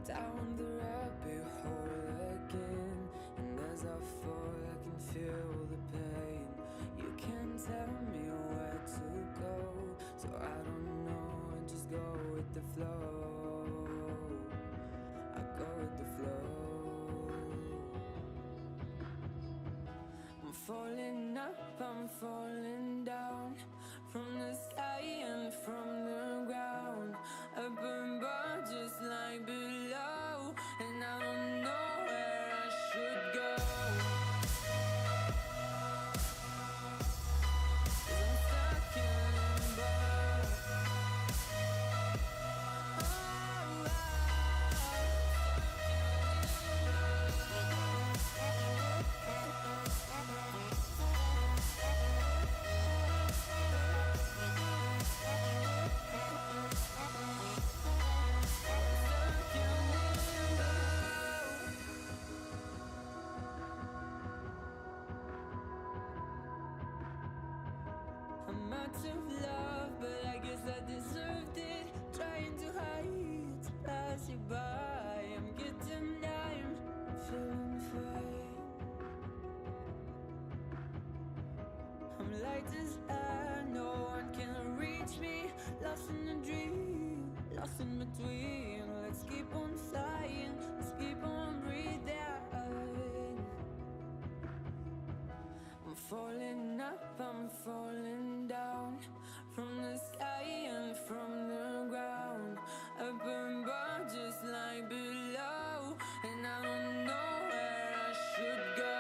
down the rabbit hole again. And as I fall, I can feel the pain. You can't tell me where to go, so I don't know, I just go with the flow. I go with the flow. I'm falling up, I'm falling down, from the sky and from the ground. Up above, just like below, and I don't know where I should go. 'Cause I'm stuck in limbo. I'm out of love, but I guess I deserved it. Trying to hide, to pass you by. I'm getting down, feeling fine. I'm light as air, no one can reach me. Lost in a dream, lost in between. Let's keep on flying, let's keep on breathing. I'm falling up, I'm falling down, from the sky and from the ground. Up above, just like below, and I don't know where I should go.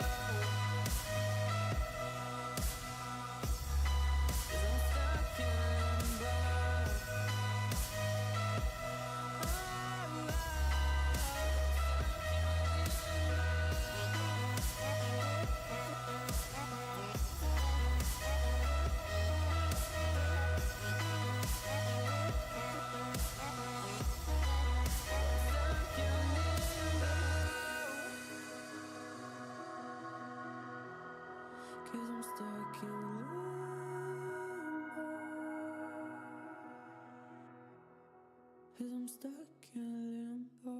'Cause I'm stuck in limbo. Cause I'm stuck in limbo. Cause I'm stuck in limbo.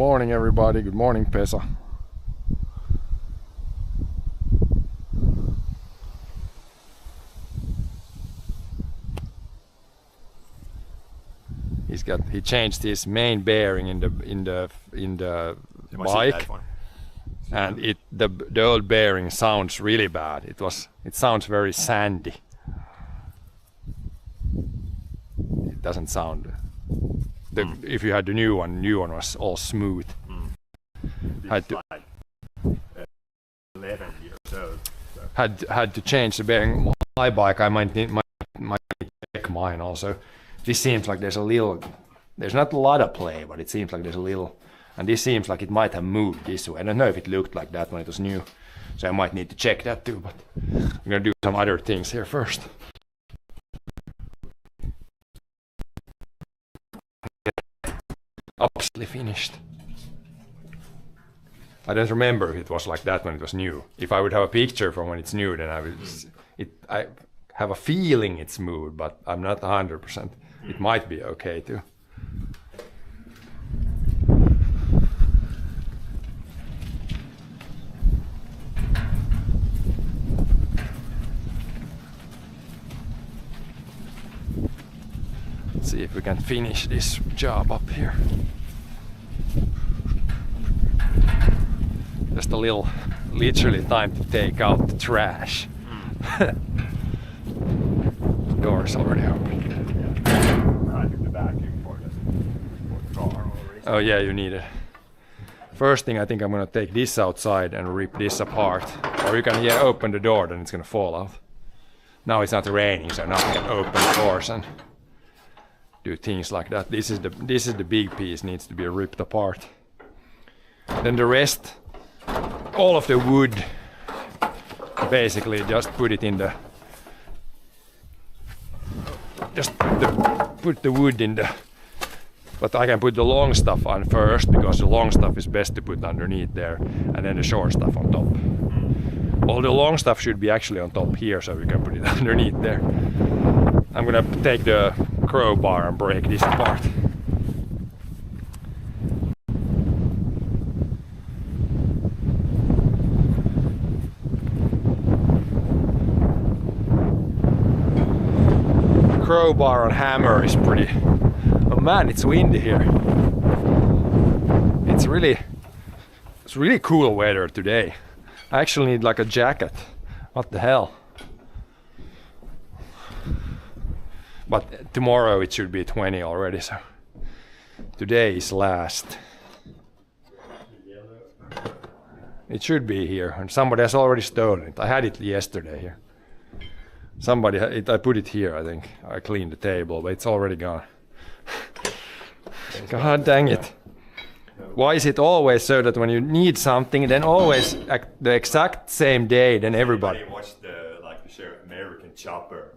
morning everybody, good morning Pesa. He changed his main bearing in the bike, and the old bearing sounds really bad. It sounds very sandy. It doesn't sound. If you had the new one was all smooth. Had to 11 years old. So. Had to change the bearing. My bike, I might check mine also. This seems like there's not a lot of play, but it seems like there's a little, and this seems like it might have moved this way. I don't know if it looked like that when it was new, so I might need to check that too, but I'm gonna do some other things here first. Absolutely finished. I don't remember if it was like that when it was new. If I would have a picture from when it's new, then I have a feeling it's smooth, but I'm not 100%. It might be okay too. Let's see if we can finish this job up here. Just a little, literally time to take out the trash. Door's already open. I took the vacuum for the car already. Oh yeah, you need it. First thing, I think I'm gonna take this outside and rip this apart. Or you can open the door, then it's gonna fall out. Now it's not raining, so now we can open the doors and do things like that. This is the big piece, needs to be ripped apart. Then the rest, all of the wood, basically just put it in the. Just put the wood in the. But I can put the long stuff on first, because the long stuff is best to put underneath there, and then the short stuff on top. All the long stuff should be actually on top here, so we can put it underneath there. I'm gonna take the crowbar and break this apart. Crowbar and hammer is pretty. Oh man, it's windy here. It's really cool weather today. I actually need like a jacket. What the hell? But tomorrow it should be 20 already, so today is last. It should be here, and somebody has already stolen it. I had it yesterday here. I put it here, I think. I cleaned the table, but it's already gone. God dang it. Why is it always so that when you need something, then always the exact same day, then everybody watched the show American Chopper.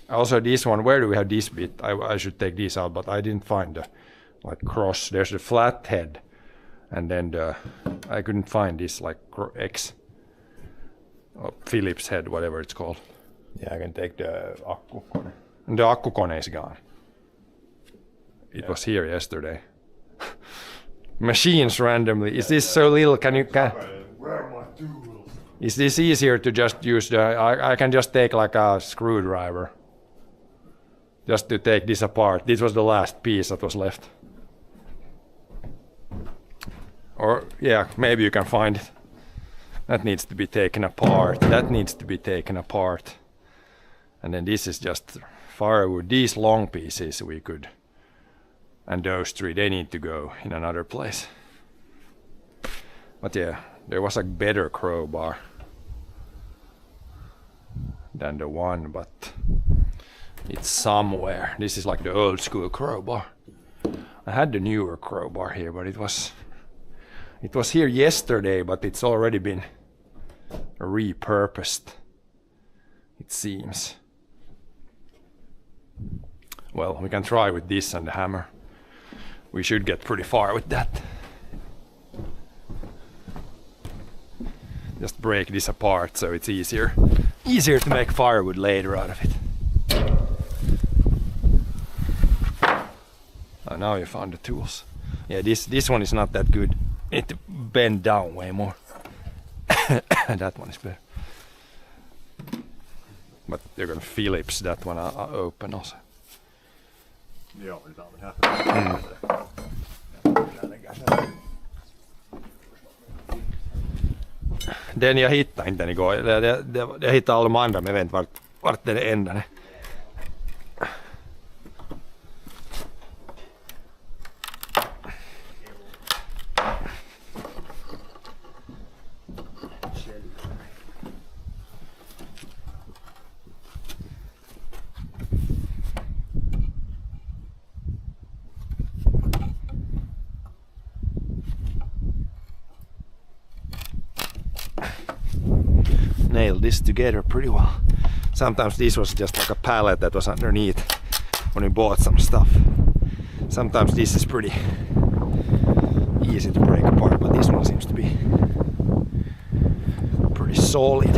Also this one, where do we have this bit? I should take this out, but I didn't find the cross. There's the flat head, and then I couldn't find this X. Or Phillips head, whatever it's called. Yeah, I can take the akkukone. And the akkukone is gone. It was here yesterday. Machines randomly. Is this so little? Where are my tools? Is this easier to just use I can just take like a screwdriver. Just to take this apart. This was the last piece that was left. Or yeah, maybe you can find it. That needs to be taken apart. That needs to be taken apart. And then this is just firewood. These long pieces we could. And those three, they need to go in another place. But yeah, there was a better crowbar than the one, but it's somewhere. This is like the old school crowbar. I had the newer crowbar here, but it was here yesterday, but it's already been repurposed, it seems. Well, we can try with this and the hammer. We should get pretty far with that. Just break this apart so it's easier to make firewood later out of it. Oh, now you found the tools. Yeah, this one is not that good. Need to bend down way more. That one is better. But they're gonna Philips that one open also. Joo, niin tää on ihan Den jag hittade inte den igår. Jag hittade alla de andra men jag vet inte vart den ändade. Nailed this together pretty well. Sometimes this was just like a pallet that was underneath when we bought some stuff. Sometimes this is pretty easy to break apart, but this one seems to be pretty solid.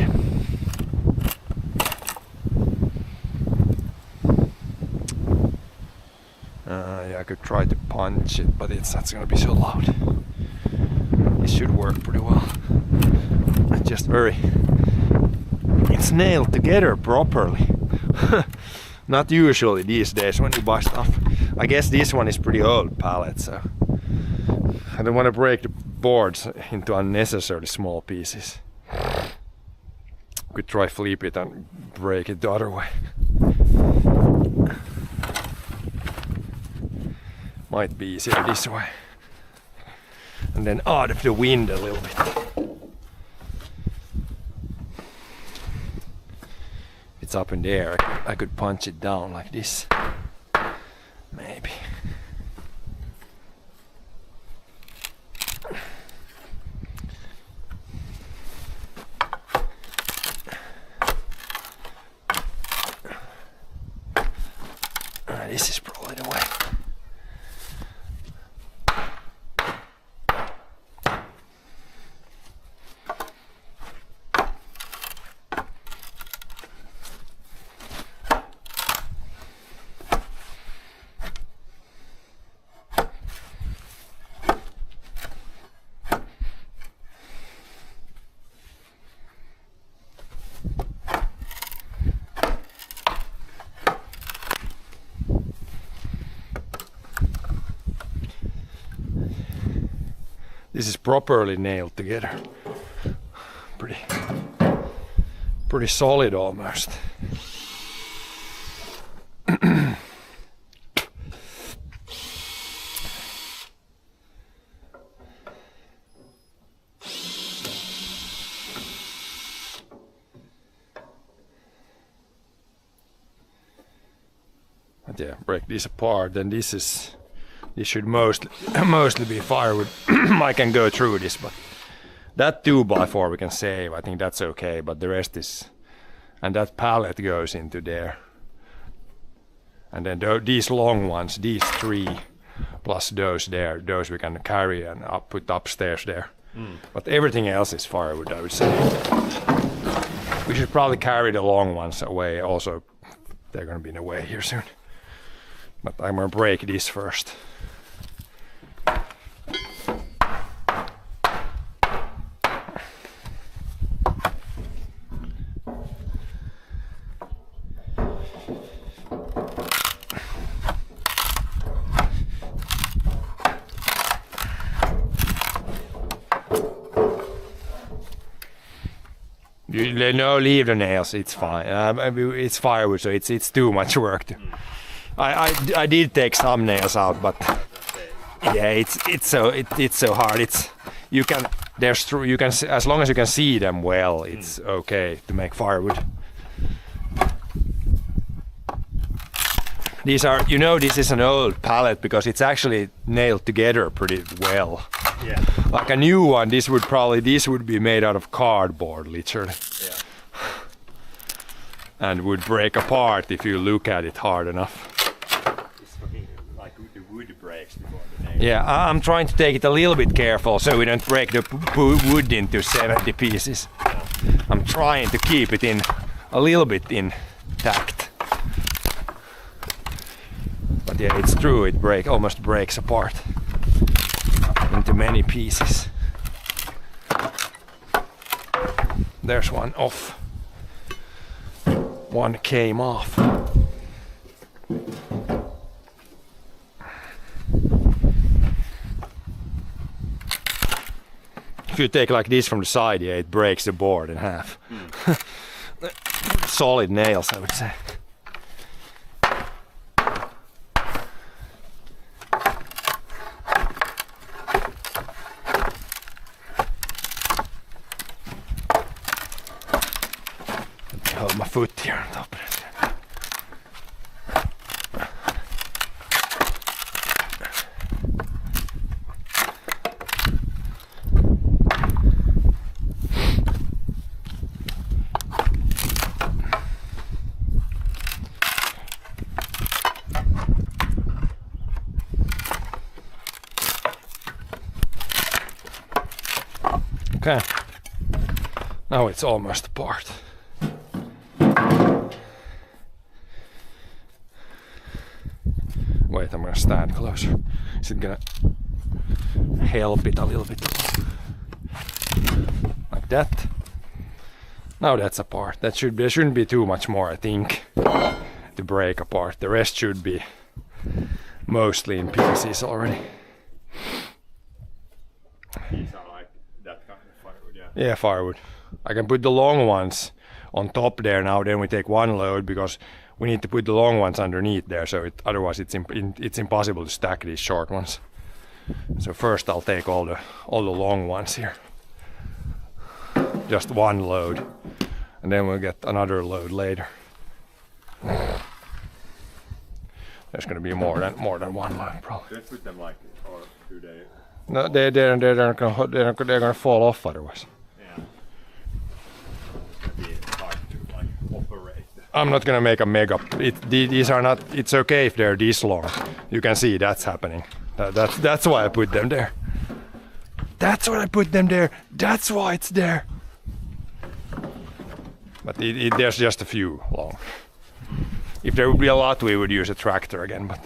Yeah, I could try to punch it, but that's gonna be so loud. This should work pretty well. It's just it's nailed together properly. Not usually these days when you buy stuff. I guess this one is pretty old pallet, so I don't want to break the boards into unnecessarily small pieces. Could try flip it and break it the other way. Might be easier this way. And then out of the wind a little bit. It's up in the air. I could punch it down like this. Maybe. This is probably the way. This is properly nailed together. Pretty solid almost. But yeah, break this apart, then this should mostly be firewood. I can go through this, but that 2x4 we can save. I think that's okay, but the rest is, and that pallet goes into there. And then these long ones, these 3 plus those there, those we can carry and put upstairs there. But everything else is firewood, I would say. We should probably carry the long ones away also. They're gonna be in the way here soon. But I'm gonna break this first. No, leave the nails. It's fine. It's firewood, so it's too much work. I did take some nails out, but yeah, it's so hard. You can as long as you can see them well, it's okay to make firewood. These are, this is an old pallet because it's actually nailed together pretty well. Yeah. Like a new one, this would be made out of cardboard, literally. Yeah. And would break apart if you look at it hard enough. It's fucking like the wood breaks before the nail. Yeah, I'm trying to take it a little bit careful so we don't break the wood into 70 pieces. Yeah. I'm trying to keep it a little bit intact. But yeah, it's true, it almost breaks apart. into many pieces. There's one off. One came off. If you take like this from the side, yeah, it breaks the board in half. Solid nails, I would say. Hold my foot here on top of it. Okay, now it's almost apart. Wait, I'm gonna stand closer. Is it gonna help it a little bit? Like that. Now that's apart. There shouldn't be too much more, I think, to break apart. The rest should be mostly in pieces already. These are like that kind of firewood, yeah. Yeah, firewood. I can put the long ones on top there now. Then we take one load because we need to put the long ones underneath there. So otherwise it's impossible to stack these short ones. So first I'll take all the long ones here. Just one load, and then we'll get another load later. There's gonna be more than one load probably. Let's put them like, or do they? No, they're gonna fall off otherwise. Yeah. It's gonna be hard to like operate. I'm not gonna make a mega. These are not. It's okay if they're this long. You can see that's happening. That's why I put them there. That's why I put them there. That's why it's there. But there's just a few long. If there would be a lot, we would use a tractor again. But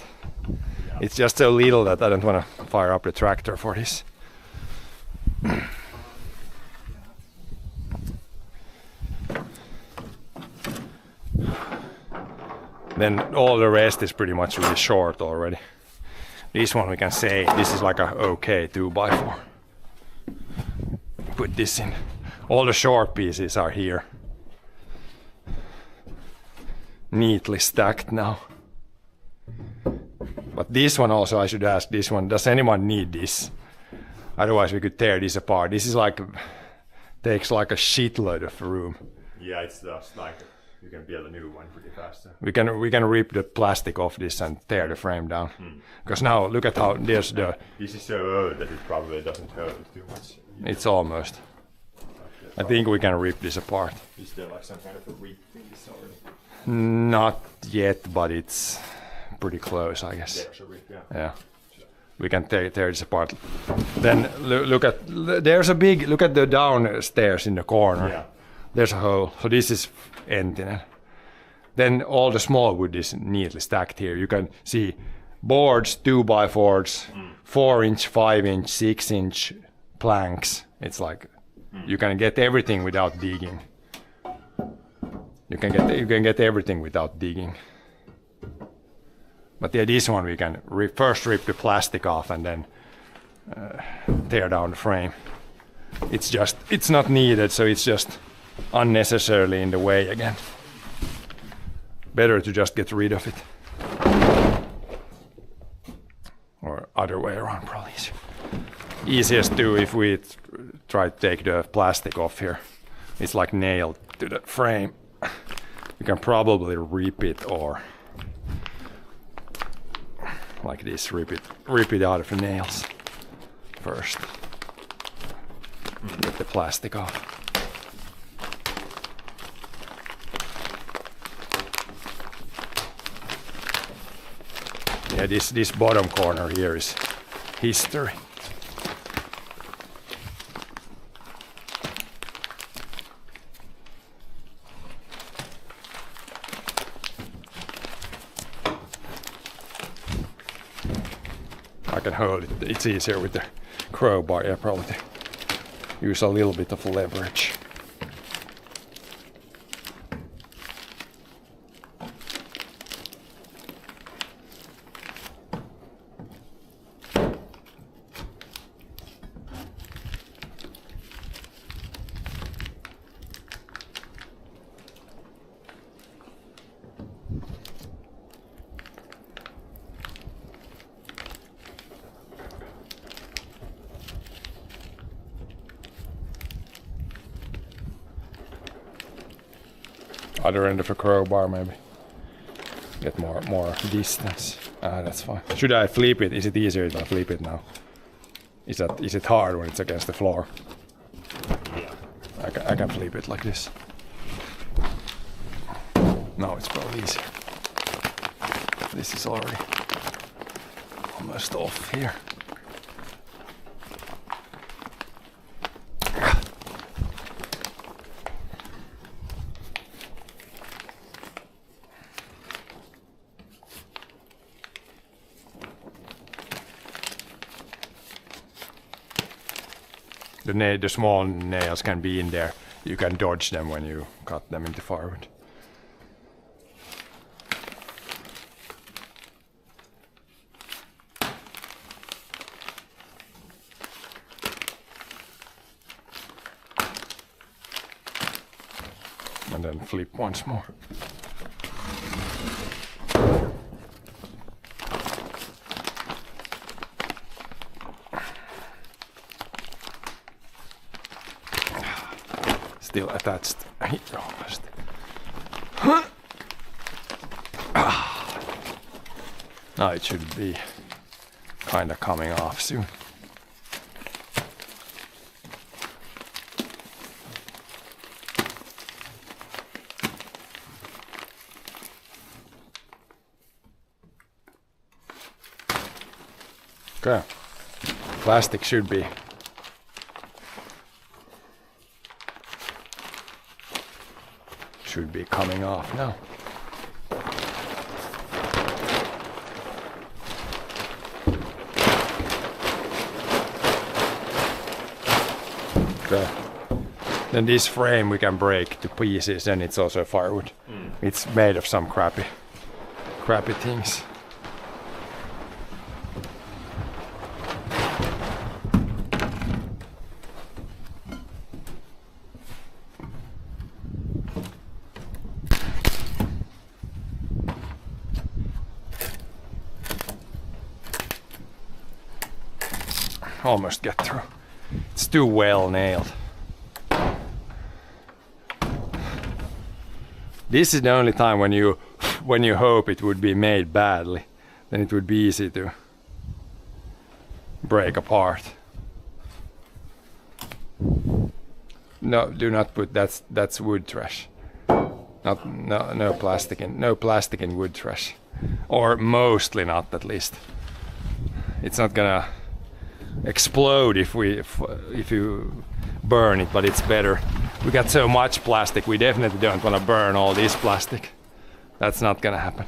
it's just so little that I don't want to fire up the tractor for this. Then all the rest is pretty much really short already. This one we can say this is like a okay 2x4. Put this in. All the short pieces are here. Neatly stacked now. But this one also, I should ask this one, does anyone need this? Otherwise we could tear this apart. This is like, takes like a shitload of room. Yeah, it's just like you can build a new one pretty fast. So. We can rip the plastic off this and tear the frame down. Because now look at how there's the. This is so old that it probably doesn't hold too much. It's almost. I think we can rip this apart. Is there like some kind of a rip piece already? Not yet, but it's pretty close, I guess. There's a rip, yeah. Yeah. We can tear this apart. Then look at there's a big look at the downstairs in the corner. Yeah. There's a hole. So this is empty. Then all the small wood is neatly stacked here. You can see boards, 2x4s, 4-inch, 5-inch, 6-inch planks. It's like you can get everything without digging. You can get everything without digging. But yeah, this one we can first rip the plastic off and then tear down the frame. It's not needed, so it's just unnecessarily in the way again. Better to just get rid of it. Or other way around, probably easier. Easiest to if we try to take the plastic off here. It's like nailed to the frame. You can probably rip it or like this, rip it out of the nails first. Get the plastic off. Yeah, this bottom corner here is history. can hold it. It's easier with the crowbar. Yeah, probably use a little bit of leverage. Other end of a crowbar maybe. Get more distance. That's fine. Should I flip it? Is it easier if I flip it now? Is it hard when it's against the floor? Yeah. I can flip it like this. No, it's probably easy. This is already almost off here. The small nails can be in there. You can dodge them when you cut them into firewood. And then flip once more. Still attached. Almost. Now it should be kind of coming off soon. Okay. Plastic should be coming off now. Okay. Then this frame we can break to pieces, and it's also firewood. It's made of some crappy things. Almost get through. It's too well nailed. This is the only time when you hope it would be made badly, then it would be easy to break apart. No, do not put that's wood trash. No plastic in wood trash, or mostly not, at least. It's not gonna explode if you burn it, but it's better. We got so much plastic, we definitely don't want to burn all this plastic. That's not gonna happen.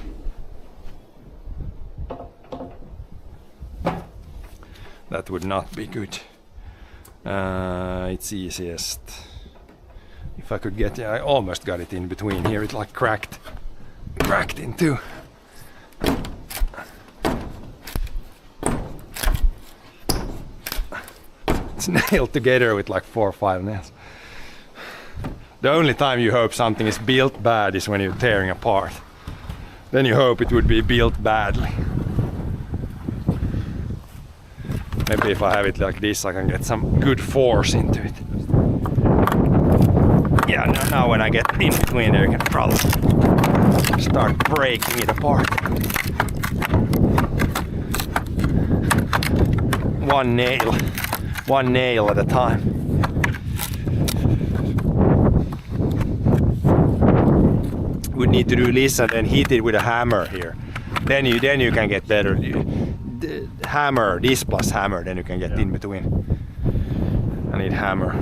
That would not be good. It's easiest if I could get. I almost got it in between here. It like cracked in two. It's nailed together with like 4 or 5 nails. The only time you hope something is built bad is when you're tearing apart. Then you hope it would be built badly. Maybe if I have it like this, I can get some good force into it. Yeah, now when I get in between there, you can probably start breaking it apart. One nail at a time. We need to do this and then hit it with a hammer here. Then you can get better. Hammer, this plus hammer, then you can get in between. I need hammer.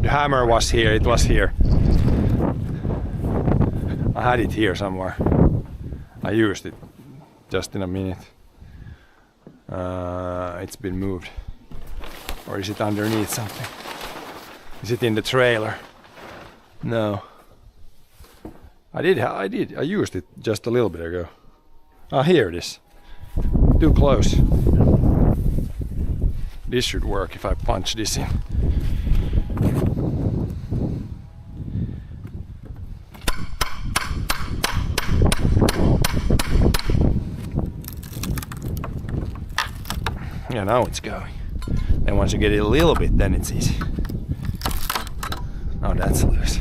The hammer was here, it was here. I had it here somewhere. I used it just in a minute. It's been moved. Or is it underneath something? Is it in the trailer? No. I used it just a little bit ago. Ah, here it is. Too close. This should work if I punch this in. Yeah, now it's going. And once you get it a little bit, then it's easy. Oh, that's loose.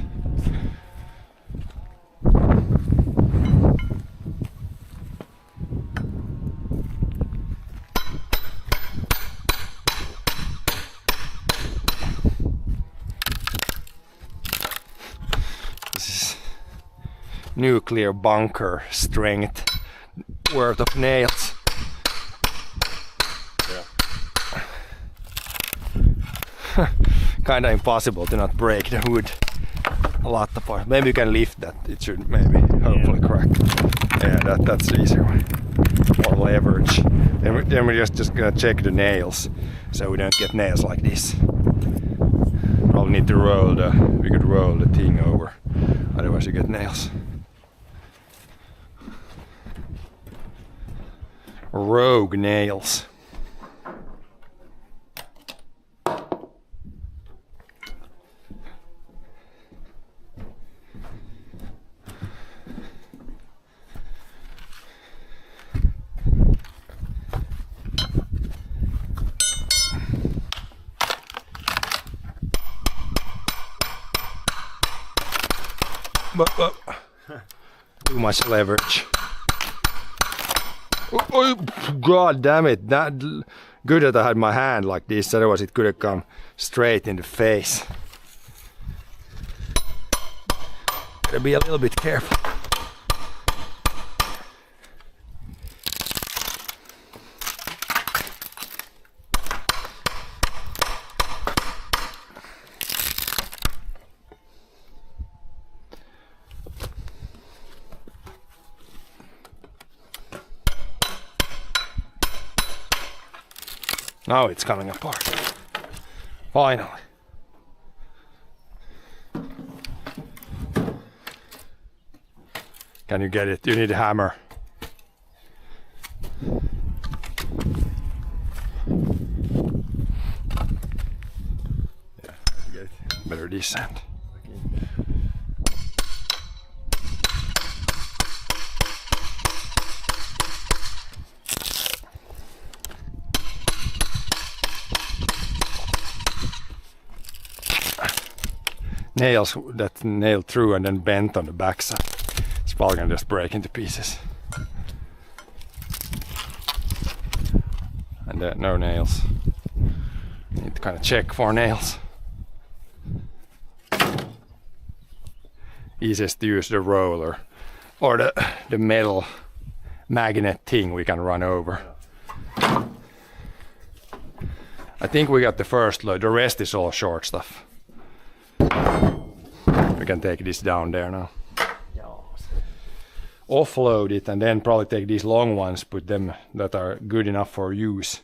This is nuclear bunker strength worth of nails. Kinda impossible to not break the wood a lot apart. Maybe you can lift that. It should maybe hopefully crack. Yeah, that's the easier way. Or leverage. Then we're just gonna check the nails so we don't get nails like this. Probably need to we could roll the thing over. Otherwise you get nails. Rogue nails. Too much leverage. Oh, God damn it! That good that I had my hand like this, otherwise it could have come straight in the face. Gotta be a little bit careful. Now it's coming apart. Finally. Can you get it? You need a hammer. Yeah, get it. Better descend. Nails that nailed through and then bent on the backside. It's probably gonna just break into pieces. And no nails. Need to kind of check for nails. Easiest to use the roller or the metal magnet thing we can run over. I think we got the first load. The rest is all short stuff. We can take this down there now. Offload it and then probably take these long ones, put them that are good enough for use.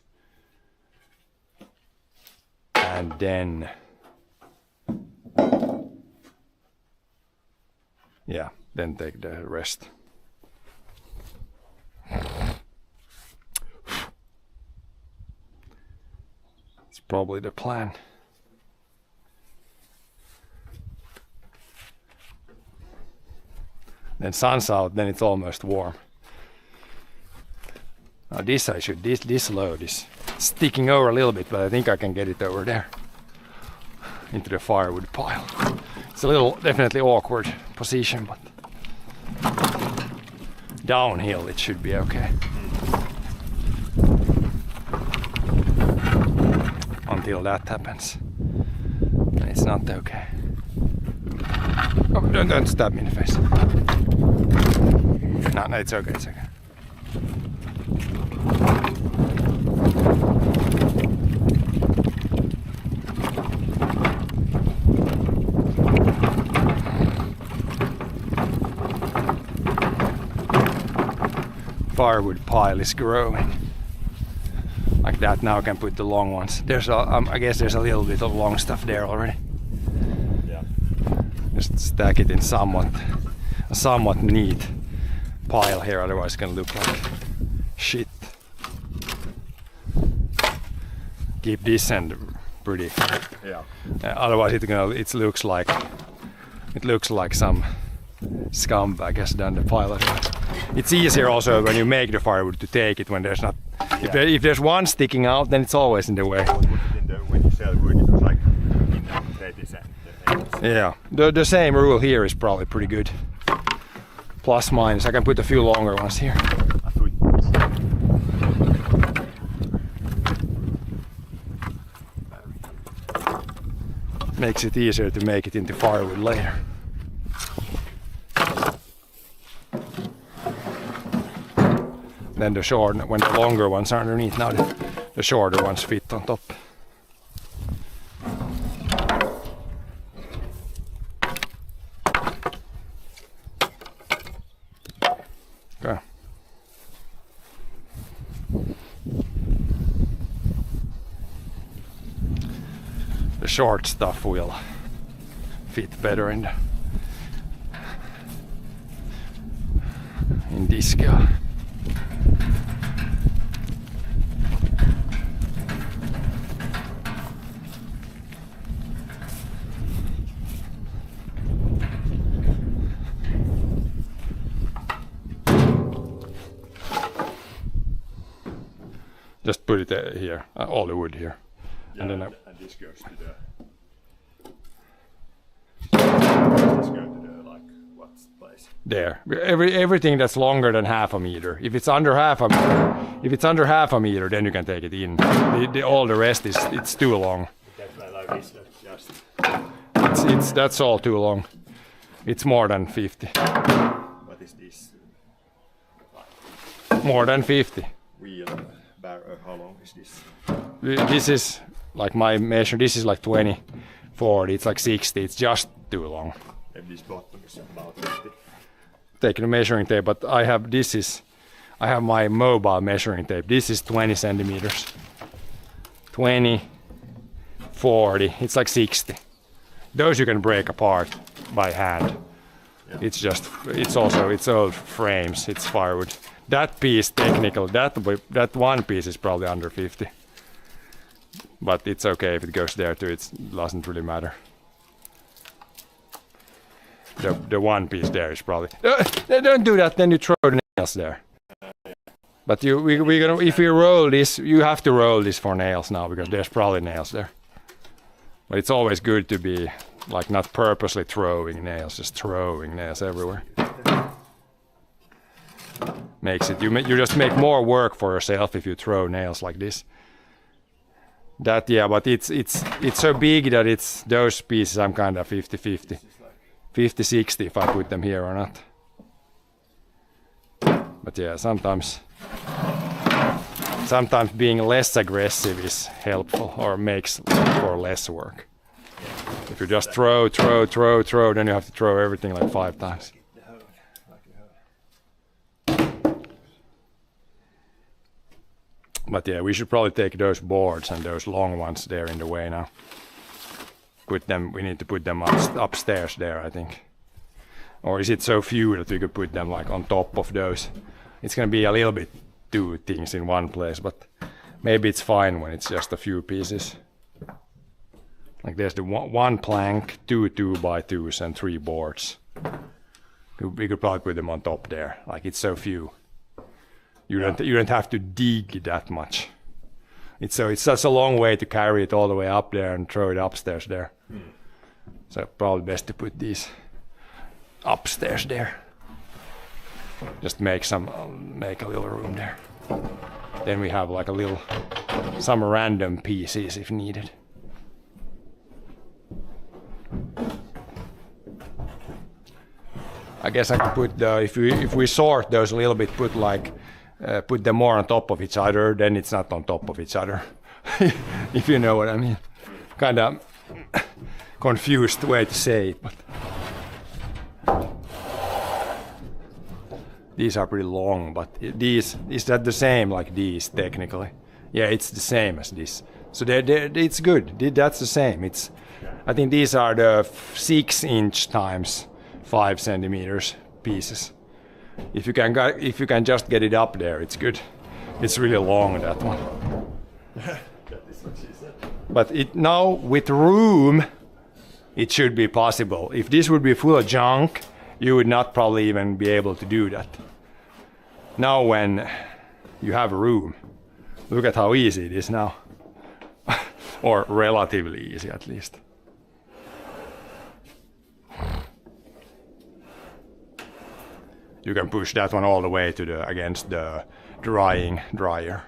And then... yeah, then take the rest. It's probably the plan. Then sun's out, then it's almost warm. Now this load is sticking over a little bit, but I think I can get it over there. Into the firewood pile. It's a little, definitely awkward position, but downhill it should be okay. Until that happens. And it's not okay. Oh, don't stab me in the face. No, it's okay, it's okay. firewood pile is growing. Like that. Now I can put the long ones. There's I guess there's a little bit of long stuff there already. Yeah. Just stack it in somewhat neat pile here, otherwise it's gonna look like shit. Keep this end pretty. Yeah. Otherwise it looks like some scumbag has done the pile. It's easier also when you make the firewood to take it when there's not. If there's one sticking out, then it's always in the way. When you sell wood, it was like in 30 cents. Yeah, the same rule here is probably pretty good. Plus minus, I can put a few longer ones here. Makes it easier to make it into firewood later. Then when the longer ones are underneath, now the shorter ones fit on top. Okay. The short stuff will fit better in this guy. Just put it here, all the wood here. Yeah, and then and this goes to the. This goes to the like what place? There. Everything that's longer than half a meter. If it's under half a meter, then you can take it in. All the rest it's too long. That's like this, just. That's all too long. It's more than 50. What is this? More than 50. Wheel barrel. How long is this? This is like my measure. This is like 20, 40. It's like 60. It's just too long. And this bottom is about 50. Taking a measuring tape, but I have my mobile measuring tape. This is 20 centimeters. 20, 40. It's like 60. Those you can break apart by hand. Yeah. It's old frames. It's firewood. That piece, technical, that one piece is probably under 50. But it's okay if it goes there too, it doesn't really matter. The one piece there is probably... don't do that, then you throw the nails there. But if you roll this, you have to roll this for nails now, because there's probably nails there. But it's always good to be like not purposely throwing nails, just throwing nails everywhere. Makes it, you just make more work for yourself if you throw nails like this. But it's so big that it's those pieces I'm kind of 50-50. 50-60 if I put them here or not. But yeah, sometimes being less aggressive is helpful or makes for less work. If you just throw, then you have to throw everything like 5 times. But yeah, we should probably take those boards and those long ones there in the way now. We need to put them upstairs there, I think. Or is it so few that we could put them like on top of those? It's gonna be a little bit 2 things in one place, but maybe it's fine when it's just a few pieces. Like there's the one plank, 2 2x2s and 3 boards. We could probably put them on top there. Like it's so few. You don't have to dig that much. It's such a long way to carry it all the way up there and throw it upstairs there. So probably best to put these upstairs there. Just make a little room there. Then we have like some random pieces if needed. I guess I could put if we sort those a little bit, put them more on top of each other, then it's not on top of each other. If you know what I mean. Kind of confused way to say it, but These are pretty long, but these, is that the same like these technically? Yeah, it's the same as this. So it's good. That's the same. I think these are the 6-inch times 5 centimeters pieces. If you can just get it up there, it's good. It's really long, that one. That is what she said. But now with room, it should be possible. If this would be full of junk, you would not probably even be able to do that. Now when you have room, look at how easy it is now. Or relatively easy at least. You can push that one all the way to against the drying dryer.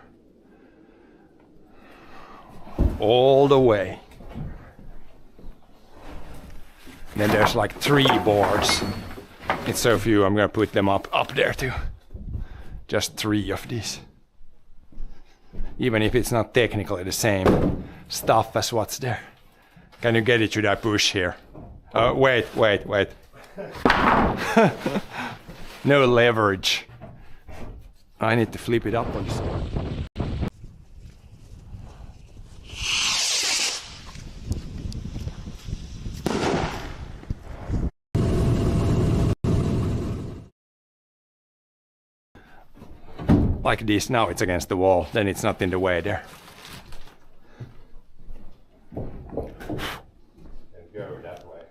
All the way. Then there's like 3 boards. It's so few, I'm gonna put them up there too. Just 3 of these. Even if it's not technically the same stuff as what's there. Can you get it? Should I push here? Wait. No leverage. I need to flip it up on this. Like this, now it's against the wall, then it's not in the way there. Go that way.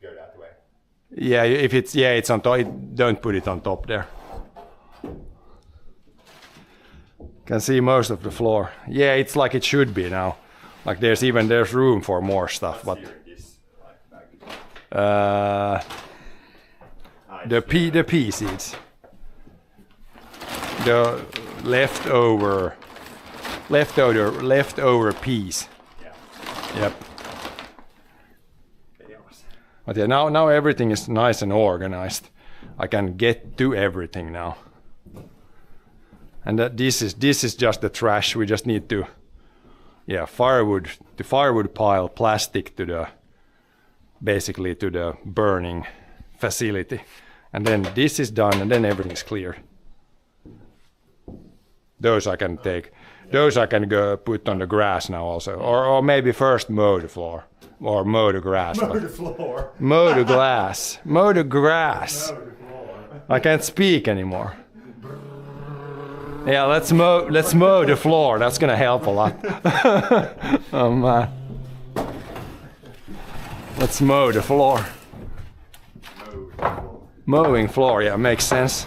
Go that way. Yeah, if it's on top, don't put it on top there. Can see most of the floor. Yeah, it's like it should be now. Like there's room for more stuff, but the pea seeds. The leftover peas. Yeah. Yep. But yeah, now everything is nice and organized. I can get to everything now. And this is just the trash. We just need to, firewood pile, plastic basically to the burning facility, and then this is done, and then everything is cleared. Those I can take. Those I can go put on the grass now also, or maybe first mow the floor or mow the grass. Mow the floor. Mow the grass. Mow the grass. Mow the floor. I can't speak anymore. Yeah, let's mow the floor. That's gonna help a lot. Let's mow the floor. Mowing floor, yeah, makes sense.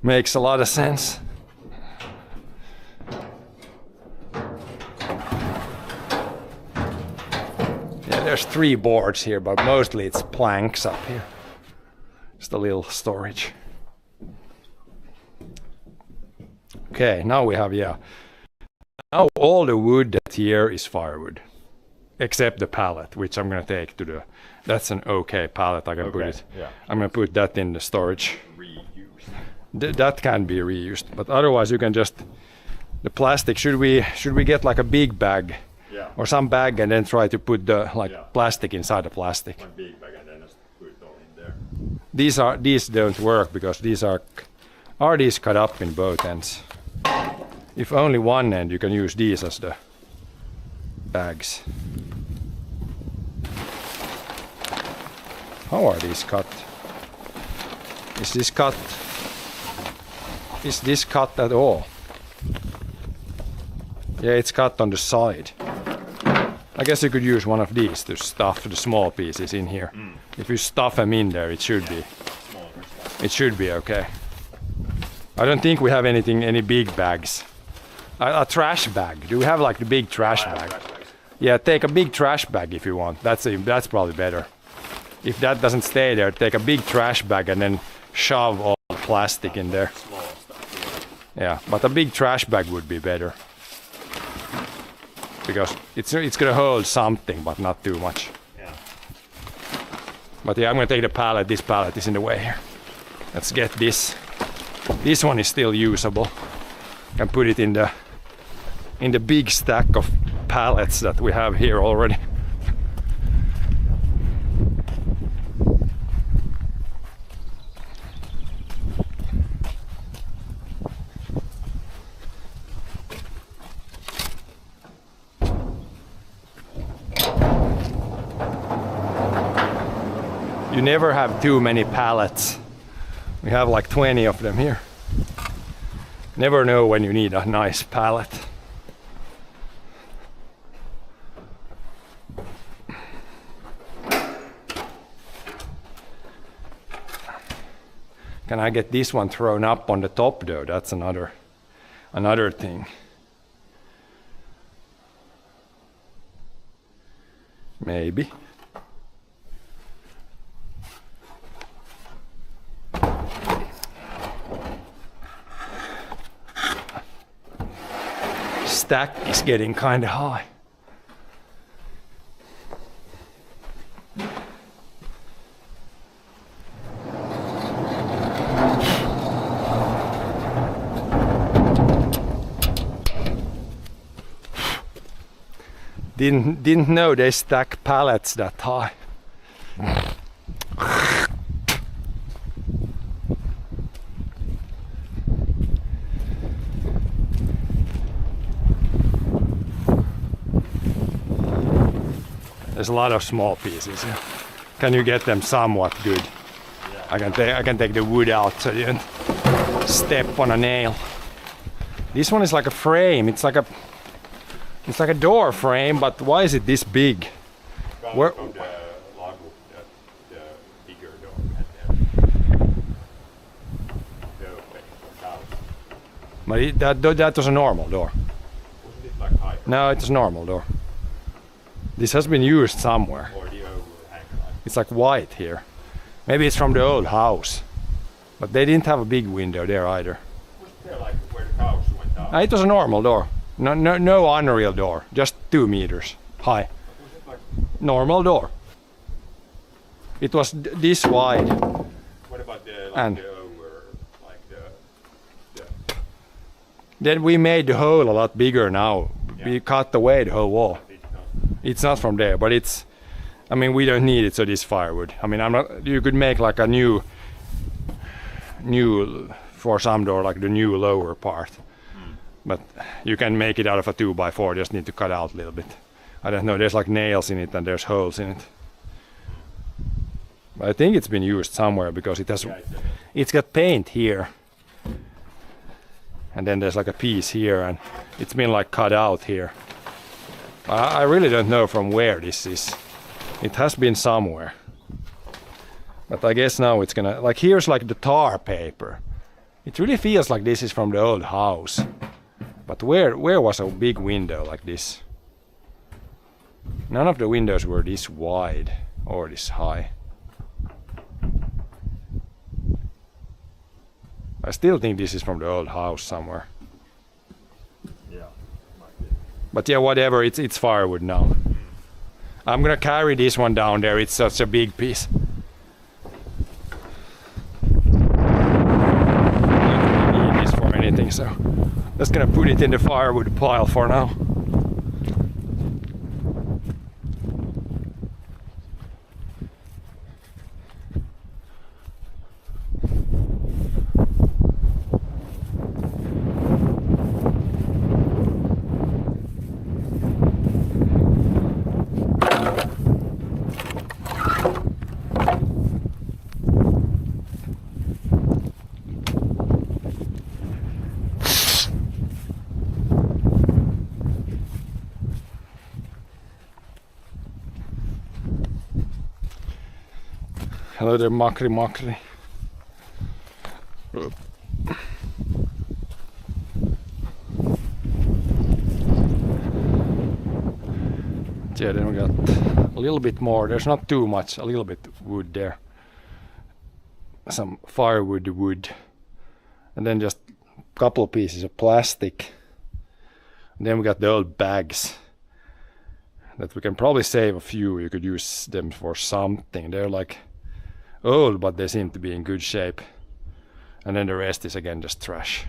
Makes a lot of sense. Yeah, there's 3 boards here, but mostly it's planks up here. Just a little storage. Okay, now we have, now all the wood that's here is firewood. Except the pallet, which I'm gonna take to that's an okay pallet. I can put it. Yeah. I'm gonna put that in the storage. That can be reused, but otherwise you can just the plastic. Should we get like a big bag, or some bag, and then try to put the plastic inside the plastic? One big bag and then just put it all in there. These don't work because these are these cut up in both ends. If only one end, you can use these as the bags. How are these cut? Is this cut? Is this cut at all? Yeah, it's cut on the side. I guess you could use one of these to stuff the small pieces in here. If you stuff them in there, it should be okay. I don't think we have any big bags. A trash bag. Do we have like the big trash bag? Yeah, take a big trash bag if you want. That's probably better. If that doesn't stay there, take a big trash bag and then shove all the plastic in there. Yeah, but a big trash bag would be better. Because it's gonna hold something, but not too much. Yeah. But yeah, I'm gonna take the pallet. This pallet is in the way here. Let's get this. This one is still usable. Can put it in the big stack of pallets that we have here already. You never have too many pallets. We have like 20 of them here. Never know when you need a nice pallet. Can I get this one thrown up on the top though? That's another thing. Maybe. Stack is getting kind of high. Didn't know they stack pallets that high. There's a lot of small pieces. Yeah. Can you get them somewhat good? Yeah. I can take the wood out so you don't step on a nail. This one is like a frame. It's like a door frame, but why is it this big? Where? From the logbook, the bigger door. But that was a normal door. Wasn't it like high? No, it's a normal door. This has been used somewhere. Or the overhang line? It's like white here. Maybe it's from the old house. But they didn't have a big window there either. Wasn't there like where the cows went down? It was a normal door. No unreal door. Just 2 meters high. Was it like, Normal door. It was this wide. what about the And- the over, like the Then we made the hole a lot bigger now. We Yeah. cut away the whole wall. big house? It's not from there, but it's. I mean, we don't need it, so this firewood. I mean, I'm not. You could make like a new for some door, like the new lower part. But you can make it out of a 2x4. Just need to cut out a little bit. I don't know. There's like nails in it and there's holes in it. But I think it's been used somewhere because it has. Yeah, It's got paint here. And then there's like a piece here, and it's been like cut out here. I really don't know from where this is. It has been somewhere. But I guess now it's gonna, like here's like the tar paper. It really feels like this is from the old house. But where was a big window like this? None of the windows were this wide or this high. I still think this is from the old house somewhere. Yeah, might be. But yeah, whatever, it's firewood now. I'm gonna carry this one down there, it's such a big piece. I don't need this for anything, so just gonna put it in the firewood pile for now. Hello there, Makri. Yeah, then we got a little bit more. There's not too much, a little bit wood there. Some firewood wood. And then just a couple of pieces of plastic. And then we got the old bags that we can probably save a few. You could use them for something. They're like old, but they seem to be in good shape. And then the rest is again just trash.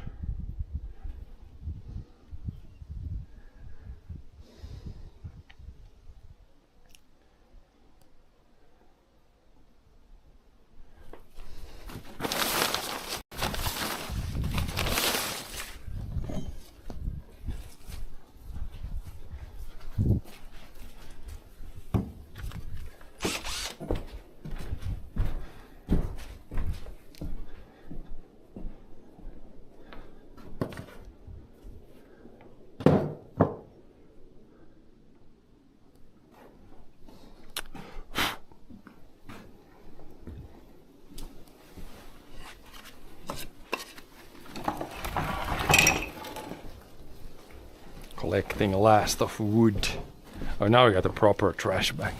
collecting last of wood. Oh, now we got a proper trash bag.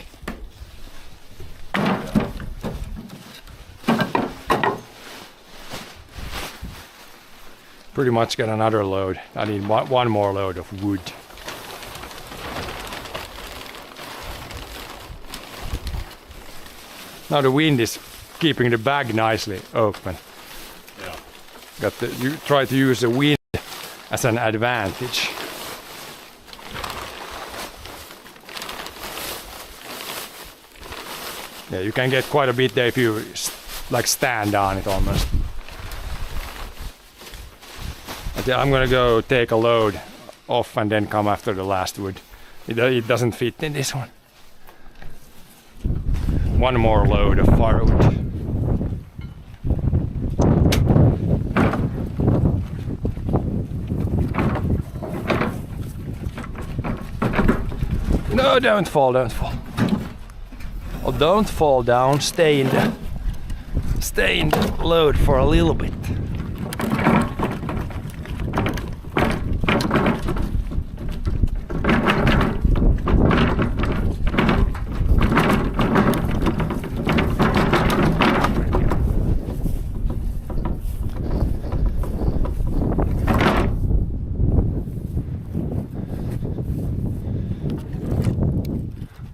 Pretty much got another load. I need one more load of wood. Now the wind is keeping the bag nicely open. Yeah. You try to use the wind as an advantage. Yeah, you can get quite a bit there if you like stand on it almost. Okay, I'm gonna go take a load off and then come after the last wood. It doesn't fit in this one. One more load of firewood. No, don't fall, don't fall. Oh, don't fall down, stay in the load for a little bit.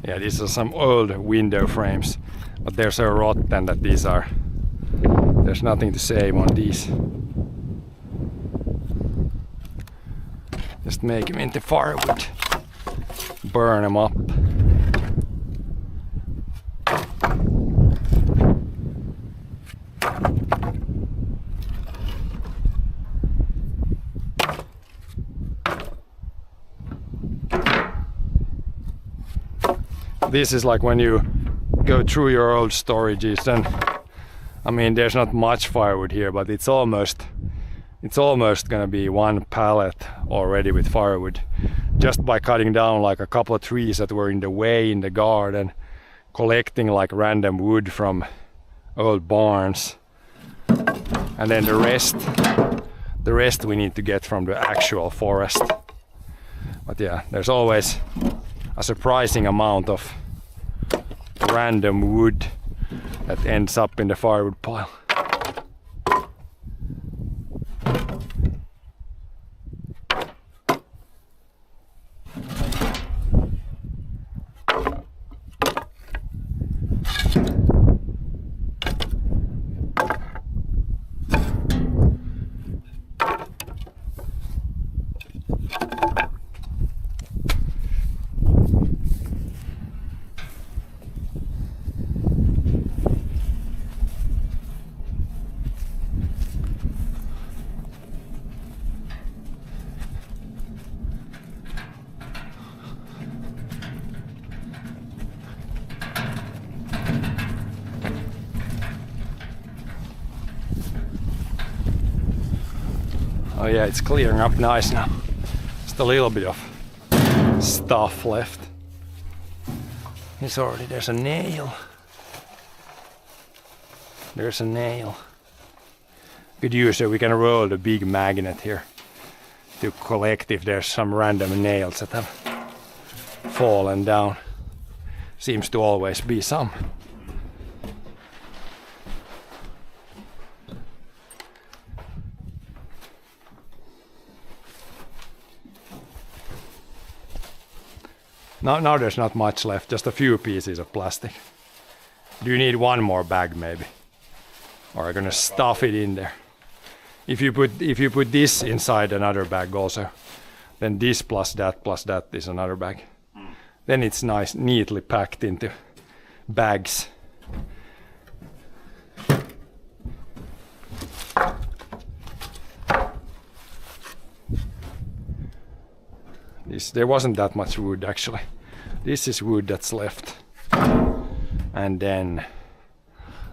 Yeah, these are some old window frames, but they're so rotten that there's nothing to save on these. Just make them into firewood, burn them up. This is like when you go through your old storages, then I mean there's not much firewood here, but it's almost gonna be one pallet already with firewood, just by cutting down like a couple of trees that were in the way in the garden, collecting like random wood from old barns, and then the rest we need to get from the actual forest. But yeah, there's always a surprising amount of random wood that ends up in the firewood pile. Oh yeah, it's clearing up nice now. Just a little bit of stuff left. There's a nail. There's a nail. Could use it, we can roll the big magnet here to collect if there's some random nails that have fallen down. Seems to always be some. Now there's not much left, just a few pieces of plastic. Do you need one more bag maybe? Or are you gonna stuff it in there? If you put this inside another bag also, then this plus that is another bag. Then it's nice, neatly packed into bags. There wasn't that much wood actually. This is wood that's left. And then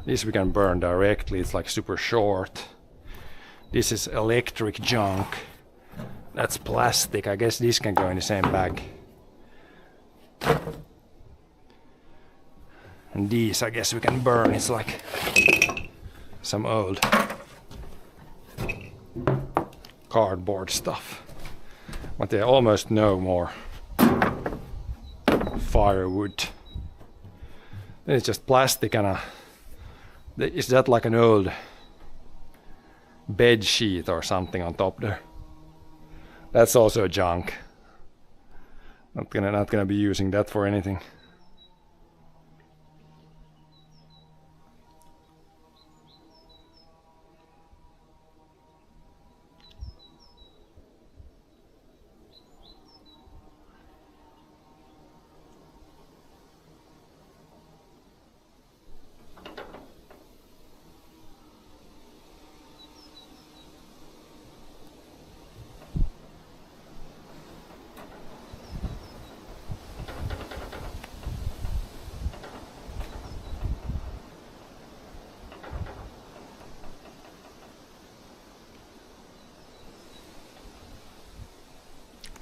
this we can burn directly, it's like super short. This is electric junk. That's plastic, I guess this can go in the same bag. And these I guess we can burn, it's like some old cardboard stuff. But there almost no more firewood. Then it's just plastic and is that like an old bed sheet or something on top there? That's also junk. Not gonna be using that for anything.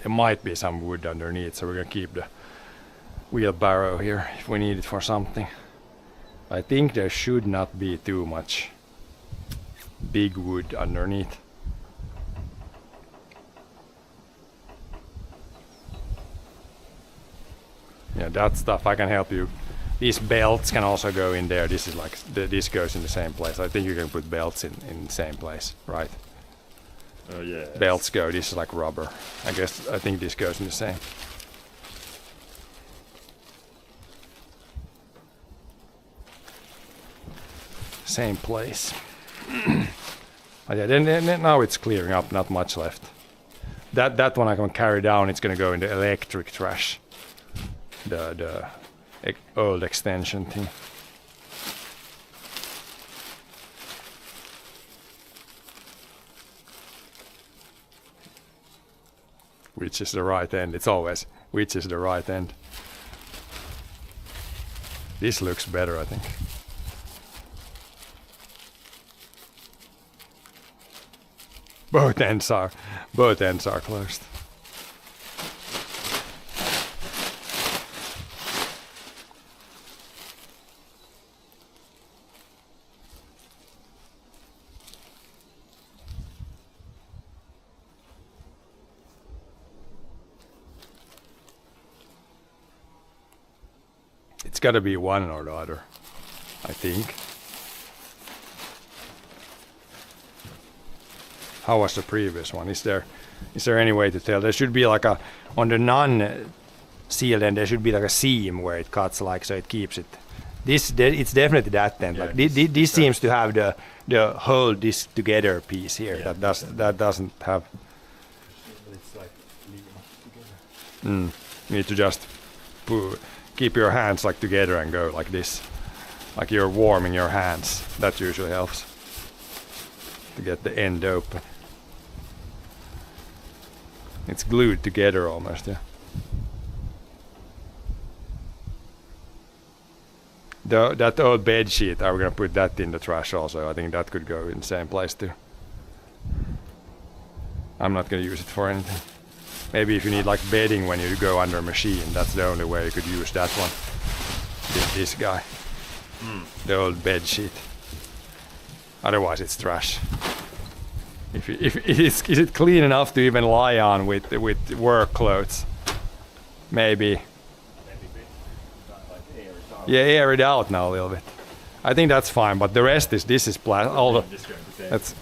There might be some wood underneath, so we're gonna keep the wheelbarrow here if we need it for something. I think there should not be too much big wood underneath. Yeah, that stuff I can help you. These belts can also go in there. This is like this goes in the same place. I think you can put belts in the same place, right? Oh yeah. Belts go. This is like rubber. I think this goes in the same. Same place. But yeah, then now it's clearing up. Not much left. That one I can carry down. It's gonna go in the electric trash. The old extension thing. Which is the right end? It's always which is the right end. This looks better, I think. Both ends are closed. It's got to be one or the other, I think. How was the previous one? Is there any way to tell? There should be like on the non-sealed end, there should be like a seam where it cuts, like, so it keeps it. It's definitely that end. Yeah, like this seems to have the hold this together piece here. Yeah, that doesn't have. It's like together. You need to just keep your hands like together and go like this, like you're warming your hands. That usually helps to get the end open. It's glued together almost, yeah. That old bed sheet, I'm gonna put that in the trash also. I think that could go in the same place too. I'm not gonna use it for anything. Maybe if you need like bedding when you go under a machine, that's the only way you could use that one. This guy. The old bed sheet. Otherwise it's trash. Is it clean enough to even lie on with work clothes? Maybe. Yeah, air it out now a little bit. I think that's fine, but the rest is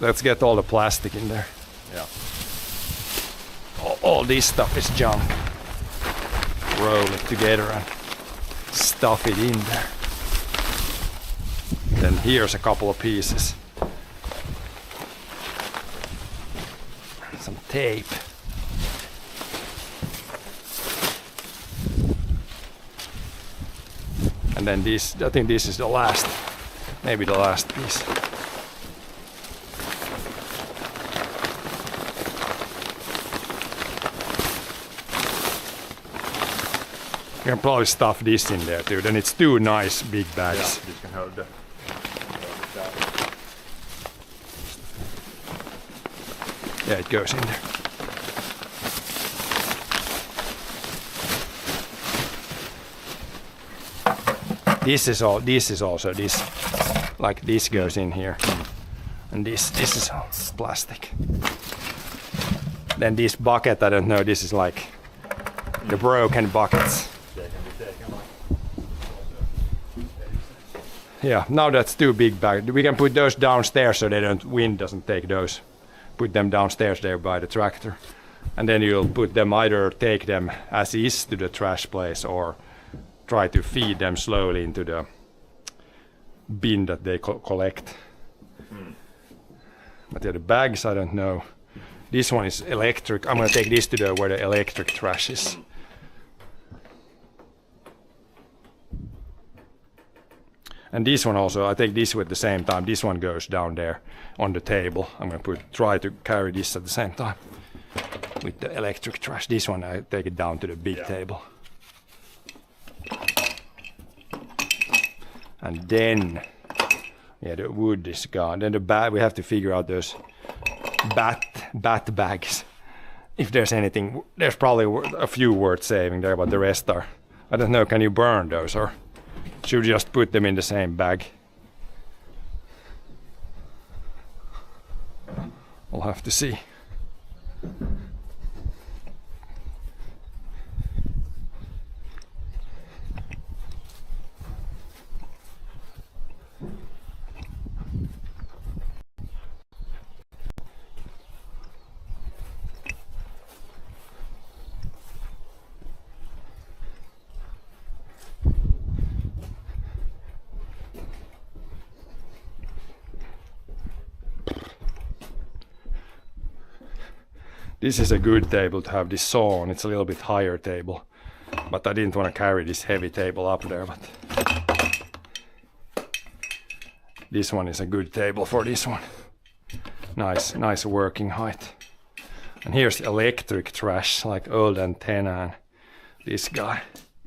let's get all the plastic in there. Yeah. All this stuff is junk. Roll it together and stuff it in there. Then here's a couple of pieces. Some tape. And then this, I think this is the last, maybe the last piece. You can probably stuff this in there too, then it's two nice big bags. Yeah, this can hold the Yeah, it goes in there. This is also this, like this goes in here, and this is all plastic. Then this bucket, I don't know, this is like the broken buckets. They can be taken like. Yeah, now that's too big bag. We can put those downstairs so they don't, wind doesn't take those. Put them downstairs there by the tractor. And then you'll put them, either take them as is to the trash place or try to feed them slowly into the bin that they collect. But yeah, the bags, I don't know. This one is electric. I'm gonna take this to the where the electric trash is. And this one also, I take this at the same time. This one goes down there on the table. I'm gonna try to carry this at the same time with the electric trash. This one I take it down to the big table. And then, yeah, the wood is gone. Then the bat, we have to figure out those bat bags. If there's anything, there's probably a few worth saving there, but the rest are, I don't know, can you burn those or should we just put them in the same bag? We'll have to see. This is a good table to have this saw on. It's a little bit higher table, but I didn't want to carry this heavy table up there. But this one is a good table for this one. Nice working height. And here's electric trash, like old antenna and this guy.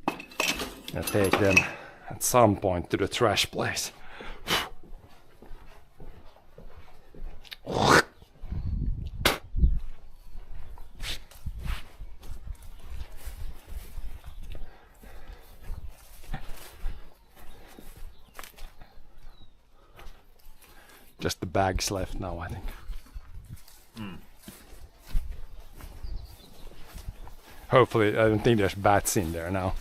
I take them at some point to the trash place. Just the bags left now, I think. Hopefully, I don't think there's bats in there now.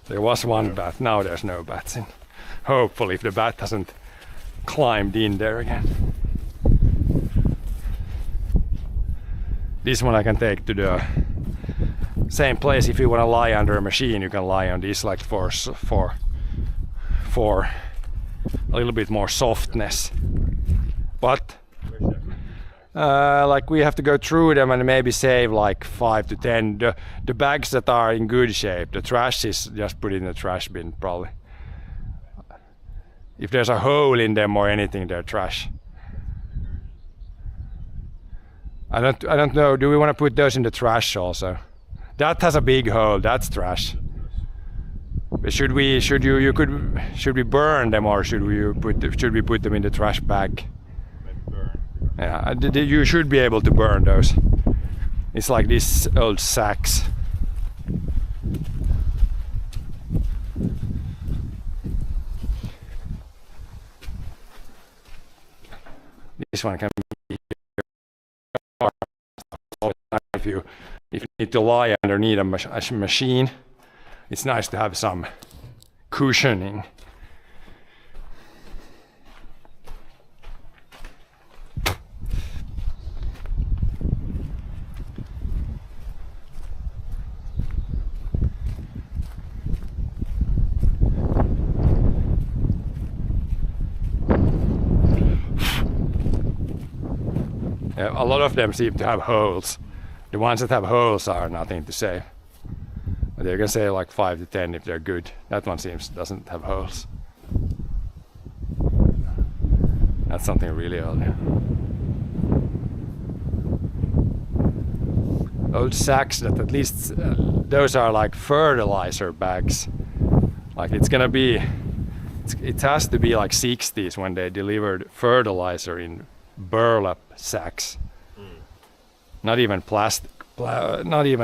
There was one bat, now there's no bats in. Hopefully, if the bat hasn't climbed in there again. This one I can take to the same place. If you want to lie under a machine, you can lie on this, like for a little bit more softness. But like we have to go through them and maybe save like 5 to 10. The bags that are in good shape, the trash is just put in the trash bin probably. If there's a hole in them or anything, they're trash. I don't know, do we want to put those in the trash also? That has a big hole, that's trash. But should we burn them or should we put them in the trash bag? Maybe burn. Yeah, you should be able to burn those. It's like these old sacks. This one can be if you need to lie underneath a machine. It's nice to have some cushioning. Yeah, a lot of them seem to have holes. The ones that have holes are nothing to save. But you can say like 5 to 10 if they're good. That one doesn't have holes. That's something really old. Yeah. Old sacks that at least those are like fertilizer bags. Like it has to be like 60s when they delivered fertilizer in burlap sacks. Not even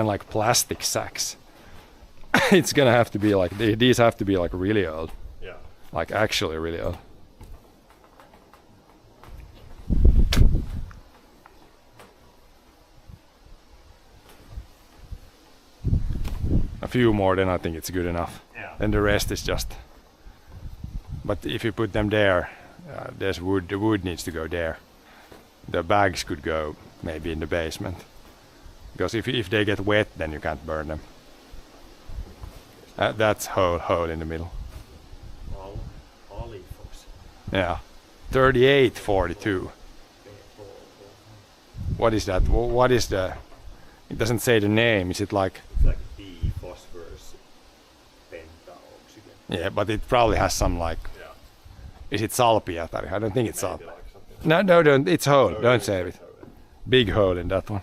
like plastic sacks. It's gonna have to be like these have to be like really old. Yeah. Like actually really old. few more, then I think it's good enough. Yeah. Then the rest is just. But if you put them there, there's wood. The wood needs to go there. The bags could go maybe in the basement, because if they get wet, then you can't burn them. That's hole in the middle. Alifos. Yeah, 3842. What is that? What is the? It doesn't say the name. Is it like? It's like D phosphorus pentaoxygen. Yeah, but it probably has some like. Yeah. Is it salpiatari? I don't think it's Maybe salp. like something. No, don't. It's hole. No, Don't it's save it. hole. Big hole in that one.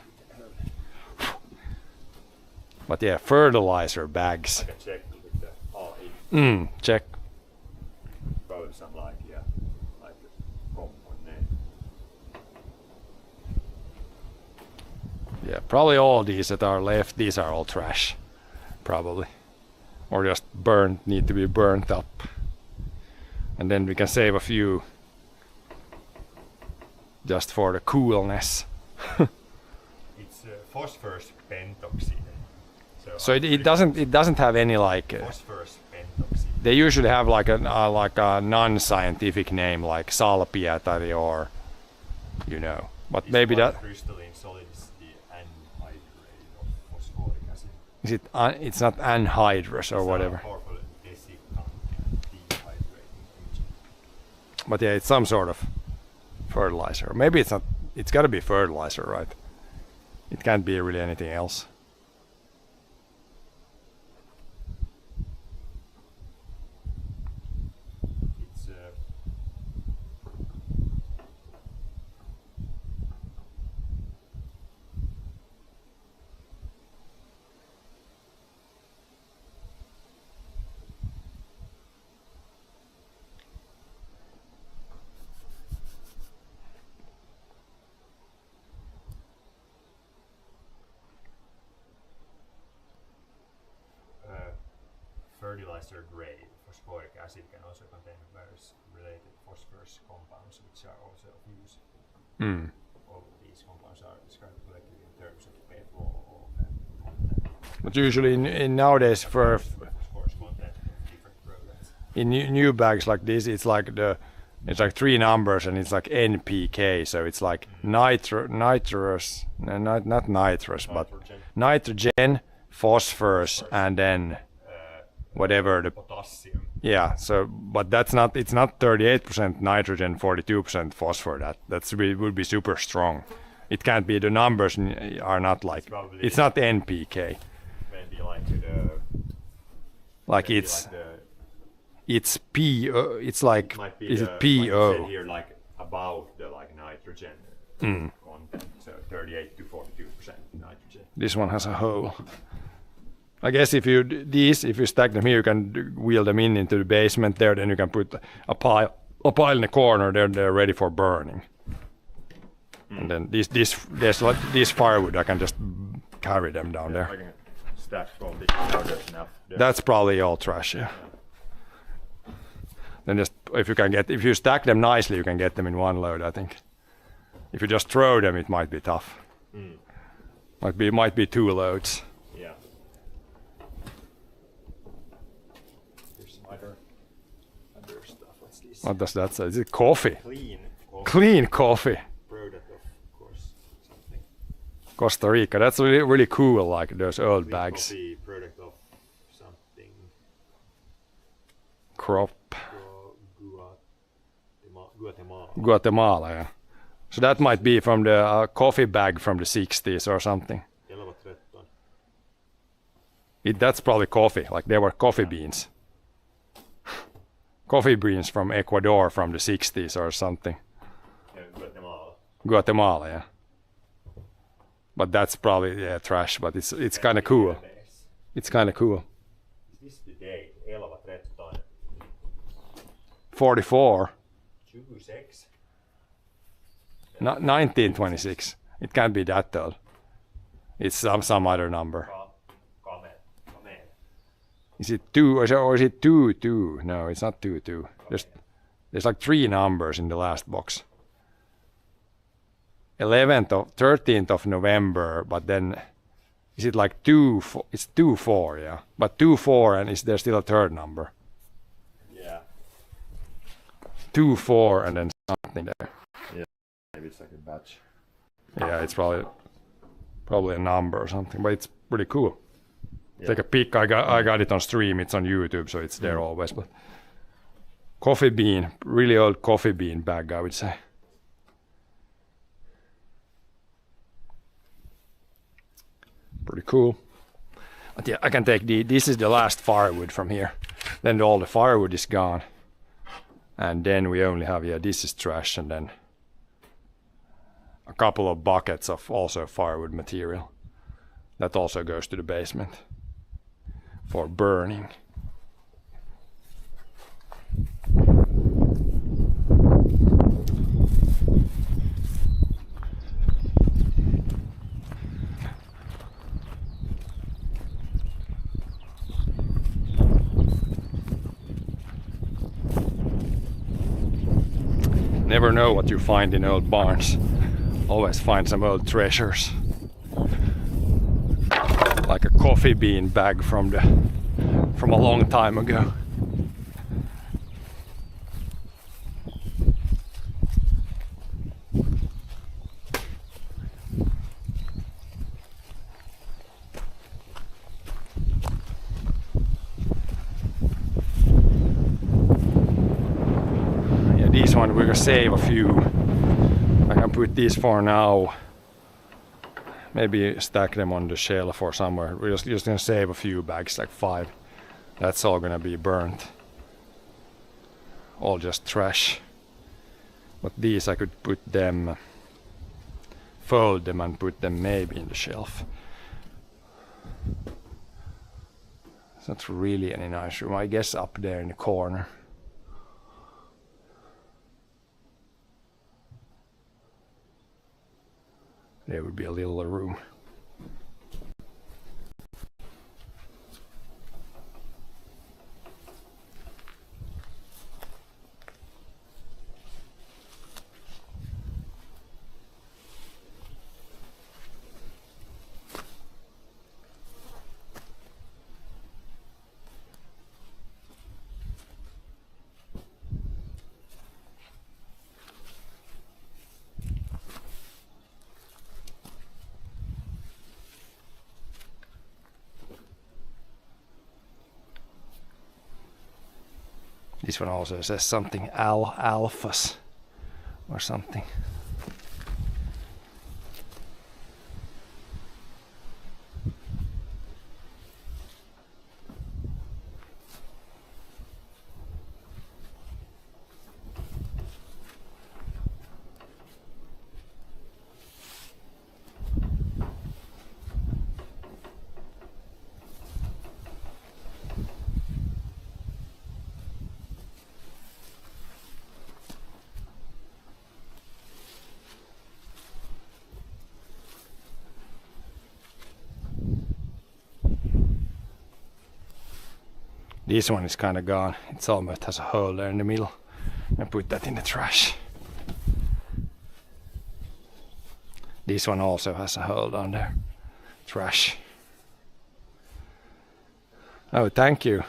But yeah, fertilizer bags. I can check with the AI. Check. Probably some like like a common name. Yeah, probably all these that are left, these are all trash. Probably. Or just need to be burnt up. And then we can save a few just for the coolness. It's phosphorus pentoxide. So it doesn't have any like phosphorus pentoxide. they usually have like a non-scientific name like salpiatari or but It's maybe quite that crystalline solid is the anhydrate of phosphoric acid. is it it's not anhydrous or It's whatever. a powerful desiccant dehydrating agent. But yeah, it's some sort of fertilizer. Or maybe it's not. It's got to be fertilizer, right? It can't be really anything else. It's fertilizer grade phosphoric acid can also contain various related phosphorus compounds which are also of use. All of these compounds are described collectively in terms of PFO content. But usually in nowadays for Phosphorus content of different products. in new bags like this, it's like it's like three numbers and it's like NPK. So it's like nitrous, no, not nitrous, but nitrogen, phosphorus, and then whatever the Potassium. yeah. So but that's not. It's not 38% nitrogen, 42% phosphor. That's would be super strong. It can't be. The numbers are not like. It's not NPK. Maybe like the. Like maybe it's. Like the, It's PO. It's like. might be Is the, it like you PO? said here, like about the like nitrogen content. So 38 to 42% nitrogen. This one has a hole. I guess if you stack them here, you can wheel them into the basement there. Then you can put a pile in the corner. They're ready for burning. And then this firewood, I can just carry them down there. I can stack all this powder enough. That's probably all trash. Yeah. Then just if you stack them nicely, you can get them in one load. I think. If you just throw them, it might be tough. Might be two loads. Yeah. Here's some other stuff. What's this? What does that say? Is it coffee? Clean coffee. Clean coffee. Product of course something. Costa Rica. That's really cool. Like those old Clean bags. coffee, product of something. Crop. Guatemala. Guatemala. Yeah. So that might be from the coffee bag from the 60s or something. Elva 13. That's probably coffee. Like they were coffee beans. Coffee beans from Ecuador from the 60s or something. Guatemala. Guatemala, yeah. But that's probably trash. But it's kind of cool. It's kind of cool. Is this the date? Elva 13. 44. 26. 1926. It can't be that old. It's some other number. Kame. Is it 2 or is it 2? No, it's not 2. There's like 3 numbers in the last box. 13th of November, but then Is it like 2-4? It's 2-4, yeah. But 2-4, and is there still a third number? Yeah. 2-4 and then something there. Maybe it's like a batch. Yeah, it's probably a number or something, but it's pretty cool. Yeah. Take a peek. I got it on stream. It's on YouTube, so it's there always. But coffee bean, really old coffee bean bag, I would say. Pretty cool. But yeah, I can take this is the last firewood from here. Then all the firewood is gone. And then we only have, yeah, this is trash, and then a couple of buckets of also firewood material. That also goes to the basement for burning. Never know what you find in old barns. Always find some old treasures. Like a coffee bean bag from a long time ago. Yeah, these ones we're gonna save a few. I can put these for now. Maybe stack them on the shelf or somewhere. We're just gonna save a few bags, like 5. That's all gonna be burnt. All just trash. But these I could put them, fold them and put them maybe in the shelf. It's not really any nice room. I guess up there in the corner. There would be a little room. This one also says something alphas or something. This one is kind of gone. It's almost has a hole there in the middle. I put that in the trash. This one also has a hole down there. Trash. Oh, thank you.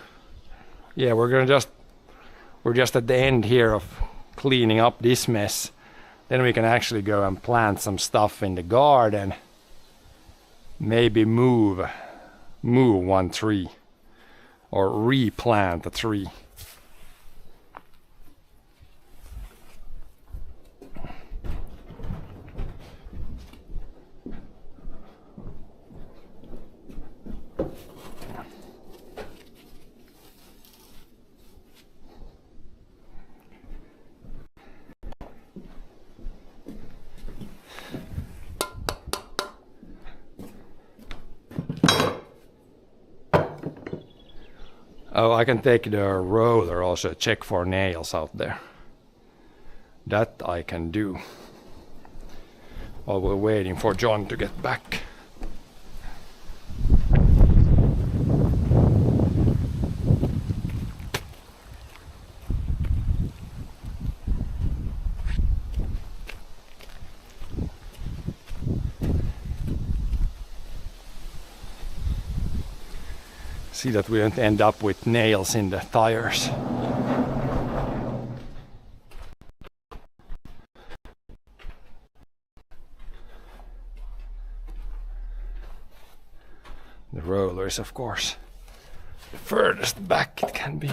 Yeah, we're just at the end here of cleaning up this mess. Then we can actually go and plant some stuff in the garden. Maybe move one tree. Or replant a tree. Oh, I can take the roller also, check for nails out there. That I can do. While we're waiting for John to get back. See that we don't end up with nails in the tires. The roller is, of course, the furthest back it can be.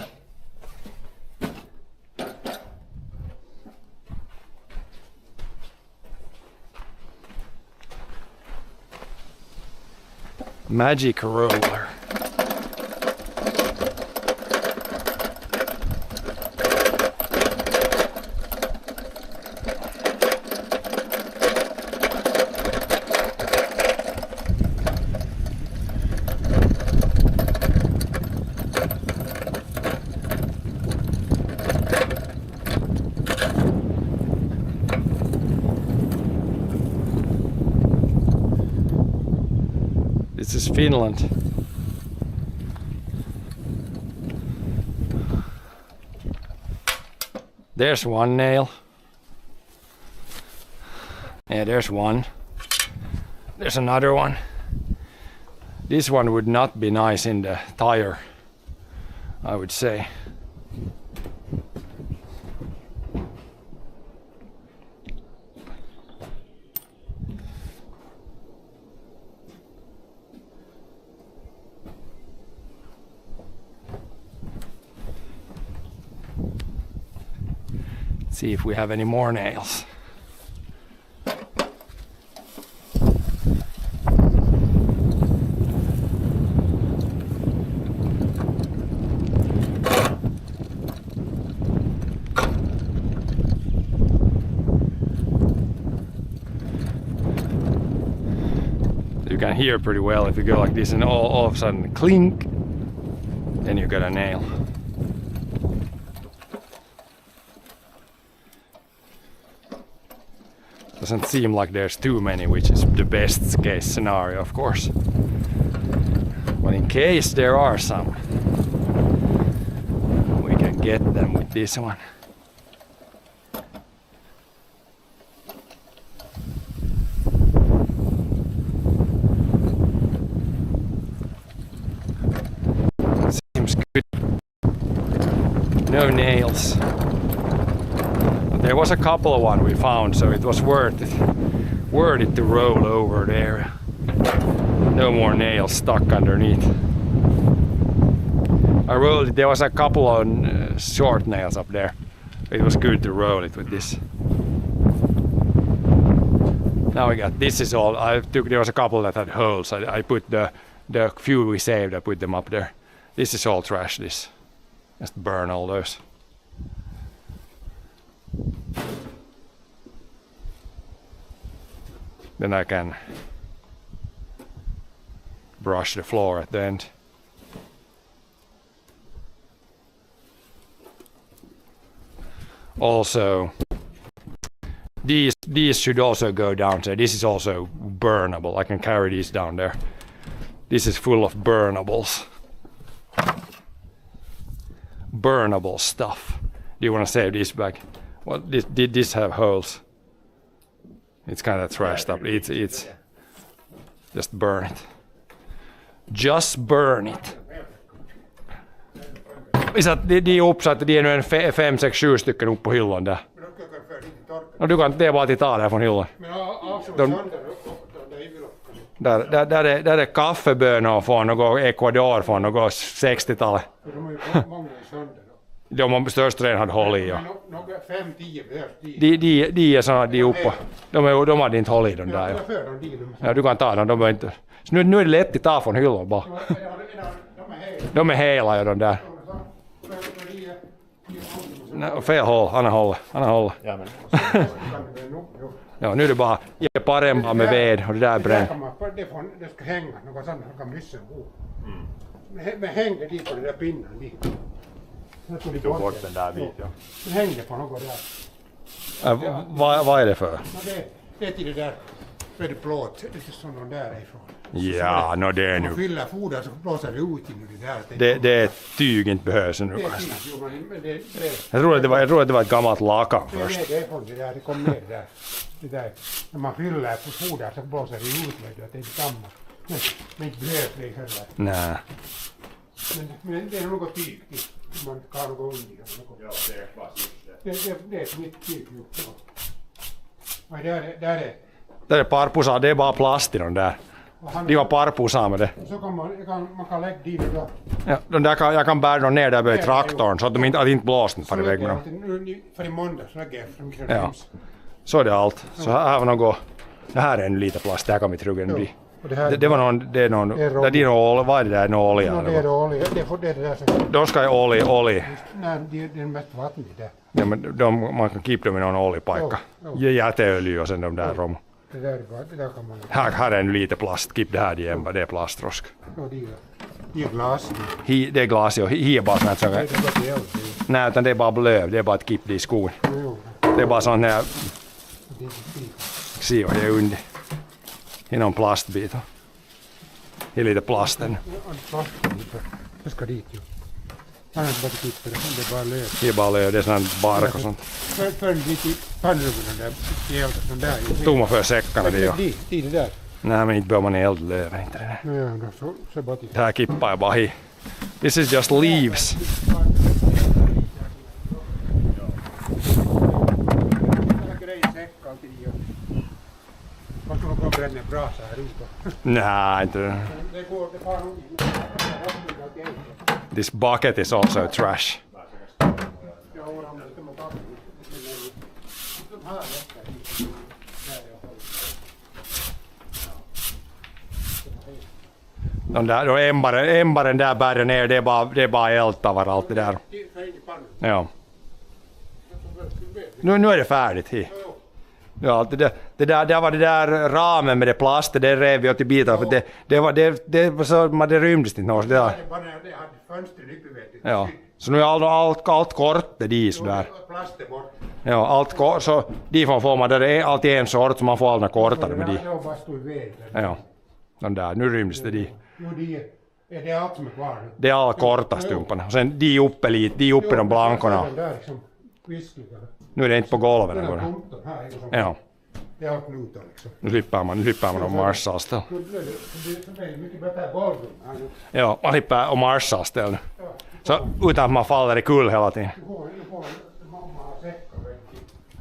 Magic roller. This is Finland. There's one nail. Yeah, there's one. There's another one. This one would not be nice in the tire, I would say. See if we have any more nails. You can hear pretty well if you go like this and all of a sudden clink, then you got a nail. Doesn't seem like there's too many, which is the best case scenario, of course. But in case there are some, we can get them with this one. Seems good. No nails. There was a couple of one we found, so it was worth it to roll over there. No more nails stuck underneath. I rolled it. There was a couple of short nails up there. It was good to roll it with this. Now we got this is all. There was a couple that had holes. I put the few we saved. I put them up there. This is all trash. This just burn all those. Then I can brush the floor at the end. Also, these should also go down there. This is also burnable. I can carry these down there. This is full of burnables. Burnable stuff. Do you want to save this bag? Well, did this have holes? It's kind of trashed up. It's just burn it. Just burn it. De är uppsatta, de är nu en 5-6-7 stycken upp på hyllan där. Och du kan det bara att ta det från hyllan. Där är kaffebönor från något Ecuador från något 60-talet. De har störst redan hade håll i. Ja. De är såna de uppe. De hade inte håll i dem där. Ja, du kan ta dem, de inte. Så nu är det lätt att ta från hyllan bara. De är hela ja, de där. No, fel håll, Anna håll. Ja, nu är det bara ge parempaa med ved och det där bränn. Det ska hänga något sånt som kan myssen bo. Men hängde dit på den där pinnen dit. Tog bort den där biten. Den hängde på något där. Vad är det för? Det är till det där. Det är plåt, det är sån därifrån. Ja, no det är nu. Om man fyller foder så blåser det ut in i det där. Det är tyg inte behövs nu. Jag tror att det var ett gammalt lakan först. Det är från det där, det kom ner där. Det där. När man fyller på foder så blåser det ut med det, det är inte samma. Men inte blöt det heller. Nej. Men det är något tyg. Man kan något under. Joo, det är bara just det. Det är ett nytt tyg. Nej, där är. Det är parpusa, det är bara plast i de där. De har parpusa med det. Så kan man kan lägga dit och där. Ja, de där jag kan bära dem ner där vid traktorn så att de inte, inte blåsten far iväg med dem. För i måndag så lägger jag från Ja. Så är det allt. Så här var något. Det här är en liten plast, det här kan vi trugga en bli. Det var någon, det är någon, det är din olja, vad är det där, någon olja? Det är olja, det är det där som... De ska ha olja. Nej, det är mest vatten i det. Ja, men man kan kippa dem i någon oljepaikka. Jäteöljy och sen de där rom. Det där är bara, det där kan man... Här är en liten plast, kipp det här igen, det är plastrosk. Ja, det är glas. Det är glas och hi är bara sånt som... Det är bara det. Nej, utan det är bara löv, det är bara att kippa det i skon. Jo, Det är bara sånt här, det är inte fint. se vad det är under. I någon plastbit. I lite plasten. Det ska dit ju. Annars bara klipper det är bara löv. Det är bara löv, det är sån bark och sånt. Förrän dit i pannrummen där i elden, sån där. Tomma för säckarna det ju. Det där. Nej, men inte behöver man elda löv, inte det där. Ja, då så bara dit. Det här kippar jag bara i. This is just leaves. Man skulle nog bränna en brasa här ute. Nej, inte det. Det går, det far nog in. This bucket is also trash. De där, då ämbaren där bär ner, det är bara eldtavar allt det där. Ja. Nu är det färdigt. Ja, det där var det där ramen med det plast, det rev vi åt i bitar för det var så man det rymdes inte något. Det hade fönster uppe vet du. Ja. Så nu är allt kort det dit sådär. Plasten bort. Ja, allt kort så de får man där är alltid en sort så man får alla kortare med de. Det var bara stå i väg. Ja. De där, nu rymdes det de. Jo, det är allt som är kvar nu. Det är alla korta stumparna. Och sen de uppe lite, de uppe de blankorna. Den där liksom viskligare. Nu är det inte på golvet Den här längre. punkten här är som... Ja, Det är allt knutar liksom. nu slipper man om marssalställ. Det blir mycket bättre golvrum här nu. Ja, man slipper om marssalställ. Så utan att man faller i kull hela tiden. Nu får mamma ha säckar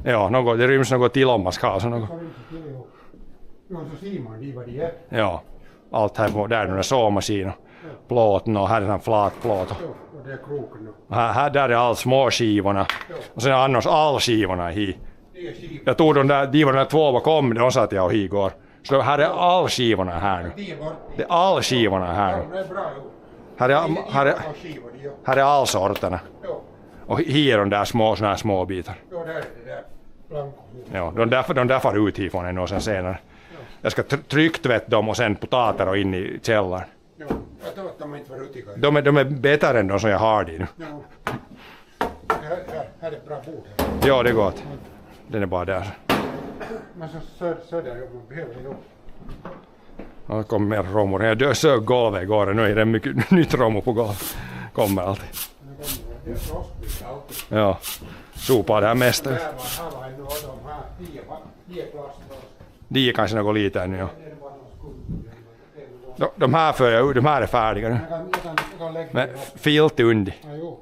vet Ja, det ryms något till om man ska ha så något. du. Jo, så ser man de vad de är. Ja, allt här på, där är den såmaskinen. Plåten och här är en flat plåt. Jo, och det är kroken nu. Här där är all små skivorna. Och sen annars all skivorna i. Det är skiv. Jag tog de där två bakom, de satt jag och igår. Så här är all skivorna här nu. De är bort. Det är all skivorna här Ja, nu. det är bra jo. Här är all sorterna. Jo, Och här är de där såna här små bitar. jo, där är det där. Blanko. Ja, de där far ut hifrån ännu och sen senare. Jag ska trycktvätta dem och sen potater och in i källaren. Jo, jag tror att de inte var rutiga. De är bättre än de som jag har de nu. Jo. Här är ett bra bord här. Ja, det är gott. Den är bara där. Men så söder man behöver det då. Ja, det kommer mer romor. Jag sög golvet igår och nu är det mycket nytt romor på golvet. Kommer alltid. Det är frostbit alltid. Ja, sopar det här mesta. Här var en av de här 10 plast. De är kanske något lite ännu. Ja. Det är bara någon skuld. De här för jag, de här är färdiga nu. Jag kan lägga Men det här. filt under. Ja, jo.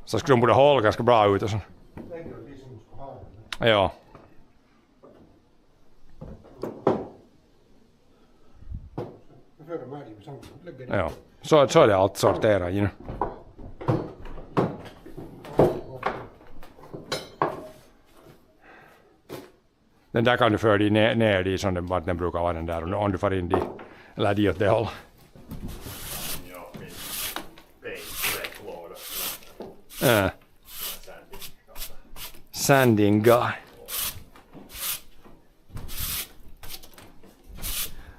Så skulle de borde hålla ganska bra ut och så. Lägger de som ska ha det. Ja. Jag för de här i samma. Lägger det. Ja. Så är det allt sorterat i nu. Den där kan du föra dig ner i som den brukar vara den där om du får in dit. Eller dit åt det hållet. Ja, min paint-låda. Sanding guy.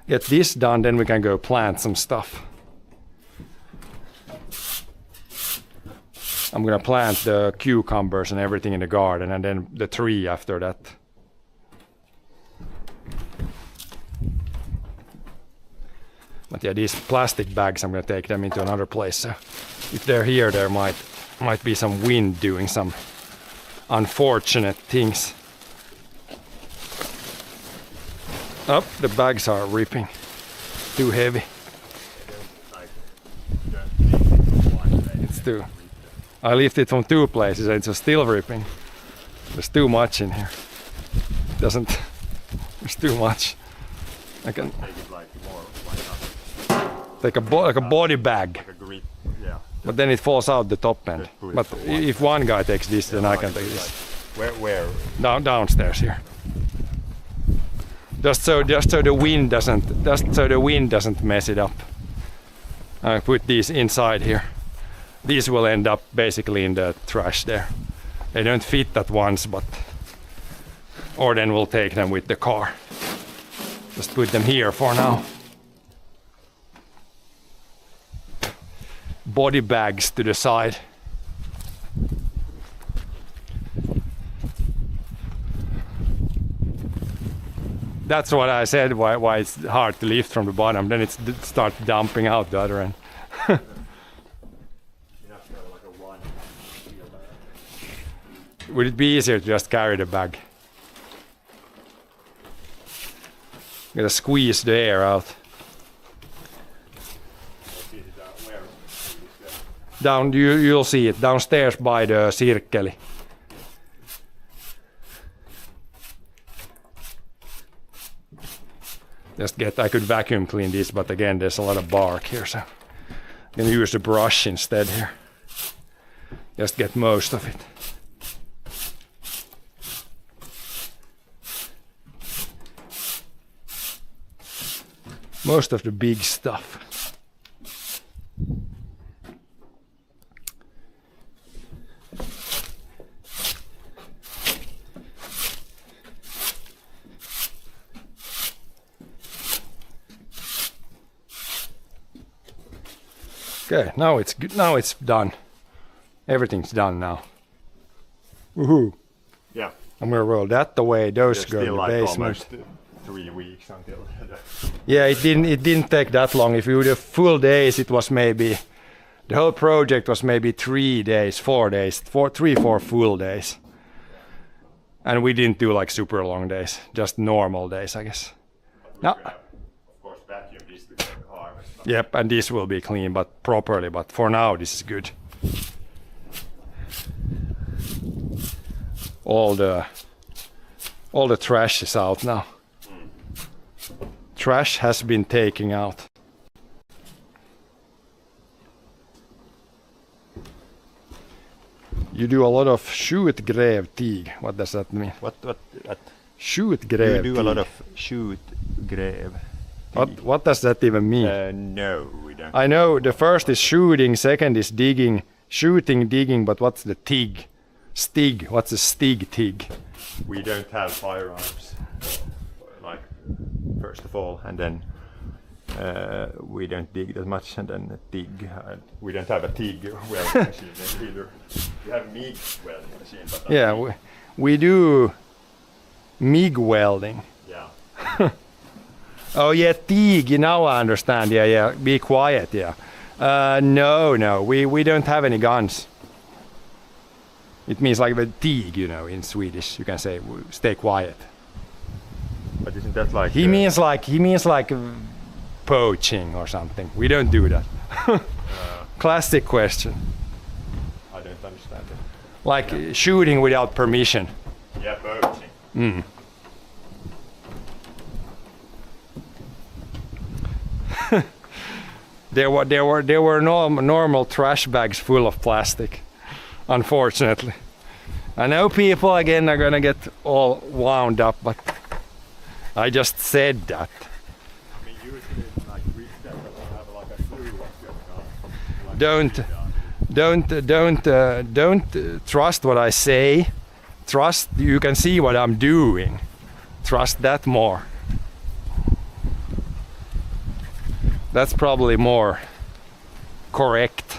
Get this done, then we can go plant some stuff. I'm gonna plant the cucumbers and everything in the garden and then the tree after that. But yeah, these plastic bags, I'm gonna take them into another place. So if they're here, there might be some wind doing some unfortunate things. Oh, the bags are ripping. Too heavy. I lift it from 2 places and it's still ripping. There's too much in here. Doesn't. There's too much. I can Take it like more like take like a body bag, a grip. Yeah. but then it falls out the top end. Just put it But from one if one guy takes this, then I can take this. Where? Downstairs here. Just so the wind doesn't mess it up. I put these inside here. These will end up basically in the trash there. They don't fit at once, but or then we'll take them with the car. Just put them here for now. Body bags to the side. That's what I said, why it's hard to lift from the bottom. Then it starts dumping out the other end. You have to have like a one. Would it be easier to just carry the bag? Gotta squeeze the air out. Down, you'll see it downstairs by the Sirkkeli. I could vacuum clean this, but again, there's a lot of bark here, so I'm gonna use the brush instead here. Just get most of it. Most of the big stuff. Okay, now it's good. Now it's done. Everything's done now. Woohoo! Yeah. I'm gonna roll that away. Those There's go in still the like basement. almost 3 weeks until Yeah, it didn't take that long. If you do full days, it was maybe the whole project was maybe 3 days, 4 days, 4 full days. And we didn't do like super long days, just normal days, I guess. No. of course vacuum this before the harvest. Yep, and this will be clean, but properly. But for now, this is good. All the trash is out now. Trash has been taken out. You do a lot of shoot gräv tig. What does that mean? What Shoot gräv you do tig. a lot of shoot gräv. What does that even mean? No, we don't. I know the first is shooting, second is digging, shooting, digging, but what's the tig? Stig, what's a stig tig? We don't have firearms, like first of all, and then we don't dig that much, and then dig. We don't have a TIG welding machine either. We have a MIG welding machine, but Yeah, we do MIG welding. yeah. Oh yeah, TIG, now I understand, yeah, be quiet, yeah. No, we don't have any guns. It means like the TIG, you know, in Swedish, you can say, stay quiet. But isn't that like? He means like poaching or something. We don't do that. Classic question. I don't understand it. Like shooting without permission. Yeah, poaching. Mm. There were normal trash bags full of plastic, unfortunately. I know people again are gonna get all wound up, but I just said that. I mean, usually it's like we have like a clue what's going on. Like Don't trust what I say. Trust you can see what I'm doing. Trust that more. That's probably more correct.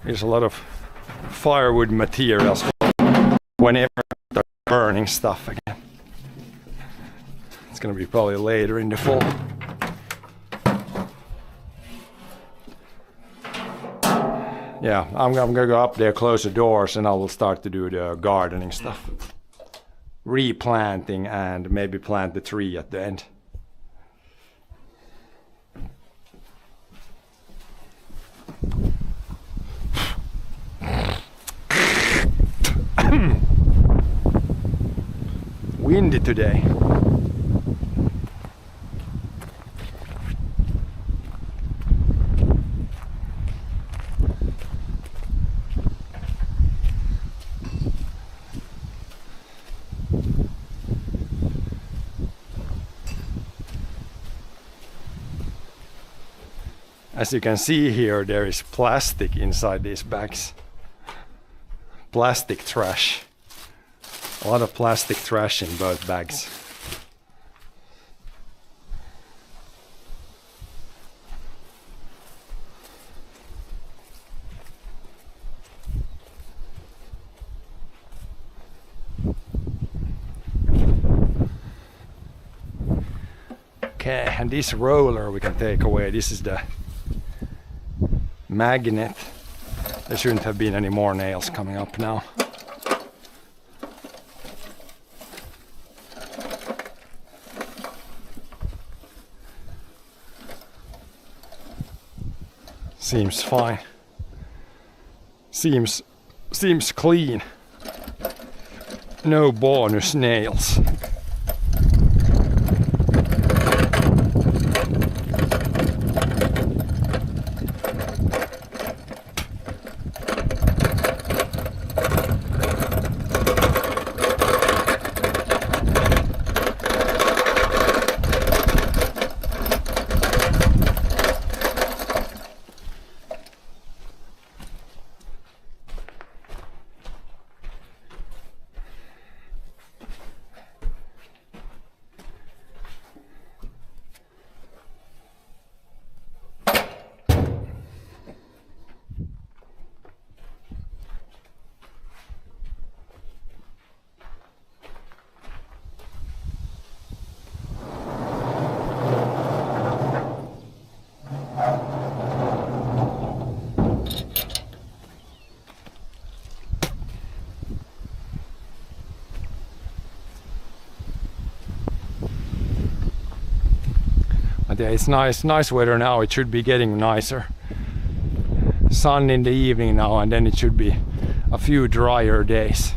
There's a lot of firewood materials whenever they're burning stuff again. It's gonna be probably later in the fall. Yeah, I'm gonna go up there, close the doors, and I will start to do the gardening stuff. Replanting and maybe plant the tree at the end. Windy today. As you can see here, there is plastic inside these bags. Plastic trash. A lot of plastic trash in both bags. Okay, and this roller we can take away. This is the magnet. There shouldn't have been any more nails coming up now. Seems fine. Seems clean. No bonus nails. But yeah, it's nice weather now. It should be getting nicer. Sun in the evening now, and then it should be a few drier days.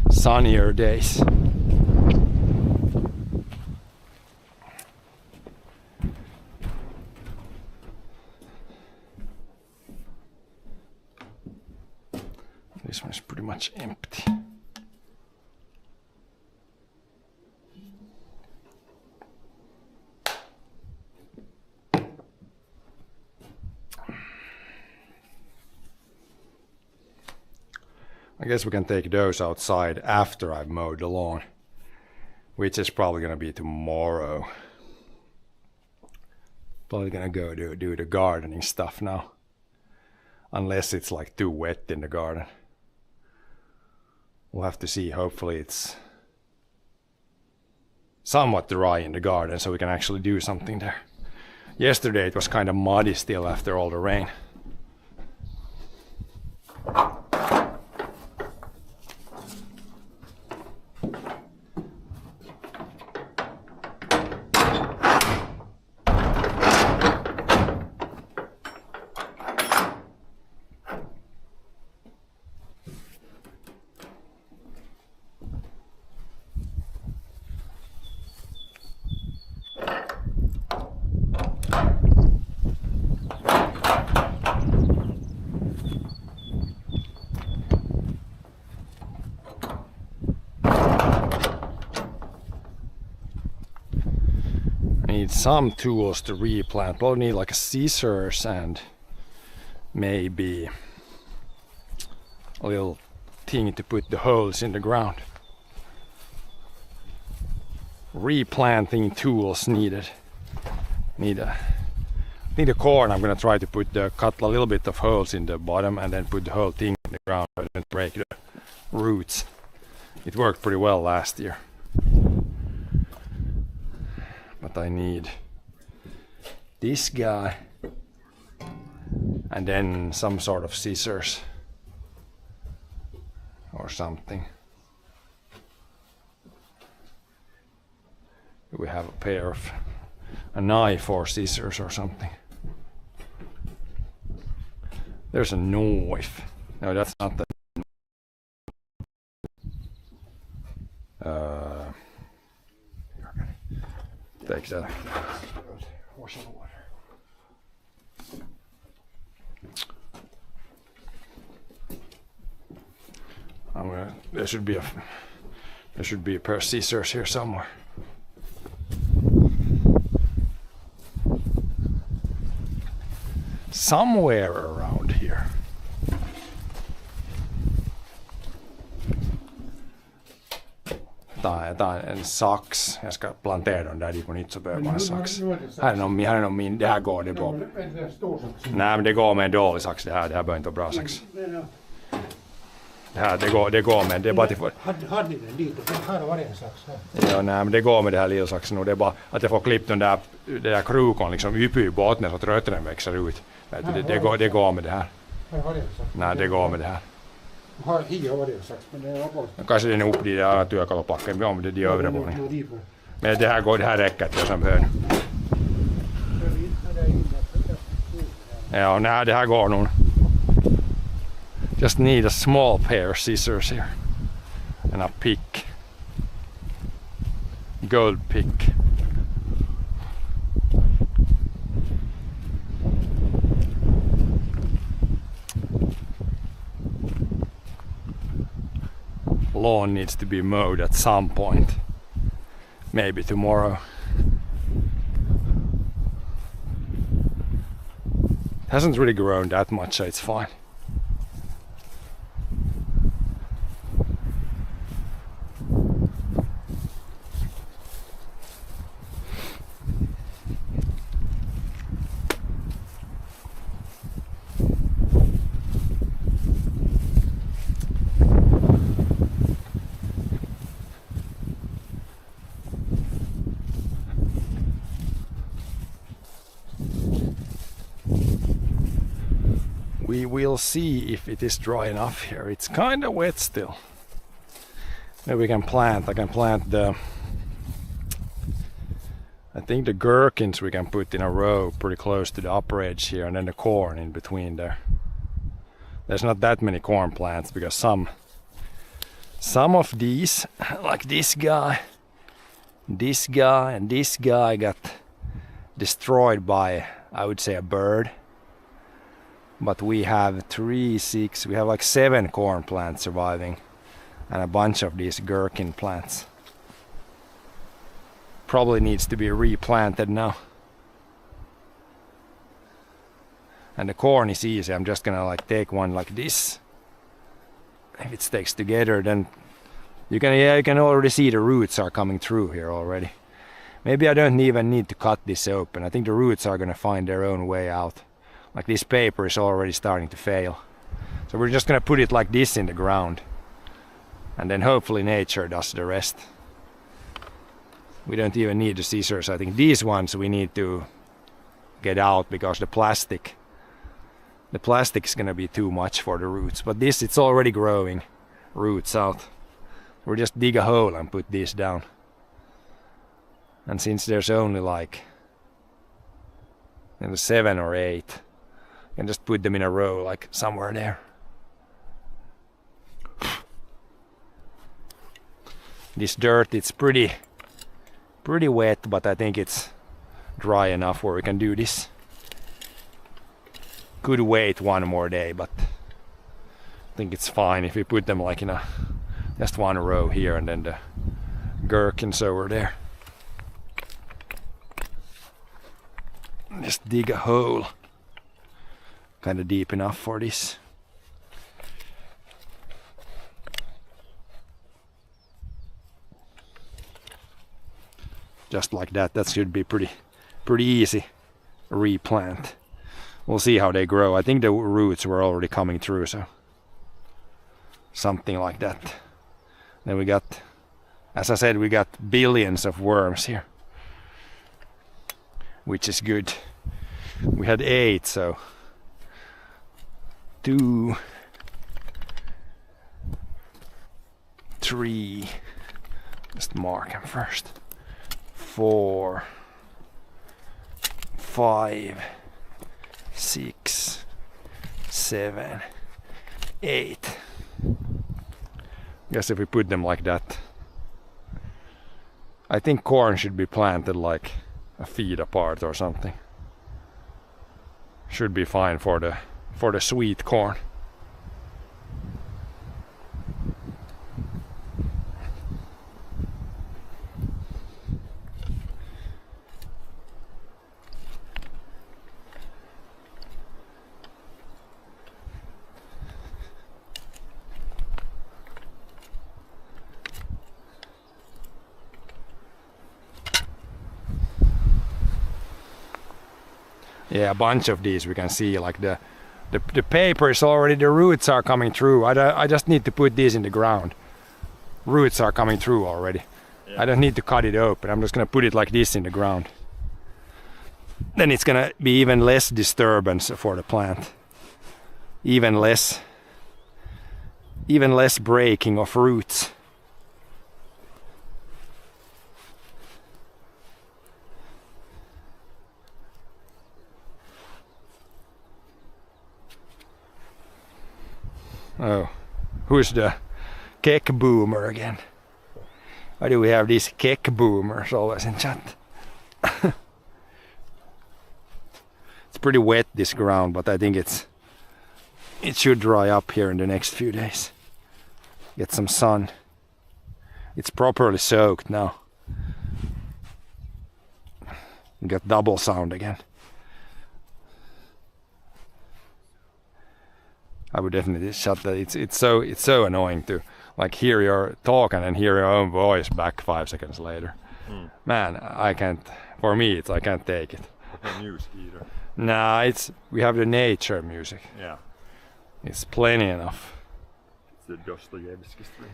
Sunnier days. This one is pretty much empty. I guess we can take those outside after I've mowed the lawn, which is probably gonna be tomorrow. Probably gonna go do the gardening stuff now, unless it's like too wet in the garden. We'll have to see. Hopefully it's somewhat dry in the garden so we can actually do something there. Yesterday it was kind of muddy still after all the rain. Need some tools to replant. We'll need like a scissors and maybe a little thing to put the holes in the ground. Replanting tools needed. I think the corn I'm gonna try to cut a little bit of holes in the bottom and then put the whole thing in the ground and break the roots. It worked pretty well last year. But I need this guy and then some sort of scissors or something. We have a knife or scissors or something. There's a knife. No, that's not the. Take that. Washing water. There should be a pair of scissors here somewhere. Somewhere around here. Tai en sax. Jag ska plantera dem där dit på nytt så behöver man en sax. Här är nog min, det här går det bra. Nej men det går med en dålig sax det här behöver inte vara bra sax. Det här det går med, det är bara till. Hade ni den dit? Här var det en sax här. Ja nej men det går med det här lilla saxen och det är bara att jag får klippt den där krukon liksom uppe i botten så att rötterna växer ut. Det går med det här. Här var det en sax. Nej det går med det här. Hier var det en sax men det var bort. Kanske den är upp i det här työkalupakken, om det är de övre våningen. Men det här räcker till som hör. Ja, nej det här går nog. Just need a small pair of scissors here. And a pick. Gold pick. Lawn needs to be mowed at some point. Maybe tomorrow. It hasn't really grown that much, so it's fine. We will see if it is dry enough here. It's kind of wet still. Maybe we can plant. I can plant I think the gherkins we can put in a row pretty close to the upper edge here, and then the corn in between there. There's not that many corn plants because some of these, like this guy, and this guy got destroyed by, I would say, a bird. But we have 7 corn plants surviving and a bunch of these gherkin plants. Probably needs to be replanted now. And the corn is easy. I'm just gonna take one like this. If it sticks together then you can already see the roots are coming through here already. Maybe I don't even need to cut this open. I think the roots are gonna find their own way out. Like this paper is already starting to fail. So we're just gonna put it like this in the ground. And then hopefully nature does the rest. We don't even need the scissors. I think these ones we need to get out because the plastic is gonna be too much for the roots. But this, it's already growing roots out. We'll just dig a hole and put these down. And since there's only 7 or 8, and just put them in a row like somewhere there. This dirt, it's pretty wet, but I think it's dry enough where we can do this. Could wait one more day, but I think it's fine if we put them in just one row here and then the gherkins over there. Just dig a hole. Kind of deep enough for this. Just like that. That should be pretty easy replant. We'll see how they grow. I think the roots were already coming through, so something like that. Then we got, as I said, we got billions of worms here, which is good. We had 8, so 2, 3, just mark them first, 4, 5, 6, 7, 8. Guess if we put them like that, I think corn should be planted like a feet apart or something. Should be fine for the sweet corn. Yeah, a bunch of these we can see, like the paper is already, the roots are coming through. I just need to put these in the ground. Roots are coming through already. Yeah. I don't need to cut it open. I'm just gonna put it like this in the ground. Then it's gonna be even less disturbance for the plant. Even less breaking of roots. Oh, who's the cake boomer again? Why do we have these cake boomers always in chat? It's pretty wet, this ground, but I think it should dry up here in the next few days. Get some sun. It's properly soaked now. We got double sound again. I would definitely shut that. It's so annoying to like hear your talk and then hear your own voice back 5 seconds later. Man, I can't. For me, I can't take it. No music either. Nah, we have the nature music. Yeah. It's plenty enough. It's the Dostoevsky stream.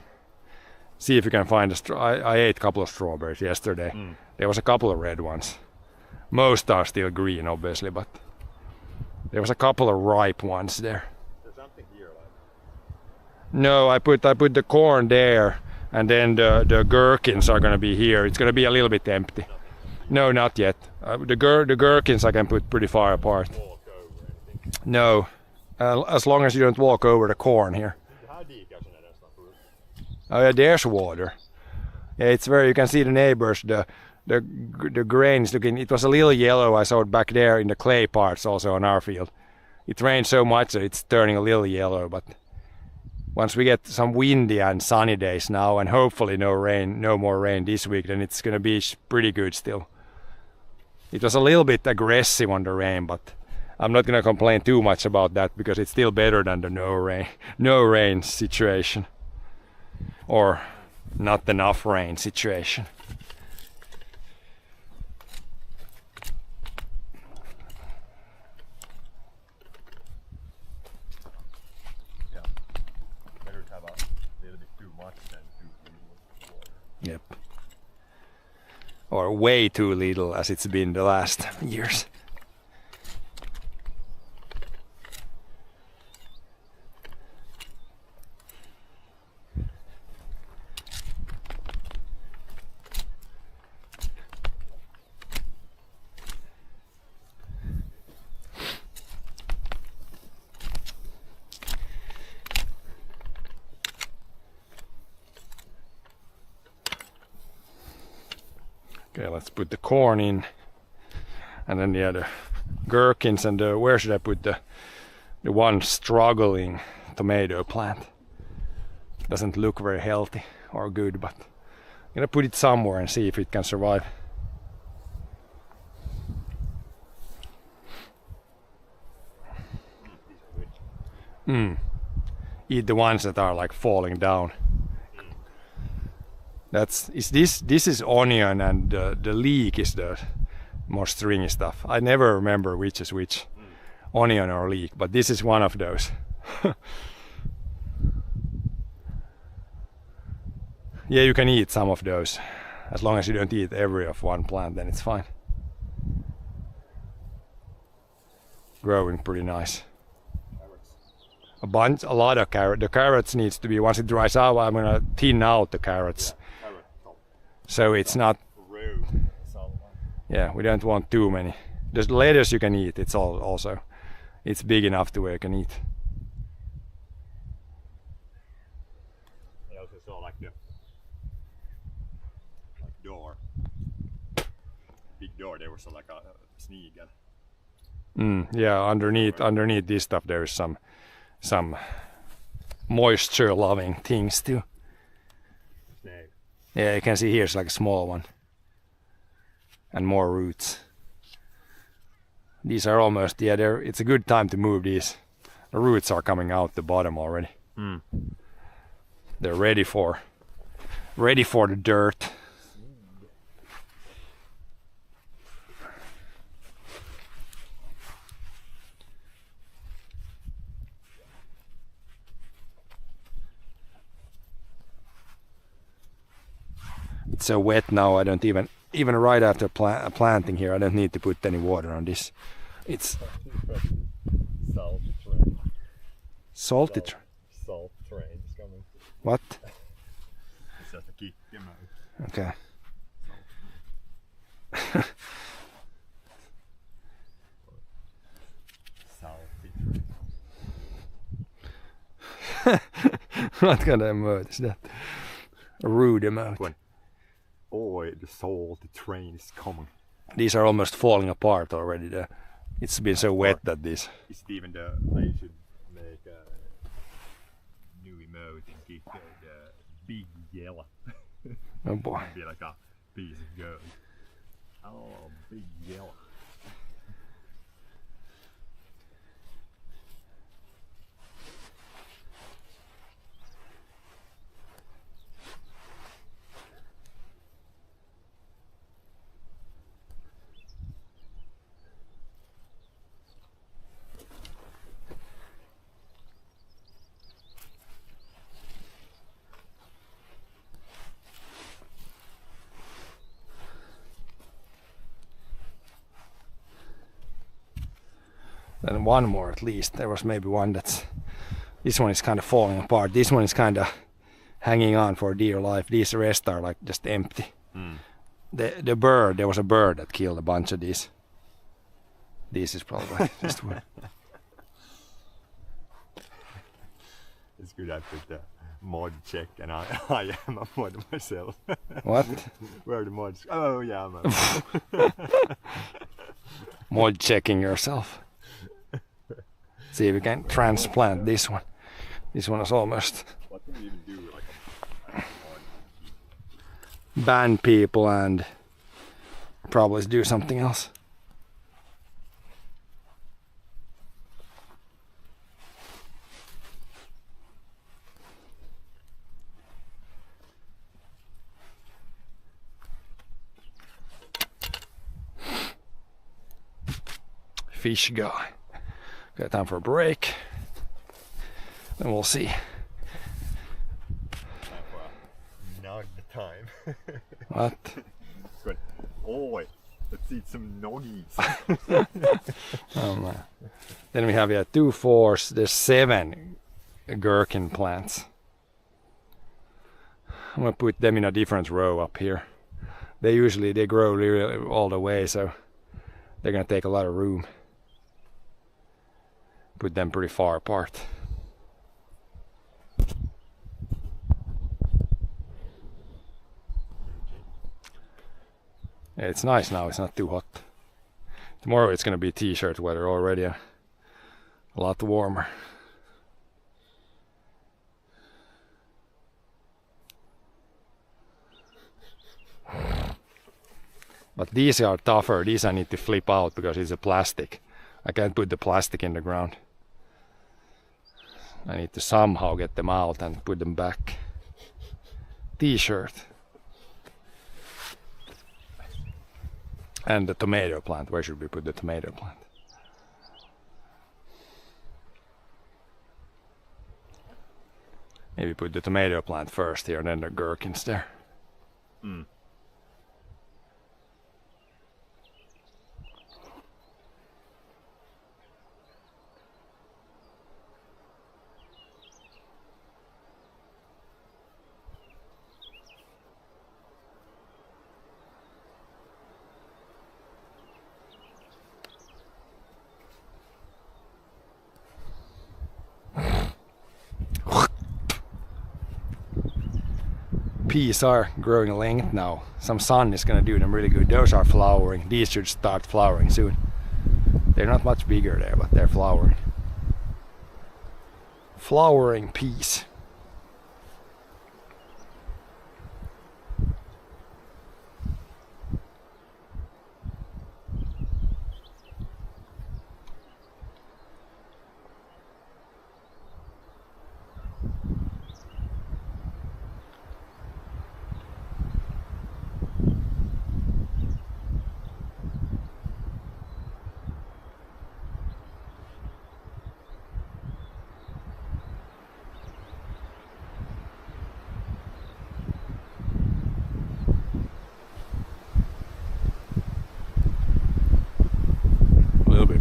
See if you can find I ate a couple of strawberries yesterday. There was a couple of red ones. Most are still green, obviously, but there was a couple of ripe ones there. No, I put the corn there, and then the gherkins are gonna be here. It's gonna be a little bit empty. No, not yet. The gherkins I can put pretty far apart. No, as long as you don't walk over the corn here. Oh yeah, there's water. Yeah, it's very. You can see the neighbors. The grains looking. It was a little yellow. I saw it back there in the clay parts also on our field. It rained so much that it's turning a little yellow, but. Once we get some windy and sunny days now, and hopefully no more rain this week, then it's gonna be pretty good still. It was a little bit aggressive on the rain, but I'm not gonna complain too much about that because it's still better than the no rain situation, or not enough rain situation. Yep. Or way too little as it's been the last years. Okay, let's put the corn in, and then the other gherkins, and where should I put the one struggling tomato plant? Doesn't look very healthy or good, but I'm gonna put it somewhere and see if it can survive. Eat the ones that are like falling down. This is onion, and the leek is the more stringy stuff. I never remember which is which, onion or leek, but this is one of those. Yeah, you can eat some of those. As long as you don't eat every of one plant, then it's fine. Growing pretty nice. a lot of carrot. The carrots needs to be, once it dries out, I'm gonna thin out the carrots. Carrot top. So it's not, Row. Salva. yeah, we don't want too many. The lettuce you can eat, it's all also, it's big enough to where you can eat. I also saw like the door. Big door, there was like a snigel. Yeah, underneath this stuff there is some moisture loving things too. Snail. Yeah, you can see here's like a small one. And more roots. These are almost, yeah, it's a good time to move these. The roots are coming out the bottom already. They're ready for the dirt. It's so wet now, I don't even right after planting here, I don't need to put any water on this. It's Salty train. salty. Salt train is coming. What? It's just a kick them out. Okay. Salty train. What kind of emote is that? A rude emote. When oh, the salty train is coming. These are almost falling apart already. It's been so wet that these. It's even I should make a new emote and kick the big yellow. Oh boy. Be like a piece of gold. Oh, big yellow. Then one more at least. There was maybe one that's. This one is kind of falling apart. This one is kind of hanging on for dear life. These rest are like just empty. The bird, there was a bird that killed a bunch of these. This is probably just one. It's good I put the mod check and I am a mod myself. What? Where are the mods? Oh yeah, I'm a Mod checking yourself. See if we can transplant this one. This one is almost What can we even do like a mod? ban people and probably do something else. Fish guy. Got time for a break. And we'll see. Nog time. What? Good. Oh, let's eat some noggies. Oh man. Then we have 2 4s. There's 7 gherkin plants. I'm gonna put them in a different row up here. They grow really all the way, so they're gonna take a lot of room. Put them pretty far apart. Yeah, it's nice now, it's not too hot. Tomorrow it's gonna be t-shirt weather already, a lot warmer. But these are tougher, these I need to flip out because it's a plastic. I can't put the plastic in the ground. I need to somehow get them out and put them back. T-shirt. And the tomato plant. Where should we put the tomato plant? Maybe put the tomato plant first here and then the gherkins there. peas are growing length now. Some sun is gonna do them really good. Those are flowering. These should start flowering soon. They're not much bigger there, but they're flowering. Flowering peas.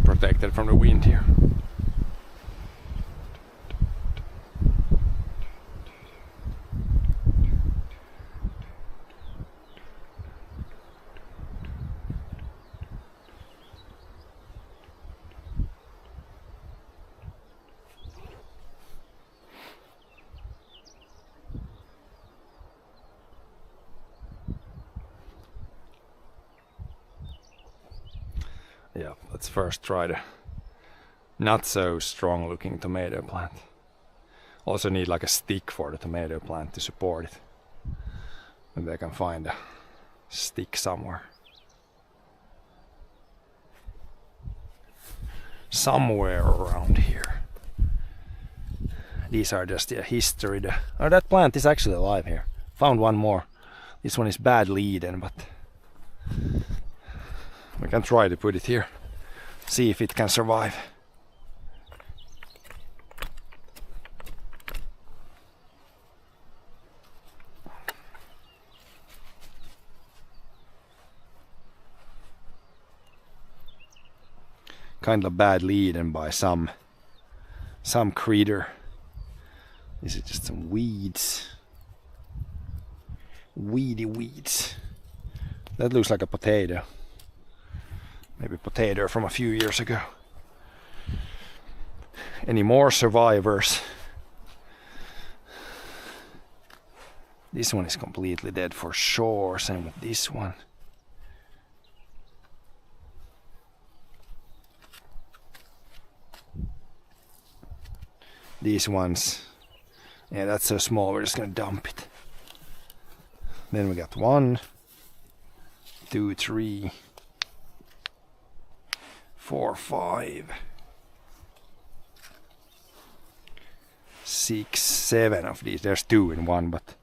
Protected from the wind here. Yeah, let's first try the not so strong looking tomato plant. Also need like a stick for the tomato plant to support it. Maybe I can find a stick somewhere. Somewhere around here. These are just the history. Oh, that plant is actually alive here. Found one more. This one is badly eaten, but we can try to put it here. See if it can survive. Kind of badly eaten by some creature. Is it just some weeds? Weedy weeds. That looks like a potato. Maybe potato from a few years ago. Any more survivors? This one is completely dead for sure. Same with this one. These ones, yeah, that's so small, we're just gonna dump it. Then we got 1, 2, 3, 4, 5, 6, 7 of these. There's 2 in one, but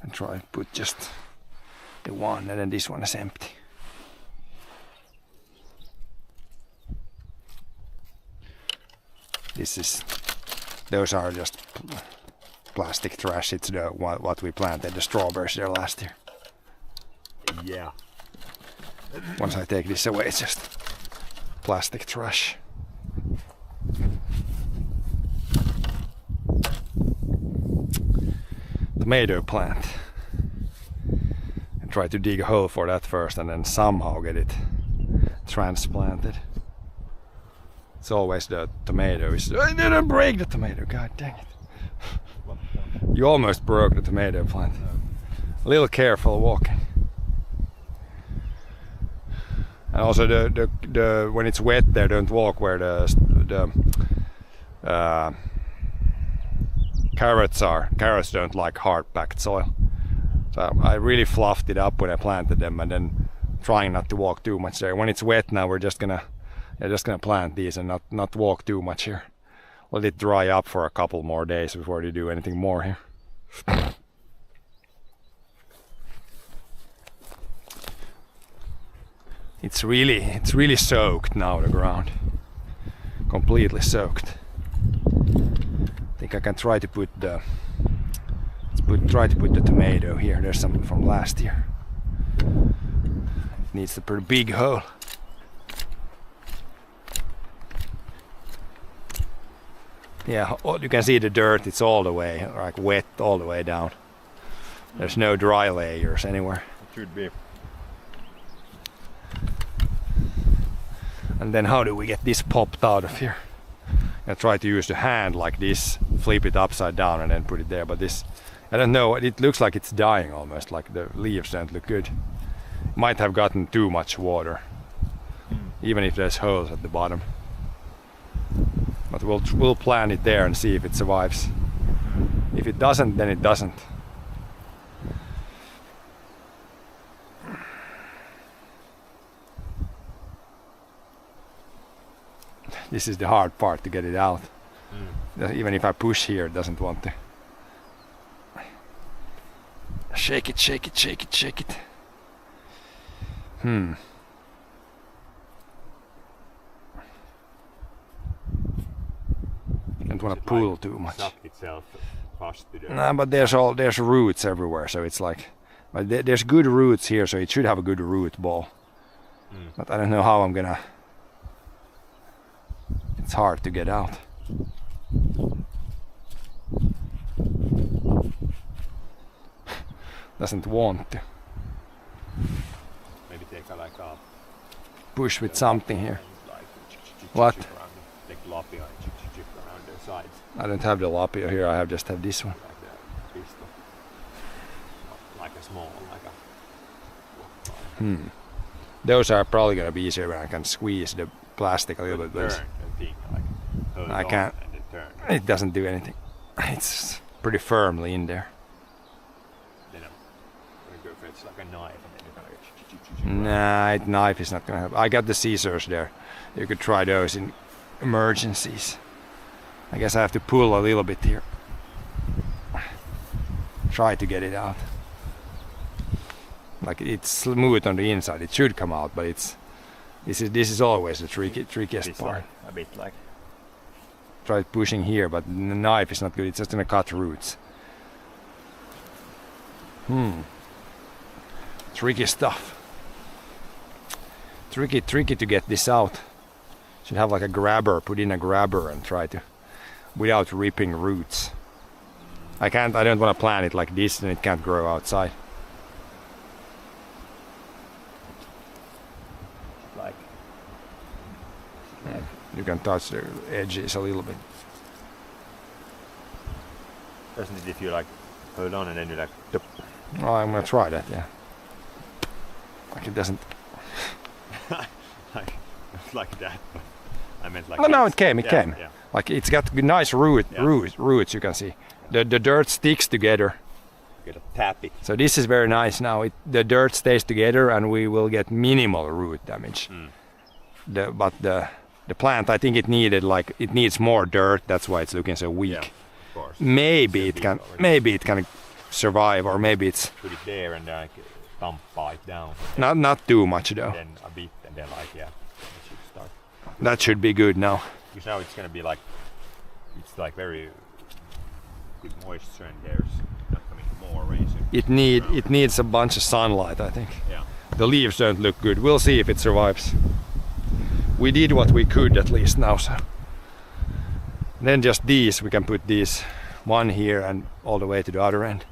I'll try to put just the one, and then this one is empty. Those are just plastic trash. It's what we planted, the strawberries there last year. Yeah. Once I take this away, it's just plastic trash. Tomato plant. And try to dig a hole for that first and then somehow get it transplanted. It's always the tomato. I didn't break the tomato, god dang it. You almost broke the tomato plant. A little careful walking. And also the when it's wet there, don't walk where the carrots are. Carrots don't like hard packed soil. So I really fluffed it up when I planted them, and then trying not to walk too much there. When it's wet now, we're just gonna plant these and not walk too much here. Let it dry up for a couple more days before you do anything more here. It's really soaked now, the ground. Completely soaked. I think I can try to put the tomato here. There's some from last year. It needs a pretty big hole. Yeah, you can see the dirt, it's all the way, like wet all the way down. There's no dry layers anywhere. It should be. And then how do we get this popped out of here? I try to use the hand like this, flip it upside down and then put it there, but this, I don't know. It looks like it's dying almost. Like the leaves don't look good. Might have gotten too much water, even if there's holes at the bottom. But we'll plant it there and see if it survives. If it doesn't, then it doesn't. This is the hard part, to get it out. Even if I push here, it doesn't want to. Shake it, shake it, shake it, shake it. Don't want to pull too much. Sucked itself fast to the... Nah, but there's roots everywhere, so it's like, but there's good roots here, so it should have a good root ball. But I don't know how I'm gonna. It's hard to get out. Doesn't want to. Maybe take a Push with something here. like What? Take lapio and chip around the sides I don't have the lapio here. I just have this one. like the pistol. Like a small, like a Those are probably gonna be easier when I can squeeze the plastic a little bit. But turn and thing, like hold I on can't. and then turn. it doesn't do anything. It's pretty firmly in there. Then I'm gonna go fetch like a knife and then you're gonna Nah, knife is not gonna help. I got the scissors there. You could try those in emergencies. I guess I have to pull a little bit here. Try to get it out. Like, it's smooth on the inside. It should come out, but this is always the trickiest it's part. like a bit like Try pushing here, but the knife is not good. It's just gonna cut roots. Tricky stuff. Tricky to get this out. Should have like a grabber, put in a grabber and try to, without ripping roots. I don't want to plant it like this, and it can't grow outside. like You can touch the edges a little bit. doesn't it if you like hold on and then you like tup. Oh, I'm gonna try that, yeah. Like it doesn't. like that, but I meant like Oh no, this. it came. Yeah. Like it's got nice roots. You can see. The dirt sticks together. You gotta tap it. So this is very nice now. The dirt stays together, and we will get minimal root damage. But the plant, I think it needs more dirt. That's why it's looking so weak. Yeah, of course. Maybe It's it a can. big already. Maybe it can survive, or maybe it's Put it there and like thump it down. not too much though. Then a bit and then like it should start. That should be good now. Because now it's gonna be like it's like very good moisture and there's not coming more rain. So It needs a bunch of sunlight, I think. yeah. The leaves don't look good. We'll see if it survives. We did what we could at least now, so. Then just these, we can put these one here and all the way to the other end.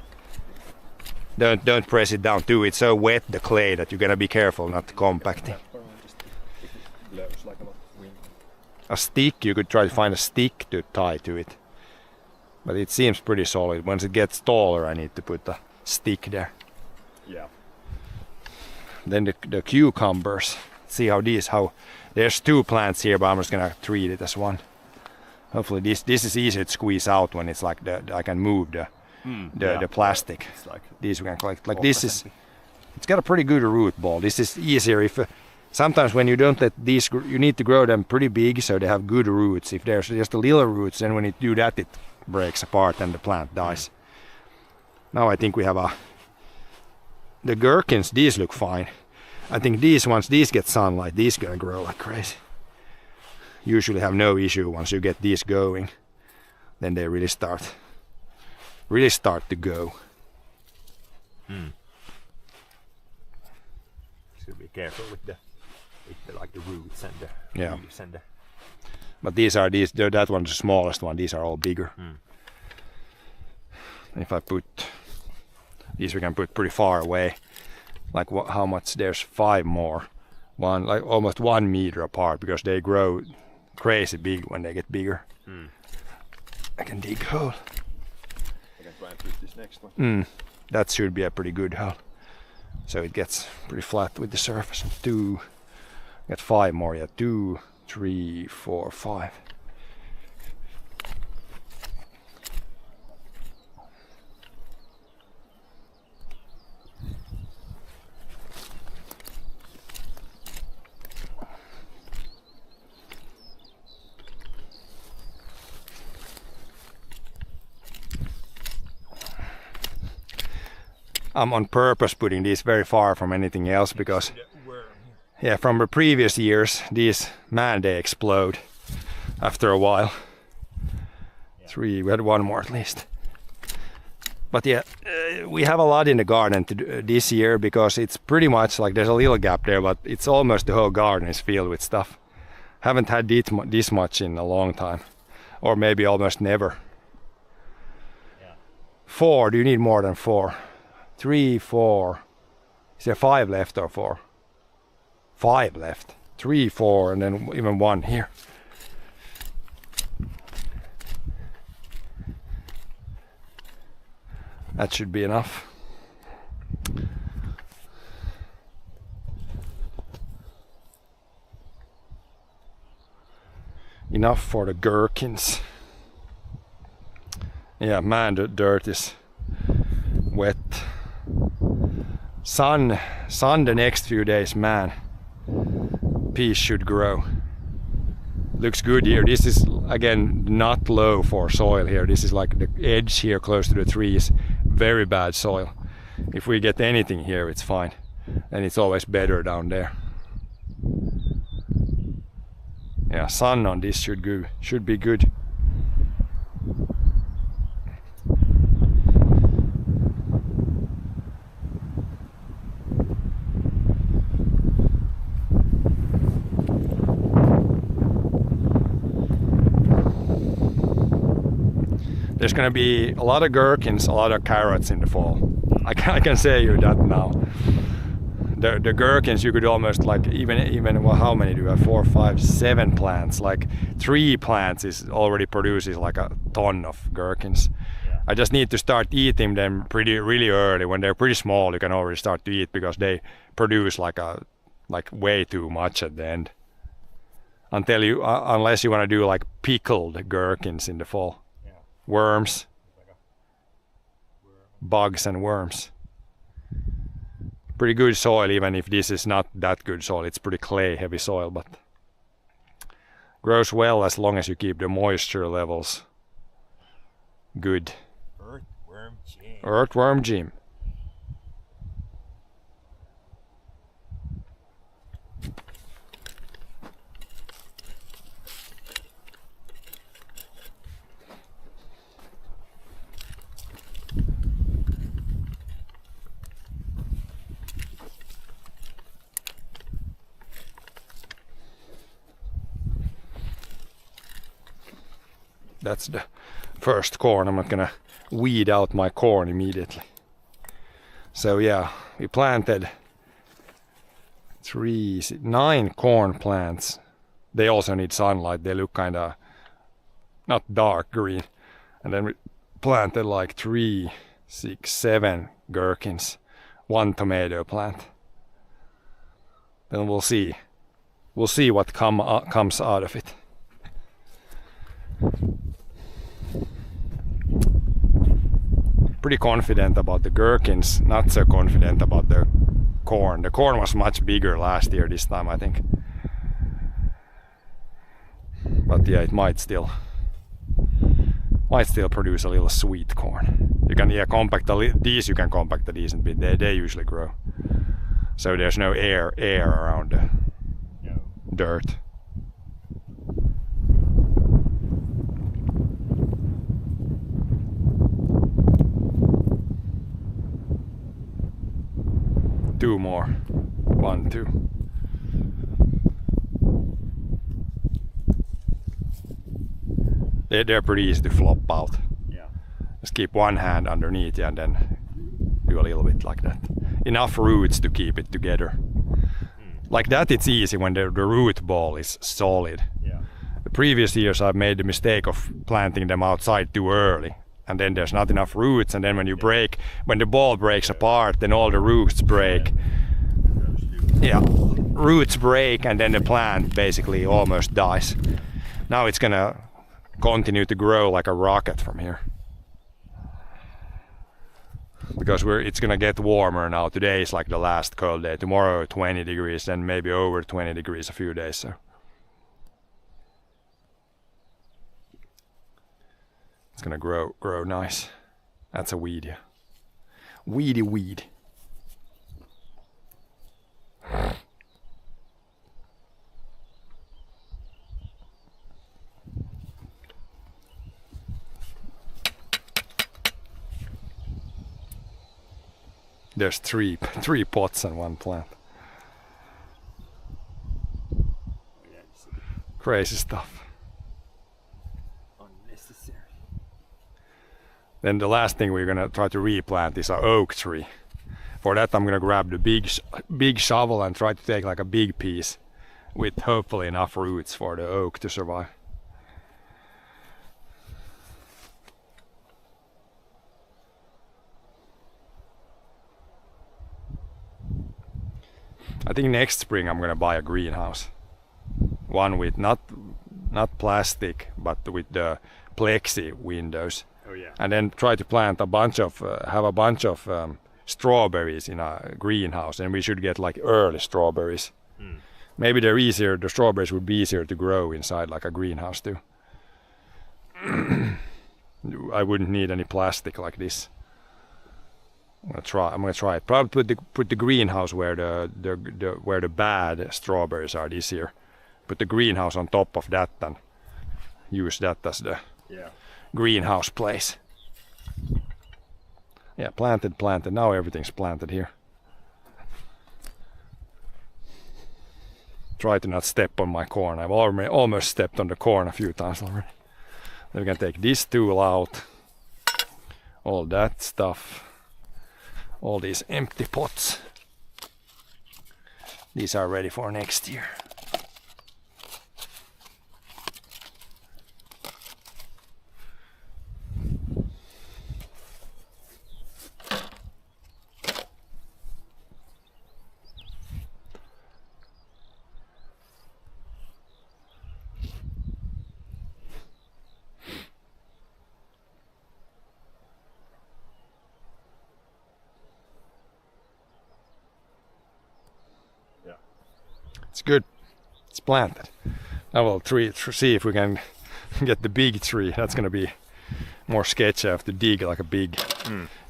Don't press it down too. It's so wet, the clay, that you're gonna be careful not compacting. A stick, you could try to find a stick to tie to it. But it seems pretty solid. Once it gets taller, I need to put a stick there. Yeah. Then the cucumbers. See how there's two plants here, but I'm just gonna treat it as one. Hopefully this is easier to squeeze out when it's like I can move the plastic. It's like These we can collect. Like this is, it's got a pretty good root ball. This is easier if sometimes when you don't let these, you need to grow them pretty big so they have good roots. If there's just a little roots, then when you do that, it breaks apart and the plant dies. Now I think we have the gherkins. These look fine. I think these get sunlight, these gonna grow like crazy. Usually have no issue once you get these going. Then they really start to go. So be careful with the like the roots and the Yeah. leaves and the But that one's the smallest one. These are all bigger. If I put these, we can put pretty far away. Like how much? There's 5 more. One like almost 1 meter apart because they grow crazy big when they get bigger. I can dig hole. I can try plant with this next one. That should be a pretty good hull. So it gets pretty flat with the surface. 2, get 5 more, yeah. 2, 3, 4, 5. I'm on purpose putting these very far from anything else because, yeah, from the previous years, these, man, they explode after a while. 3, we had 1 more at least. But yeah, we have a lot in the garden to do this year because it's pretty much like there's a little gap there, but it's almost the whole garden is filled with stuff. Haven't had this much in a long time, or maybe almost never. 4, do you need more than 4? 3, 4. Is there 5 left or 4? 5 left. 3, 4, and then even 1 here. That should be enough. Enough for the gherkins. Yeah, man, the dirt is wet. Sun the next few days, man. Peas should grow. Looks good here. This is again not low for soil here. This is like the edge here close to the trees. Very bad soil. If we get anything here, it's fine. And it's always better down there. Yeah, sun on this should be good. There's gonna be a lot of gherkins, a lot of carrots in the fall. I can say you that now. The gherkins, you could almost like even well, how many do you have? 4, 5, 7 plants. Like 3 plants is already produces like a ton of gherkins. Yeah. I just need to start eating them really early. When they're pretty small, you can already start to eat because they produce like way too much at the end. Unless you want to do like pickled gherkins in the fall. Worms, bugs and worms. Pretty good soil, even if this is not that good soil. It's pretty clay heavy soil, but grows well as long as you keep the moisture levels good. Earthworm Jim. That's the first corn. I'm not gonna weed out my corn immediately. So yeah, we planted 9 corn plants. They also need sunlight. They look kinda not dark green. And then we planted like 3, 6, 7 gherkins, 1 tomato plant. Then we'll see. We'll see what comes out of it. Pretty confident about the gherkins, not so confident about the corn. The corn was much bigger last year this time, I think. But yeah, it might still produce a little sweet corn. You can compact these. You can compact a decent bit. They usually grow. So there's no air around the dirt. Two more. 1, 2. They're pretty easy to flop out. Yeah. Just keep one hand underneath and then do a little bit like that. Enough roots to keep it together. Like that it's easy when the root ball is solid. Yeah. The previous years I've made the mistake of planting them outside too early. and then there's not enough roots, and then when the ball breaks apart, then all the roots break. Yeah, roots break, and then the plant basically almost dies. Now it's gonna continue to grow like a rocket from here. Because it's gonna get warmer now. Today is like the last cold day. Tomorrow 20 degrees, then maybe over 20 degrees a few days. So it's gonna grow nice. That's a weed, yeah. Weedy weed. There's three pots and one plant. Crazy stuff. Unnecessary. Then the last thing we're gonna try to replant is an oak tree. For that I'm gonna grab the big shovel and try to take like a big piece with hopefully enough roots for the oak to survive. I think next spring I'm gonna buy a greenhouse. One with not plastic, but with the plexi windows. Oh yeah. And then try to plant a bunch of strawberries in a greenhouse, and we should get like early strawberries. Maybe the strawberries would be easier to grow inside like a greenhouse too. I wouldn't need any plastic like this. I'm gonna try it. Probably put the greenhouse where the bad strawberries are this year. Put the greenhouse on top of that and use that as the greenhouse place. Yeah, planted. Now everything's planted here. Try to not step on my corn. I've almost stepped on the corn a few times already. Then we can take this tool out. All that stuff. All these empty pots. These are ready for next year. It's good. It's planted. Now we'll see if we can get the big tree. That's gonna be more sketchy. I have to dig like a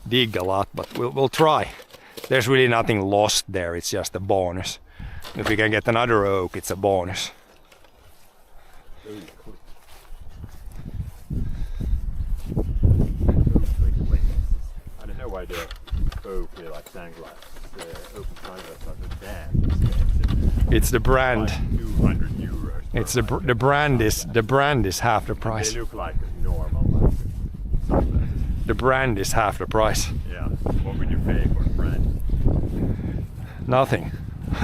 dig a lot, but we'll try. There's really nothing lost there. It's just a bonus. If we can get another oak, it's a bonus. I don't know why the oak like sunglasses, the open sunglasses are so damn. It's the brand. Like 200 euros. It's the brand is half the price. They look like normal like sunglasses. The brand is half the price. Yeah. What would you pay for the brand? Nothing.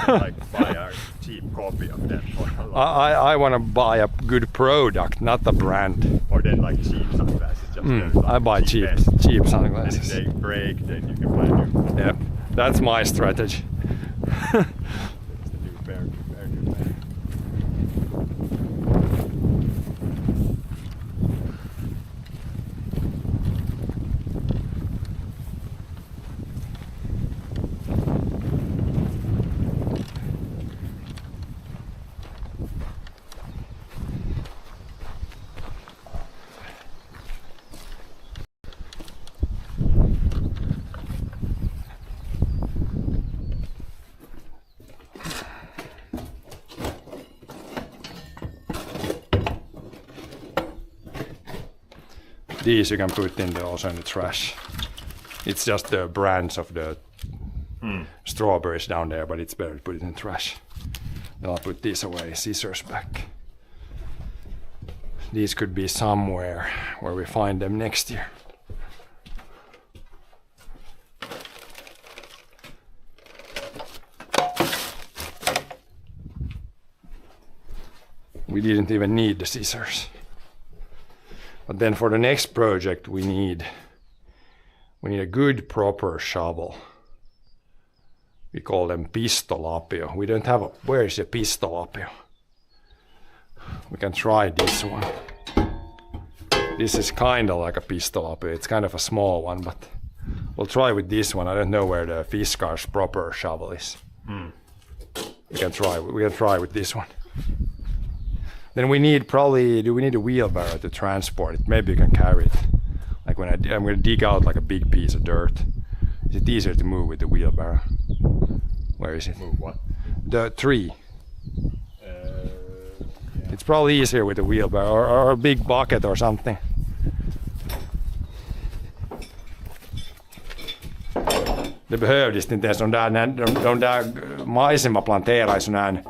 Like buy a cheap copy of that for a lot. I want to buy a good product, not a brand. Or then like cheap sunglasses. Just those, like, I buy cheap best. cheap And if sunglasses. they break, then you can buy new. Yeah, that's my strategy. It's the new bear. These you can put also in the trash. It's just the brands of the strawberries down there, but it's better to put it in trash. Then I'll put these away, scissors back. These could be somewhere where we find them next year. We didn't even need the scissors. But then for the next project we need a good proper shovel. We call them pistolapio. We don't have a... Where is a pistolapio? We can try this one. This is kind of like a pistolapio. It's kind of a small one, but we'll try with this one. I don't know where the Fiskars proper shovel is. We can try with this one. Then we need probably... Do we need a wheelbarrow to transport it? Maybe you can carry it. Like when I'm going to dig out like a big piece of dirt. Is it easier to move with the wheelbarrow? Where is it? Move what? The tree. Yeah. It's probably easier with a wheelbarrow or a big bucket or something. Det behövdes inte ens de där majsen planterade i sån här,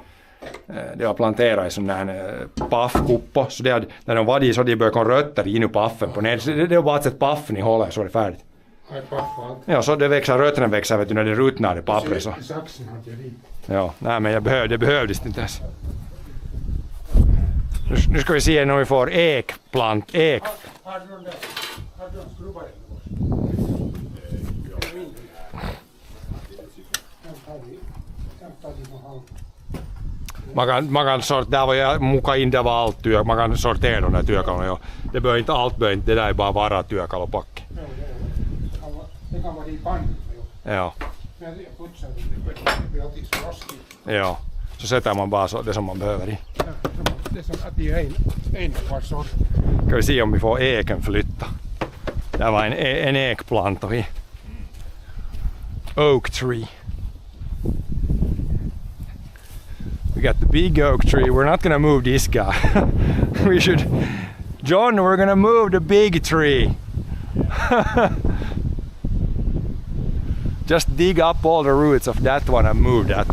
det var planterat i sån där paffkuppo, så det hade, när de var i så hade de börjat komma rötter in i paffen på ner. Det var bara att sätta paffen i hålet så var det färdigt. Ja, så det växer, rötterna växer vet du, när det ruttnar i pappret så. Saxen hade jag dit. Ja, nej men det behövdes inte ens. Nu ska vi se när vi får ekplant, ek. Har du en skruvar? Man kan sortera, där var mukaan in det var allt man kan sortera de där työkaluja. Jo. Det behöver inte allt, det där är bara vara työkalupacke. Det kan vara i pannan. Ja. Jag putsar det alltid så roskigt. Ja, så sätter man bara det som man behöver i. Det är som att det är en par sort. Ska vi se om vi får eken flytta. Det var en ekplanta i. Oak tree. We got the big oak tree. We're not gonna move this guy. We should... John, we're gonna move the big tree. Just dig up all the roots of that one and move that.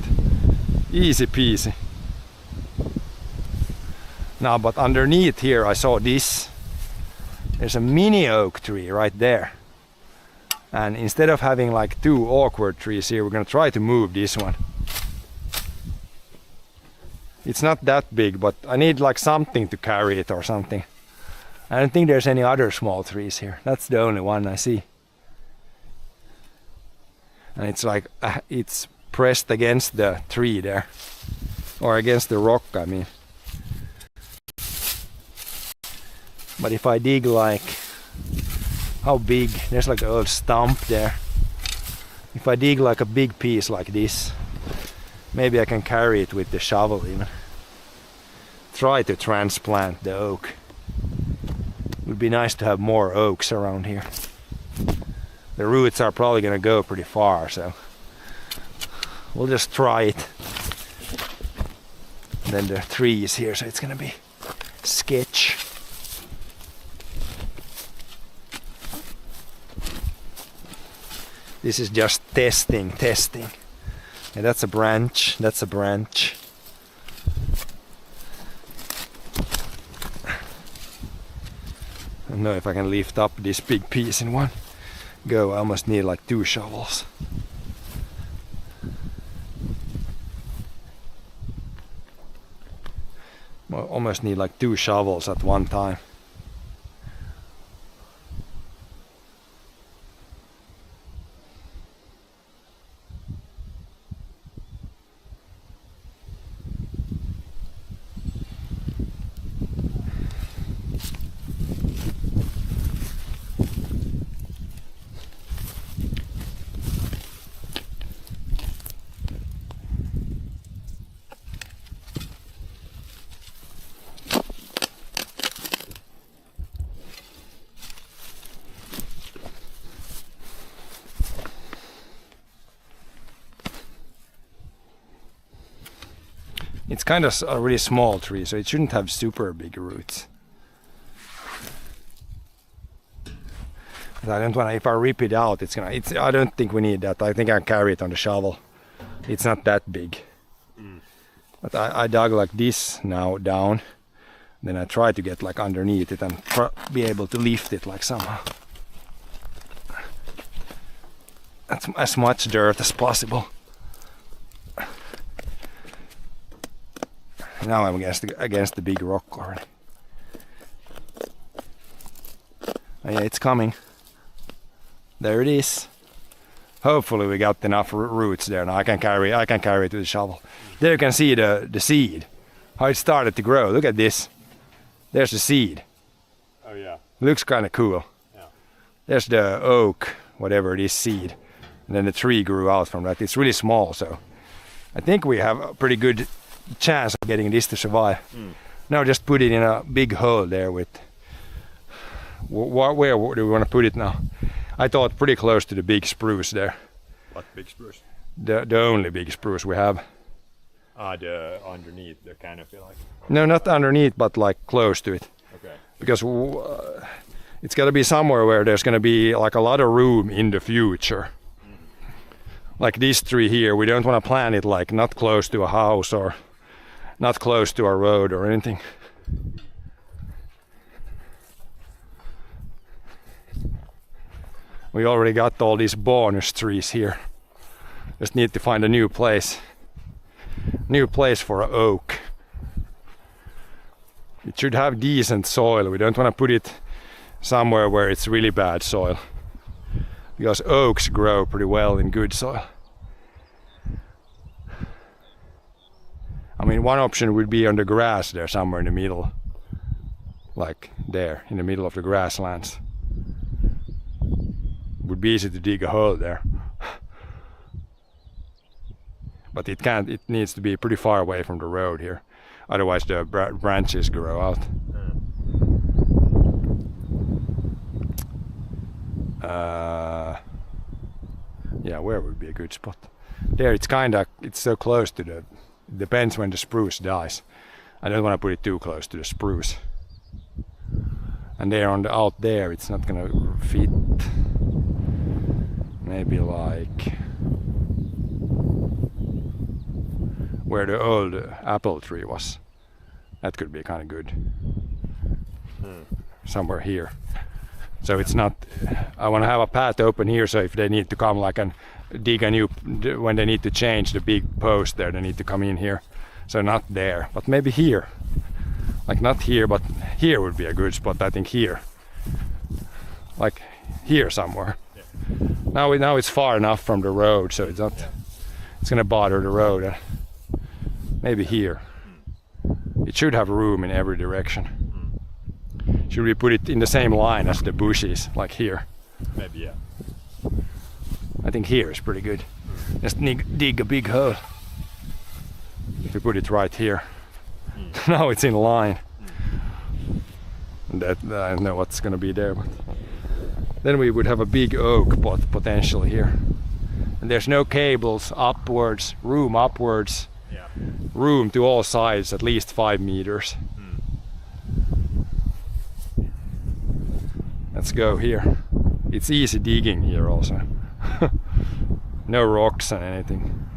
Easy peasy. Now, but underneath here I saw this. There's a mini oak tree right there. And instead of having like two awkward trees here, we're gonna try to move this one. It's not that big, but I need like something to carry it or something. I don't think there's any other small trees here. That's the only one I see. And it's like, it's pressed against the tree there. Or against the rock, I mean. But if I dig like, how big? There's like an old stump there. If I dig like a big piece like this, maybe I can carry it with the shovel even. Try to transplant the oak. It would be nice to have more oaks around here. The roots are probably gonna go pretty far, so we'll just try it. And then the tree is here, so it's gonna be sketch. This is just testing. Yeah, that's a branch, that's a branch. I don't know if I can lift up this big piece in one go. I almost need like 2 shovels. I almost need like 2 shovels at one time. It's kind of a really small tree, so it shouldn't have super big roots. But I don't want to, if I rip it out, I don't think we need that. I think I can carry it on the shovel. It's not that big. But I dug like this now down. Then I try to get like underneath it and be able to lift it like somehow. That's as much dirt as possible. Now I'm against the big rock already. Oh, yeah, it's coming. There it is. Hopefully we got enough roots there. Now I can carry it with the shovel. There you can see the seed, how it started to grow. Look at this. There's the seed. Oh yeah. Looks kind of cool. Yeah. There's the oak, whatever it is, seed. And then the tree grew out from that. It's really small, so I think we have a pretty good chance of getting this to survive. Now just put it in a big hole there with... Where do we want to put it now? I thought pretty close to the big spruce there. What big spruce? The only big spruce we have. The underneath the canopy, like. No, not underneath, but like close to it. Okay. Because it's got to be somewhere where there's going to be like a lot of room in the future. Like these three here, we don't want to plant it like not close to a house or not close to a road or anything. We already got all these bonus trees here. Just need to find a new place. New place for an oak. It should have decent soil. We don't want to put it somewhere where it's really bad soil. Because oaks grow pretty well in good soil. I mean, one option would be on the grass there somewhere in the middle. Like there, in the middle of the grasslands. Would be easy to dig a hole there. But it can't, it needs to be pretty far away from the road here. Otherwise the branches grow out. Yeah, where would be a good spot? There, it's so close to the, it depends when the spruce dies. I don't want to put it too close to the spruce. And there out there, it's not gonna fit. Maybe like where the old apple tree was. That could be kind of good. Somewhere here. So it's not, I want to have a path open here, so if they need to come like and dig a new, when they need to change the big post there, they need to come in here. So not there, but maybe here. Like not here, but here would be a good spot, I think here. Like here somewhere. Yeah. Now it's far enough from the road, so it's not, it's gonna bother the road. Maybe here. It should have room in every direction. Should we put it in the same line as the bushes, like here? Maybe, yeah. I think here is pretty good. Just dig a big hole. If we put it right here. Now it's in line. That I don't know what's gonna be there, but then we would have a big oak potential here. And there's no cables upwards, room upwards, room to all sides, at least 5 meters. Let's go here. It's easy digging here also. No rocks and anything.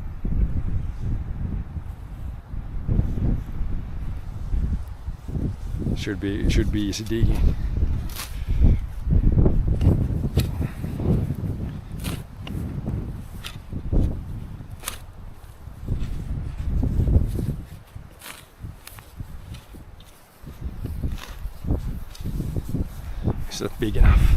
Should be easy digging. Is that big enough?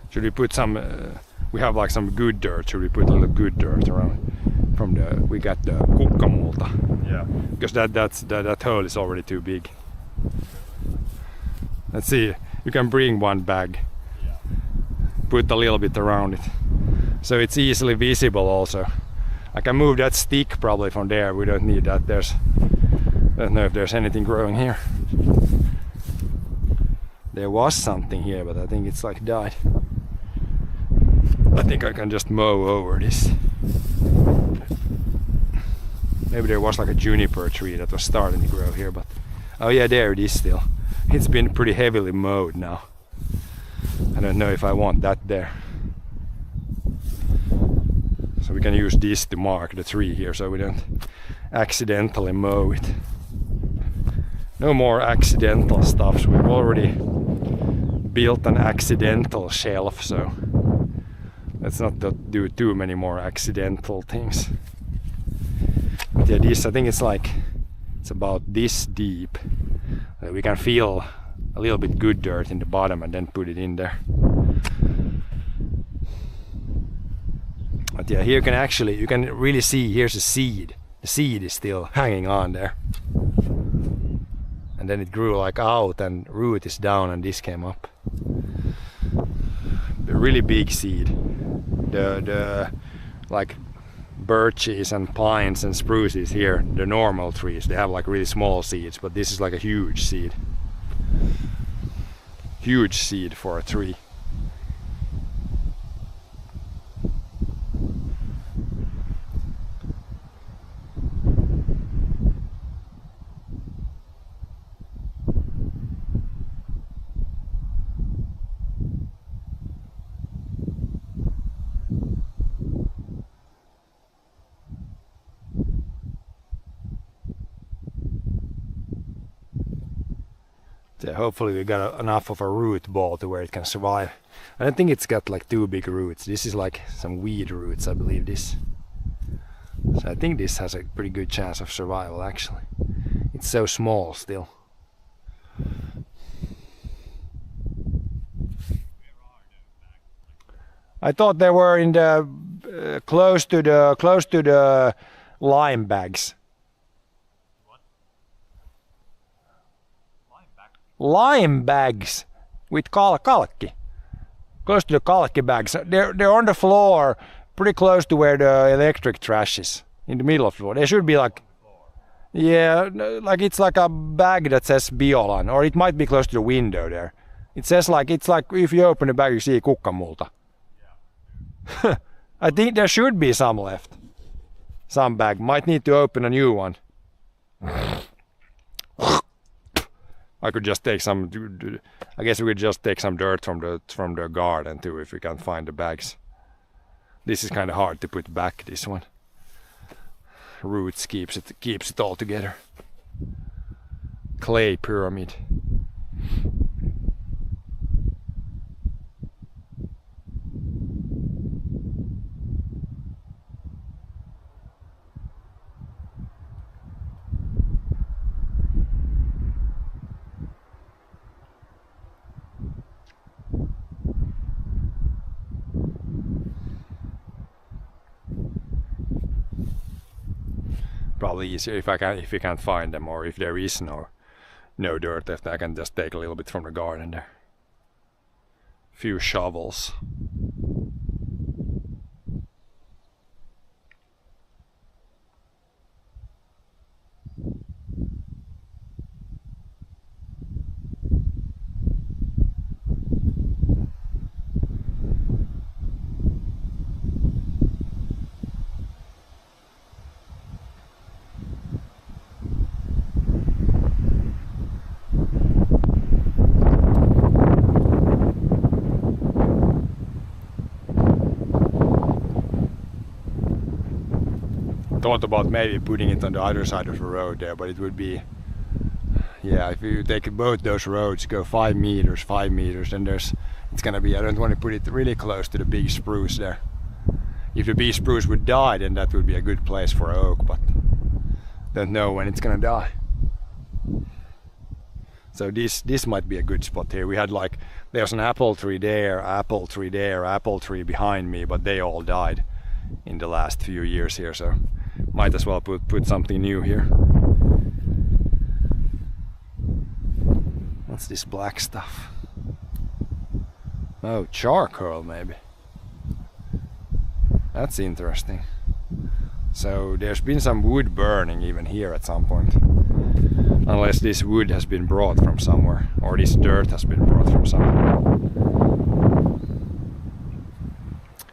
Should we put some, we have like some good dirt, should we put a little good dirt around from the, we got the kukkamulta. Yeah. Because that hole is already too big. Let's see, you can bring one bag. Yeah. Put a little bit around it. So it's easily visible also. I can move that stick probably from there, we don't need that. I don't know if there's anything growing here. There was something here, but I think it's like died. I think I can just mow over this. Maybe there was like a juniper tree that was starting to grow here, but oh yeah, there it is still. It's been pretty heavily mowed now. I don't know if I want that there. So we can use this to mark the tree here so we don't accidentally mow it. No more accidental stuff. We've already built an accidental shelf, so Let's not do too many more accidental things. But yeah, this, I think it's about this deep. We can feel a little bit good dirt in the bottom and then put it in there. But yeah, here you can really see, here's a seed. The seed is still hanging on there. And then it grew like out and root is down and this came up. A really big seed. The like birches and pines and spruces here, the normal trees, they have like really small seeds, but this is like a huge seed. Huge seed for a tree. Yeah, hopefully we got enough of a root ball to where it can survive. I don't think it's got like too big roots. This is like some weed roots, I believe this. So I think this has a pretty good chance of survival actually. It's so small still. I thought they were in the close to the lime bags. Lime bags with kalkki, close to the kalkki bags. They're on the floor, pretty close to where the electric trash is, in the middle of the floor. They should be like, yeah, like it's like a bag that says Biolan, or it might be close to the window there. It says like, it's like if you open the bag you see kukkamulta. I think there should be some left. Some bag, might need to open a new one. I could just take some. I guess we could just take some dirt from the garden too if we can't find the bags. This is kind of hard to put back. This one. Roots keeps it all together. Clay pyramid. Probably easier if you can't find them, or if there is no dirt left, I can just take a little bit from the garden there. Few shovels. Thought about maybe putting it on the other side of the road there, but it would be, yeah, if you take both those roads, go 5 meters, then it's gonna be, I don't want to put it really close to the big spruce there. If the big spruce would die, then that would be a good place for oak, but don't know when it's gonna die. So this might be a good spot here. We had like, there's an apple tree there, apple tree behind me, but they all died in the last few years here, so might as well put something new here. What's this black stuff? Oh, charcoal maybe. That's interesting. So there's been some wood burning even here at some point. Unless this wood has been brought from somewhere, or this dirt has been brought from somewhere.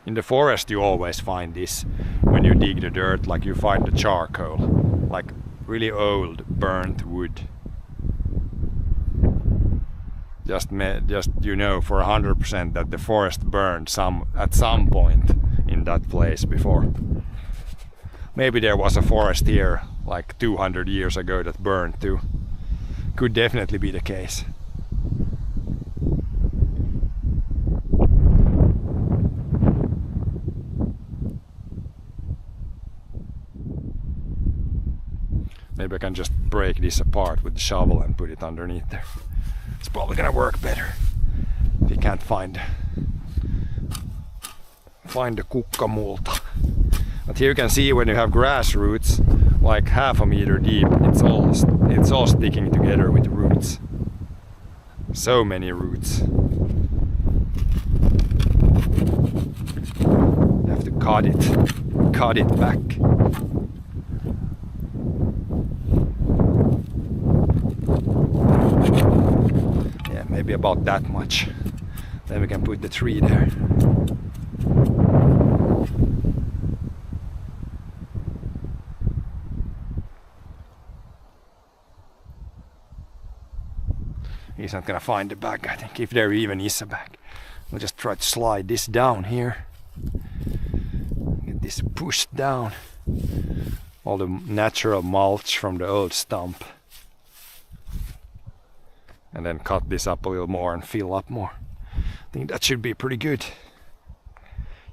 In the forest you always find this when you dig the dirt, like you find the charcoal, like really old burnt wood. Just you know for 100% that the forest burned at some point in that place before. Maybe there was a forest here like 200 years ago that burned too. Could definitely be the case. Maybe I can just break this apart with the shovel and put it underneath there. It's probably gonna work better if you can't find the kukkamulta. But here you can see when you have grass roots like half a meter deep, it's all sticking together with roots. So many roots. You have to cut it back. Yeah, maybe about that much. Then we can put the tree there. He's not gonna find the bag, I think, if there even is a bag. We'll just try to slide this down here. Get this pushed down. All the natural mulch from the old stump. And then cut this up a little more and fill up more. I think that should be pretty good.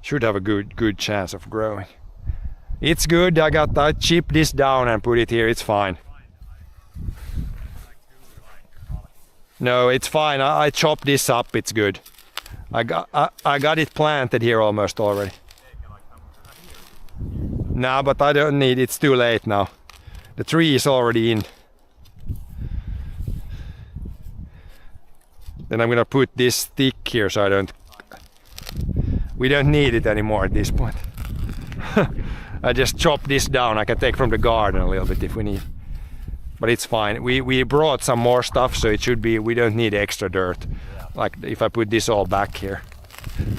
Should have a good chance of growing. It's good, I chipped this down and put it here, it's fine. No, it's fine. I chopped this up. It's good. I got it planted here almost already. Nah, but I don't need. It's too late now. The tree is already in. Then I'm gonna put this stick here so I don't. We don't need it anymore at this point. I just chopped this down. I can take from the garden a little bit if we need. But it's fine. We brought some more stuff, so it should be. We don't need extra dirt. Like if I put this all back here,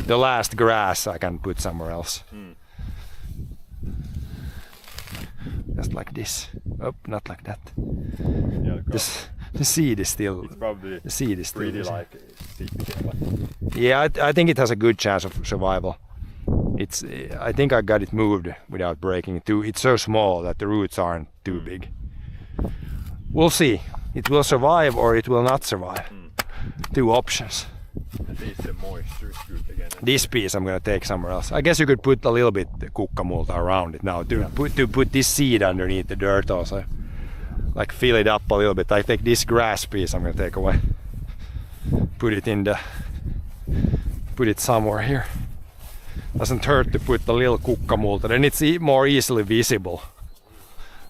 the last grass I can put somewhere else. Just like this. Oh, not like that. Yeah, the seed is still. it's probably The seed is still. pretty like sticky. Yeah, I think it has a good chance of survival. I think I got it moved without breaking it too. It's so small that the roots aren't too big. We'll see. It will survive or it will not survive. Two options. At least the moisture is good again. This piece I'm gonna take somewhere else. I guess you could put a little bit kukkamulta around it now to put this seed underneath the dirt also. Like fill it up a little bit. I take this grass piece I'm gonna take away. Put it somewhere here. Doesn't hurt to put a little kukkamulta, then it's more easily visible.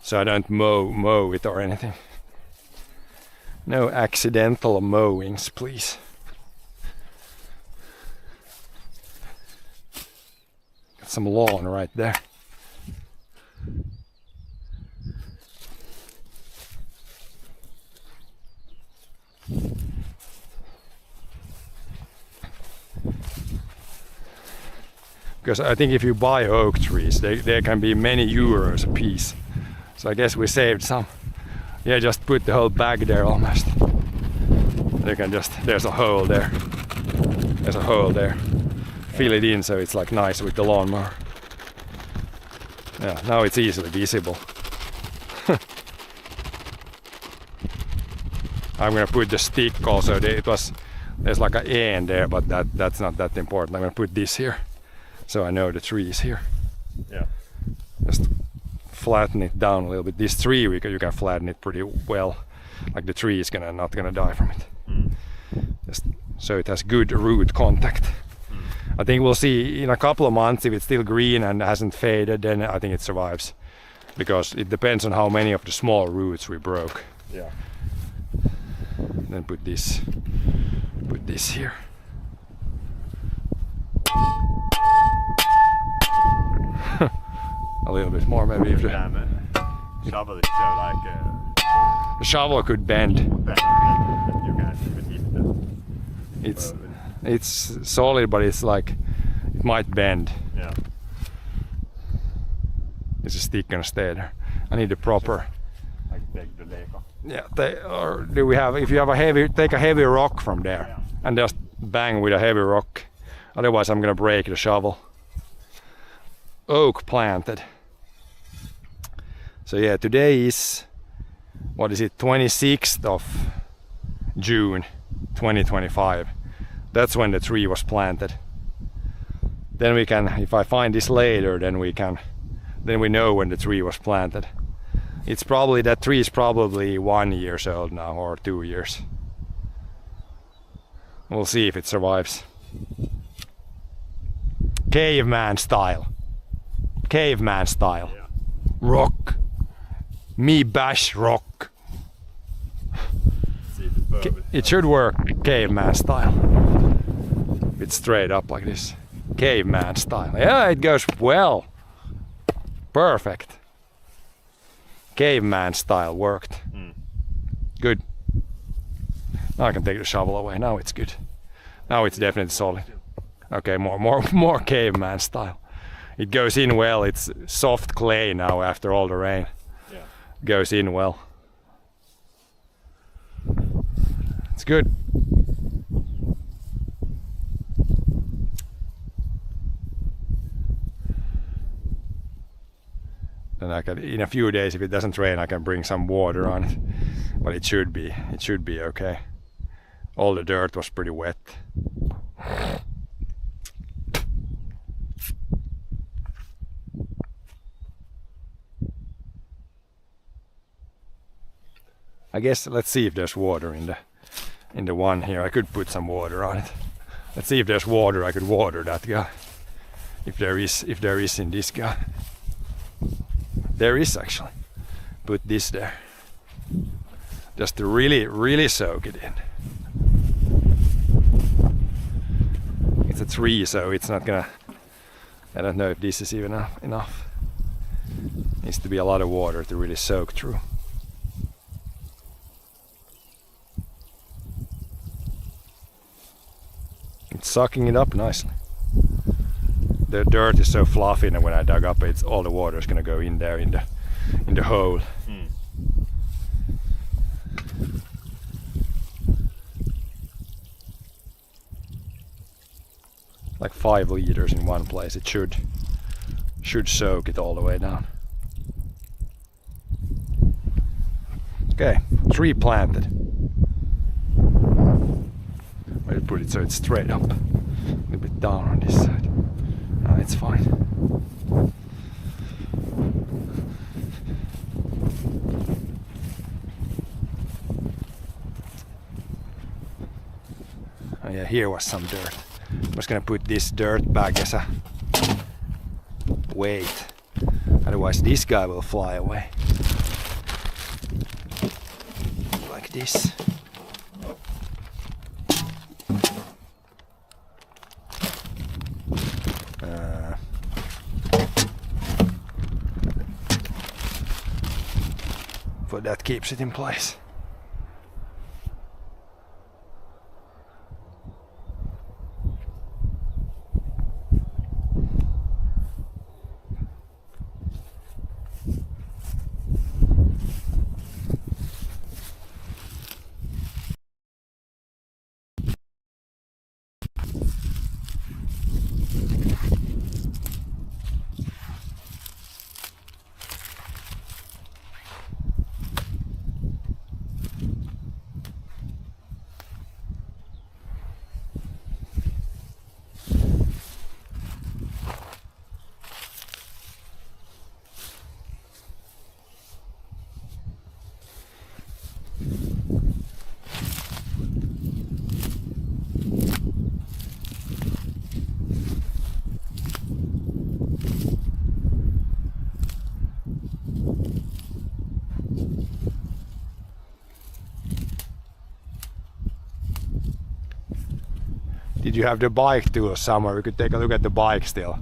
So I don't mow it or anything. No accidental mowings, please. Got some lawn right there. Because I think if you buy oak trees, they can be many euros a piece. So I guess we saved some. Yeah, just put the whole bag there almost. You can there's a hole there. There's a hole there. Fill it in so it's like nice with the lawnmower. Yeah, now it's easily visible. I'm gonna put the stick also. There's like an end there, but that's not that important. I'm gonna put this here, so I know the tree is here. Yeah. Just flatten it down a little bit. This tree you can flatten it pretty well. Like the tree is not gonna die from it. Just so it has good root contact. I think we'll see in a couple of months if it's still green and hasn't faded. Then I think it survives, because it depends on how many of the small roots we broke. Yeah. Then put this here. A little bit more maybe if the Shovel is so like the shovel could bend. you can hit the It's solid, but it's like it might bend. yeah. Is the stick gonna stay there? I need a proper. Like take the Lego. Yeah, or do we have? If you have take a heavy rock from there, Yeah. and just bang with a heavy rock. Otherwise, I'm gonna break the shovel. Oak planted. So yeah, today is, what is it, 26th of June 2025. That's when the tree was planted. Then we can, if I find this later, then we know when the tree was planted. It's probably, that tree is probably 1 year old now, or 2 years. We'll see if it survives. Caveman style. Caveman style. Yeah. Rock. Me bash rock. See if it's perfect. It should work caveman style. It's straight up like this. Caveman style. Yeah, it goes well. Perfect. Caveman style worked. Good. Now I can take the shovel away. Now it's good. Now it's definitely solid. Okay, more caveman style. It goes in well. It's soft clay now after all the rain. Yeah. Goes in well. It's good. Then I can, in a few days, if it doesn't rain, I can bring some water on it. But it should be okay. All the dirt was pretty wet. I guess let's see if there's water in the one here. I could put some water on it. Let's see if there's water. I could water that guy. If there is in this guy. There is actually. Put this there. Just to really soak it in. It's a tree, so it's not gonna, I don't know if this is even enough. Needs to be a lot of water to really soak through. It's sucking it up nicely. The dirt is so fluffy that when I dug up it, all the water is gonna go in there in the hole. Like 5 liters in one place. It should soak it all the way down. Okay, tree planted. I'll put it so it's straight up. A little bit down on this side. No, it's fine. Oh yeah, here was some dirt. I was gonna put this dirt bag as a weight. Otherwise this guy will fly away. Like this. But that keeps it in place. Did you have the bike tool somewhere? We could take a look at the bike still.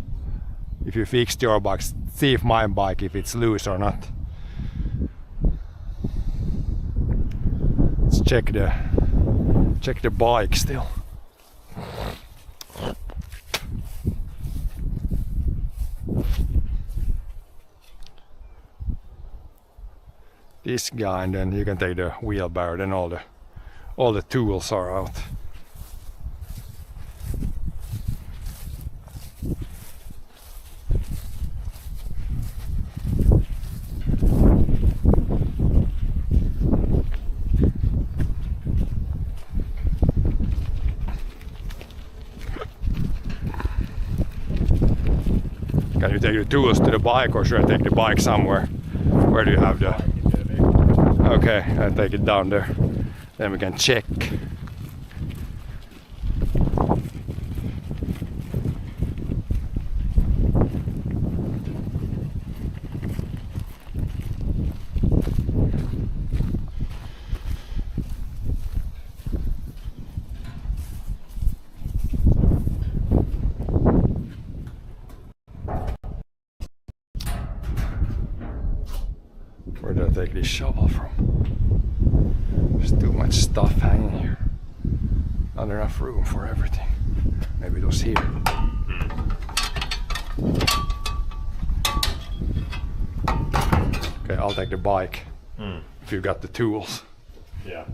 If you fixed your bike, see if my bike, if it's loose or not. Let's check the bike still. This guy, and then you can take the wheelbarrow, then all the tools are out. Can you take the tools to the bike, or should I take the bike somewhere? Where do you have the... Okay, I take it down there. Then we can check. Where did I take this shovel from? There's too much stuff hanging here. Not enough room for everything. Maybe it was here. Okay, I'll take the bike. If you've got the tools. Yeah.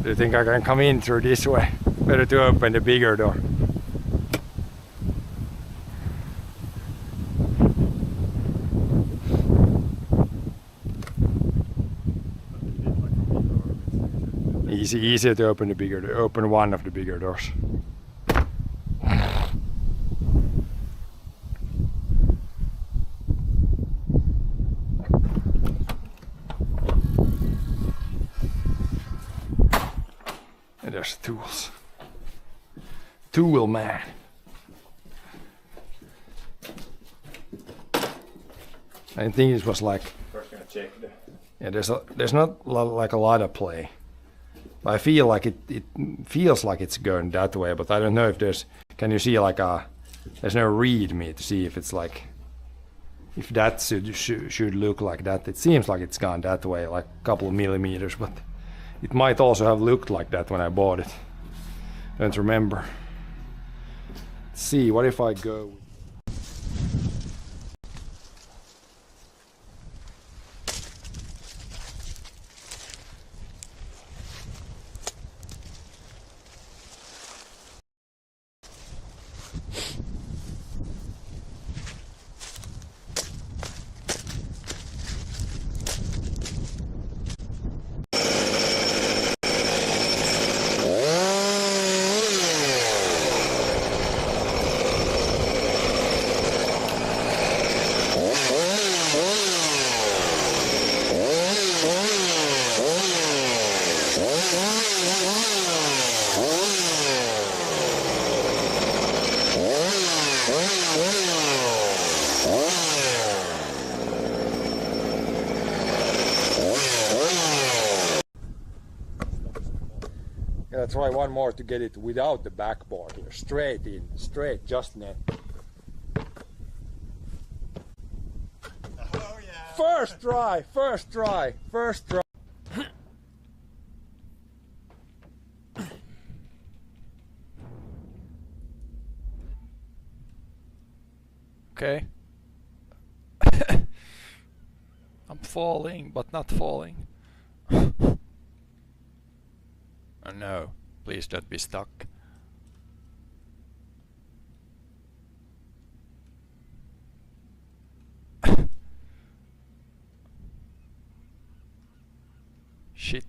Do you think I can come in through this way? Better to open the bigger door. Easier to open the bigger door. Open one of the bigger doors. And there's the tools. Tool man. I think it was like, First gonna check the. yeah, there's not like a lot of play. I feel like it feels like it's going that way, but I don't know if there's. Can you see like there's no read me to see if it's like, if that should look like that. It seems like it's gone that way, like a couple of millimeters, but it might also have looked like that when I bought it. Don't remember. Let's see, what if I go? Yeah, try one more to get it without the backboard here. Straight in, straight, just net. Oh yeah. First try, first try, first try. Okay. I'm falling, but not falling. Oh no, please don't be stuck. Shit.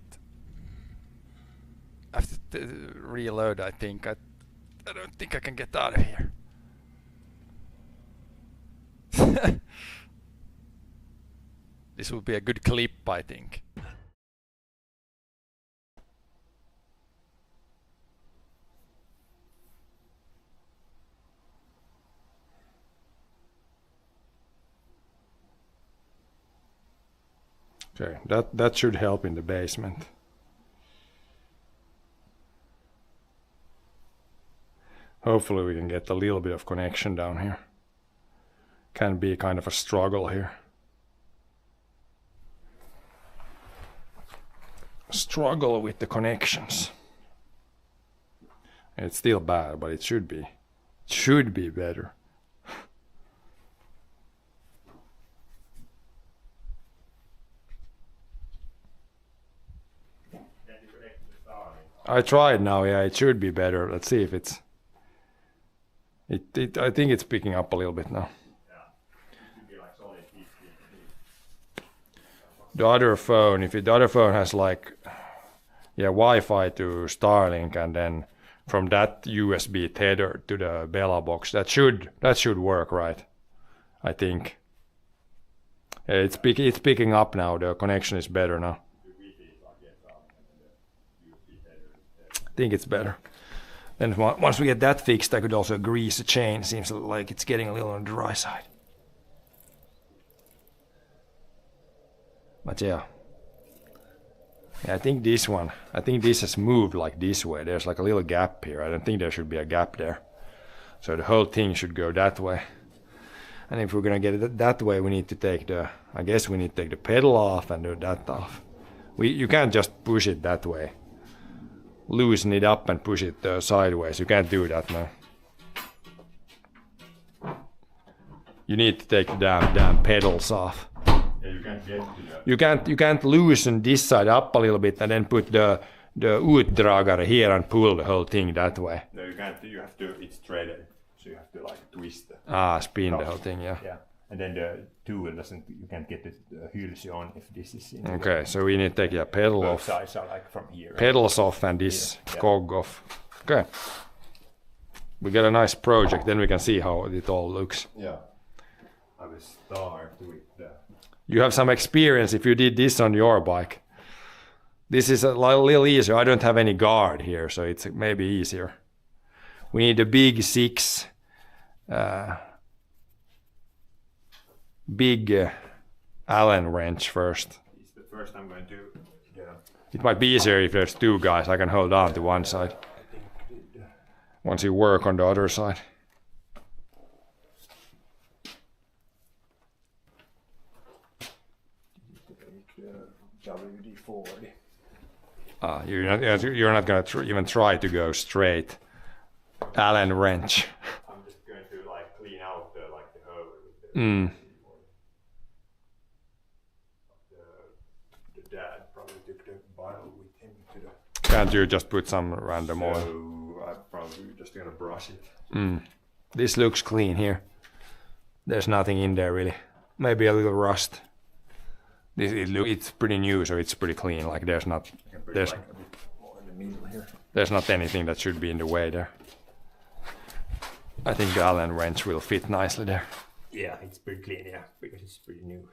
I have to reload, I think. I don't think I can get out of here. This will be a good clip, I think. Okay, that should help in the basement. Hopefully we can get a little bit of connection down here. Can be kind of a struggle here. Struggle with the connections. It's still bad, but it should be. It should be better. I tried now, yeah, it should be better. Let's see if it's... I think it's picking up a little bit now. Should be like solid 15. The other phone, if the other phone has like, yeah, Wi-Fi to Starlink, and then from that USB tether to the Bella box, that should work, right? I think. It's picking up now. The connection is better now. I think it's better. Then once we get that fixed, I could also grease the chain. Seems like it's getting a little on the dry side. But yeah, I think this has moved like this way. There's like a little gap here. I don't think there should be a gap there. So the whole thing should go that way. And if we're gonna get it that way, we need to take the pedal off and do that off. You can't just push it that way. Loosen it up and push it sideways. You can't do that now. You need to take the damn pedals off. Yeah, you can't get to that. You can't loosen this side up a little bit and then put the utdragare here and pull the whole thing that way. No, you can't. You have to. It's threaded, so you have to like twist the. Spin the whole thing, yeah. Yeah, and then the tool doesn't. You can't get the hylsy on if this is. In Okay, so we need to take the pedal both off. sides are like from here. Pedals off and this Yeah. cog off. Okay. We get a nice project, then we can see how it all looks. Yeah. I will start with the. You have some experience if you did this on your bike. This is a little easier. I don't have any guard here, so it's maybe easier. We need a big 6, Allen wrench first. It's the first I'm going to. Yeah. It might be easier if there's 2 guys. I can hold on to one side. Once you work on the other side. WD-40. You're not gonna even try to go straight. Allen wrench. I'm just going to like clean out the hole with the dad probably took the bottle with him to the. Can't you just put some random oil? So I'm probably just gonna brush it. This looks clean here. There's nothing in there really. Maybe a little rust. It's pretty new, so it's pretty clean. Like there's Like a bit more in the middle here. there's not anything that should be in the way there. I think the Allen wrench will fit nicely there. Yeah, it's pretty clean. Yeah, because it's pretty new.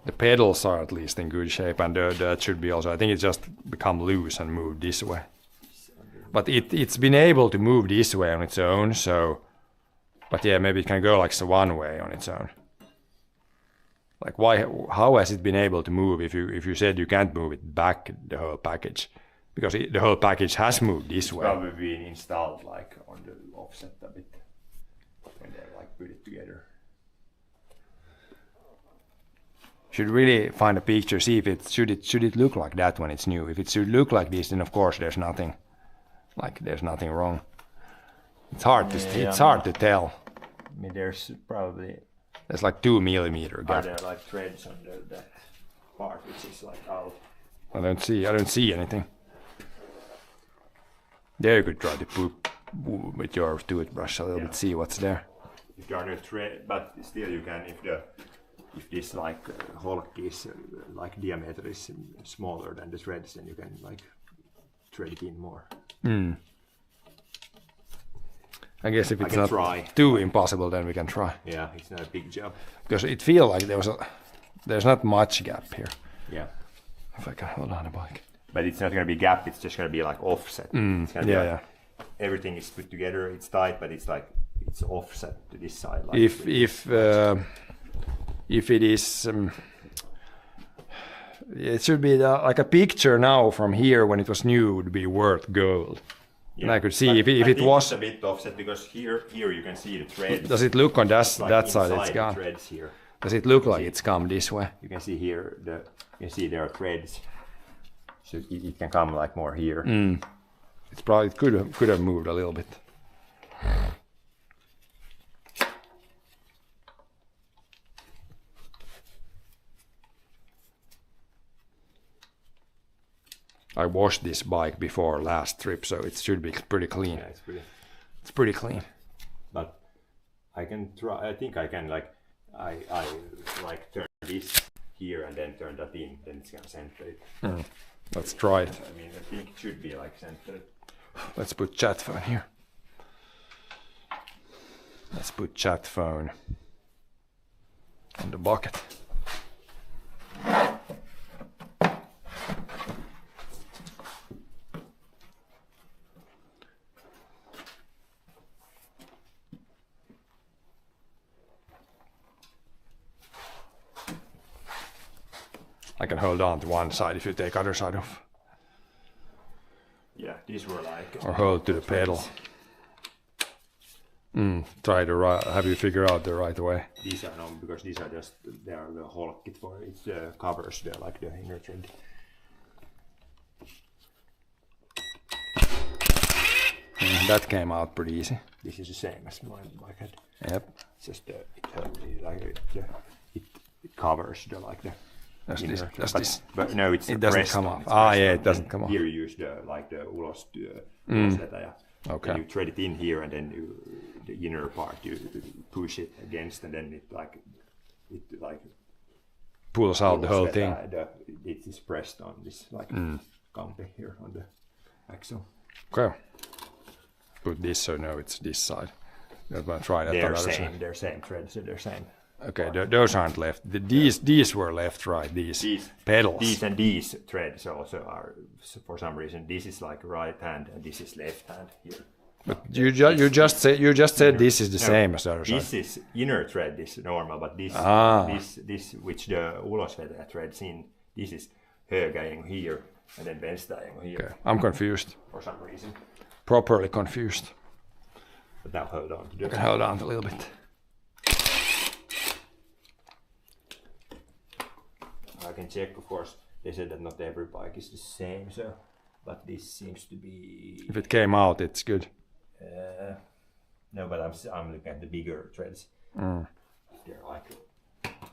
The pedals are at least in good shape, and that should be also. I think it's just become loose and moved this way. But it's been able to move this way on its own. So, but yeah, maybe it can go like one way on its own. Like why? How has it been able to move if you said you can't move it back the whole package? Because the whole package has moved this way. Probably been installed like on the offset a bit when they like put it together. Should really find a picture, see if it should it look like that when it's new. If it should look like this, then of course there's nothing wrong. It's hard to tell. I mean, there's probably There's like 2 millimeter gap. there like threads under that part which is like out. I don't see anything. There you could try to put with your toothbrush a little bit, see what's there. If there are no thread, but still you can if this like hulk is like diameter is smaller than the threads, then you can like thread it in more. I guess if it's can not try. too impossible, then we can try. Yeah, it's not a big job. Because it feels like there's not much gap here. Yeah, If I can hold on a bike. but it's not gonna be gap. It's just gonna be like offset. It's gonna be Yeah, like, yeah. Everything is put together. It's tight, but it's like it's offset to this side. Like If it is, it should be like a picture now from here when it was new would be worth gold. yeah. And I could see But if I it think was. it's a bit offset because here you can see the threads. Does it look on that Like that side? It's inside the gone. threads here. Does it look like it's come this way? You can see here you can see there are threads. So it can come like more here. It's probably it could have moved a little bit. I washed this bike before last trip, so it should be pretty clean. Yeah, It's pretty clean. but I can try. I think I can like I like turn this here and then turn that in. Then it's gonna center it. Let's try it. I mean, I think it should be like centered. Let's put chat phone here. Let's put chat phone on the bucket. I can hold on to one side if you take other side off. Yeah, these were like. Or hold to the pedal. Try the right. Have you figured out the right way? These are no, because these are just they are the whole kit for it. The covers. They're like the inner thread. That came out pretty easy. This is the same as my head. Yep. It's just it covers the like the. Does inner, this, but no, it's it doesn't pressed come on, off. it's Ah, pressed yeah, on. it doesn't come off. Here you use the like the ulosvetäjä. Okay. And you thread it in here, and then the inner part you push it against, and then it Pulls out the whole thing. It is pressed on this like campi here on the axle. Okay. Put this so no, it's this side. I'm gonna try that on the other side. They're same threads, so they're same. Okay, those aren't left. These were left, right? These pedals. These and these threads also are, for some reason, this is like right hand and this is left hand here. But you just said this is the same as the other side. This is inner thread is normal, but this this which the ulosvetäjä threads in, this is högajängo here and then vänsterajängo here. Okay, I'm confused. For some reason. Properly confused. But now hold on to the. I can hold on a little bit. I can check, of course. They said that not every bike is the same, so, but this seems to be. If it came out, it's good. No, but I'm looking at the bigger threads. They're like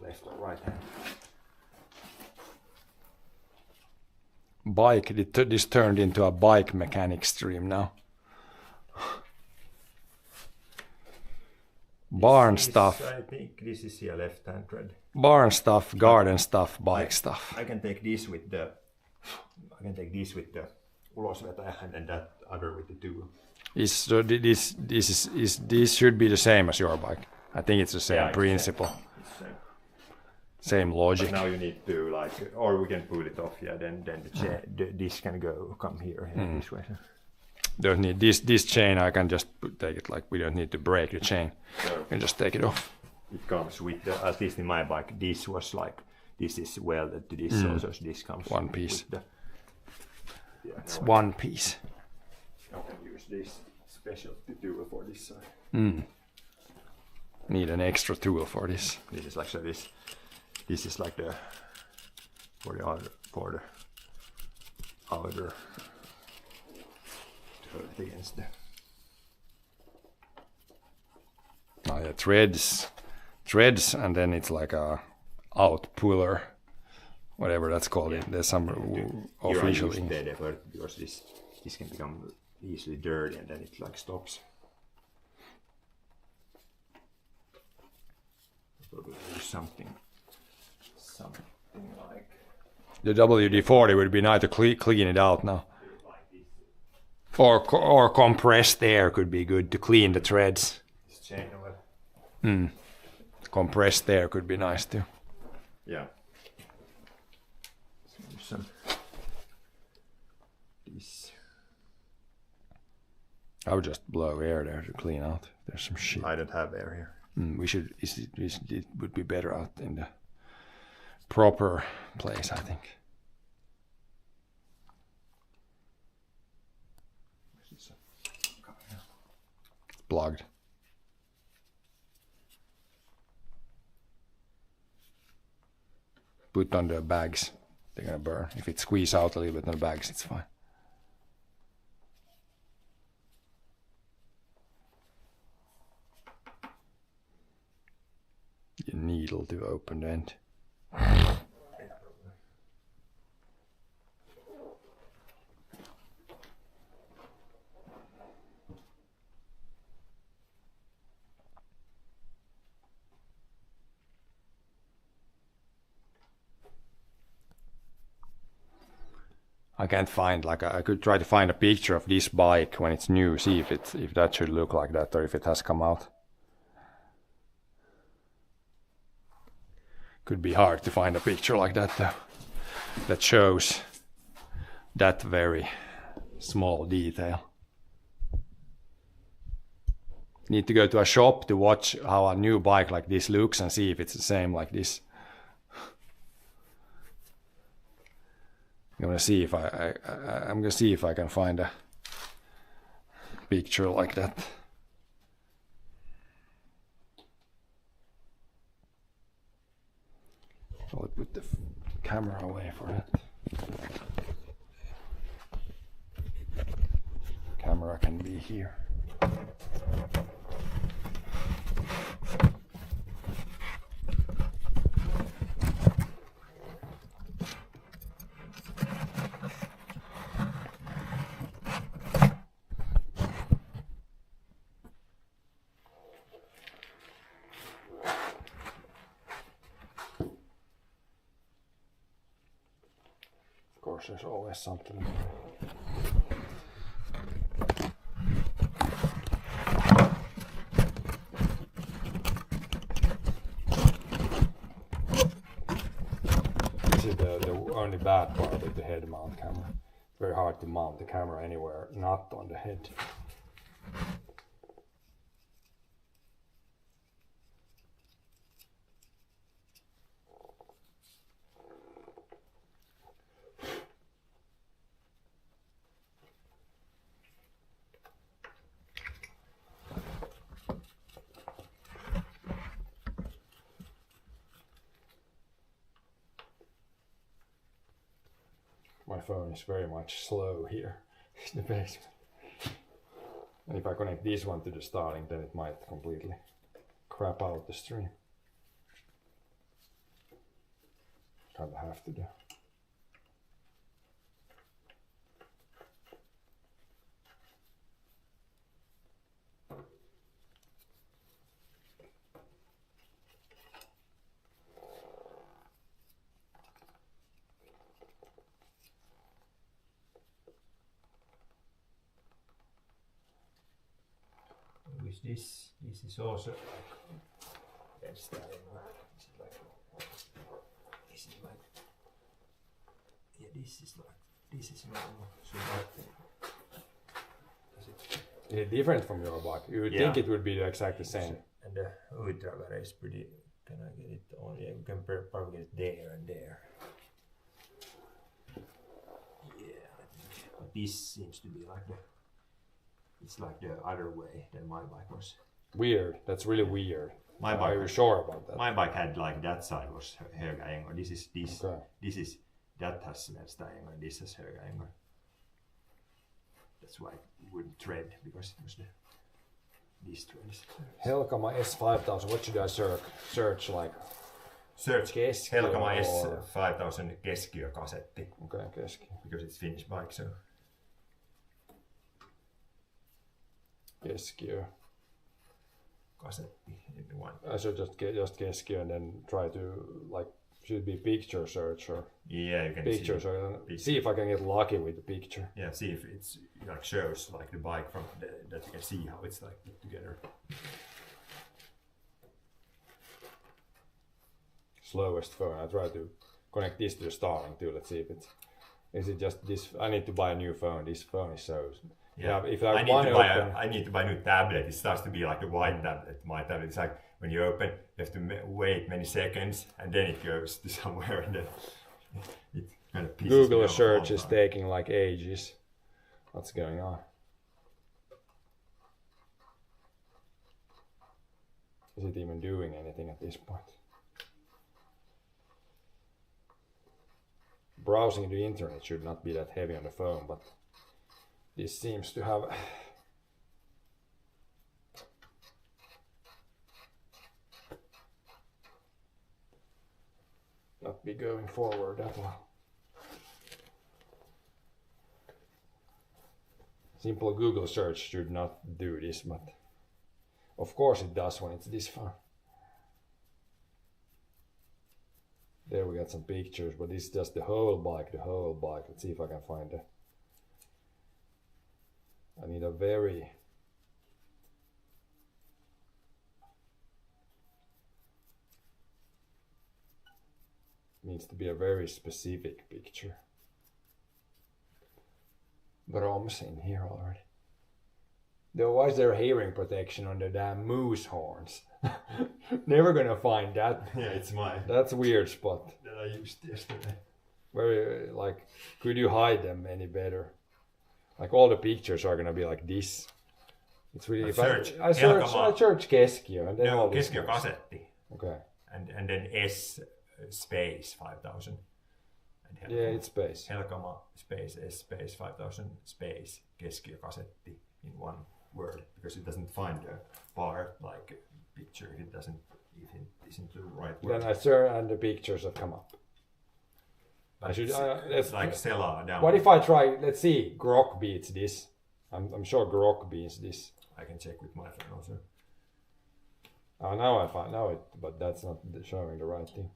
left or right hand. Bike. This turned into a bike mechanic stream now. Barn stuff. I think this is here left hand thread. Barn stuff, garden stuff, bike stuff. I can take this with the. Ulosvetäjä and then that other with the tool. This should be the same as your bike. I think it's the same principle. Same logic. But now you need to like, or we can pull it off. Yeah, then this can come here this way. Don't need this chain. I can just take it like we don't need to break the chain. So I can just take it off. it comes with the, at least in my bike, this was like this is welded to this, so this comes One piece. with the, It's one piece. I can use this special tool for this side. Need an extra tool for this. This is like so. This is like the for the outer to hold it against the. Oh yeah, threads, and then it's like a out puller, whatever that's called. There's some official. Here I use the effort because this can become easily dirty and then it like stops. Probably use something like The WD-40 would be nice to clean it out now. Or compressed air could be good to clean the threads. this chain oil. Compressed air could be nice too. Yeah. So use some this. I would just blow air there to clean out. There's some shit. I don't have air here. We should. It would be better out in the proper place, I think. It's plugged. Put on the bags. They're gonna burn. If it squeezes out a little bit on the bags, it's fine. Your needle to open the end. I can't find, like, I could try to find a picture of this bike when it's new, see if that should look like that or if it has come out. Could be hard to find a picture like that though, that shows that very small detail. Need to go to a shop to watch how a new bike like this looks and see if it's the same like this. I'm gonna see if I'm gonna see if I can find a picture like that. I'll put the camera away for that. Camera can be here. Of course, there's always something. This is the only bad part of the head mount camera. It's very hard to mount the camera anywhere, not on the head. My phone is very much slow here in the basement. And if I connect this one to the Starlink, then it might completely crap out the stream. Kind of have to do. With this is also like styling. This is like yeah, this is normal. So Is it different from your bike? You would think it would be exactly the same. And the Ultra is pretty. Can I get it on? Yeah, we can probably get it there and there. Yeah, but this seems to be like it's like the other way than my bike was. Weird. That's really weird. My bike. Are you sure about that? My bike had like that side was höga-ängor. This is Okay. that has vänster-ängor. This has höga-ängor. That's why it wouldn't tread because it was these treads. Helkama S5000. What should I search like? Search Keskiö Helkama or- S5000 keskiökasetti Okay, keski. because it's Finnish bike, so Keskiö. kasetti in one. I should just keskiö and then try to like should be picture search or Yeah, you can picture see. search. See if I can get lucky with the picture. Yeah, see if it's like shows like the bike from that you can see how it's like put together. Slowest phone. I try to connect this to the Starlink too. Let's see if it's. Is it just this? I need to buy a new phone. This phone is so. Yeah, If I need want to to buy open, I need to buy a new tablet. It starts to be like a white tablet. My tablet. It's like when you open, you have to wait many seconds, and then it goes to somewhere, and then it kind of pisses me Google off search all is the time. taking like ages. What's going on? Is it even doing anything at this point? Browsing the internet should not be that heavy on the phone, but this seems to have not be going forward that well. Simple Google search should not do this, but of course it does when it's this far. There we got some pictures, but this is just the whole bike, Let's see if I can find it. I need a very... Needs to be a very specific picture. Brom's in here already. Though why is there hearing protection on the damn moose horns? Never gonna find that. Yeah, it's mine. That's a weird spot. That I used yesterday. Very, like, could you hide them any better? Like all the pictures are gonna be like this. It's really. I search Keskio and then No, all this. Keskio Kasetti. Okay. And then S space 5000. And Helkama. Yeah, it's space. Helkama space S space 5000 space Keskio Kasetti in one word, because it doesn't find a bar like a picture if it isn't the right word. Then I search and the pictures have come up. But I should. it's like Sela down. What if I try? Let's see. Grok beats this. I'm sure Grok beats this. I can check with my phone also. Oh, now I find it, but that's not showing the right thing.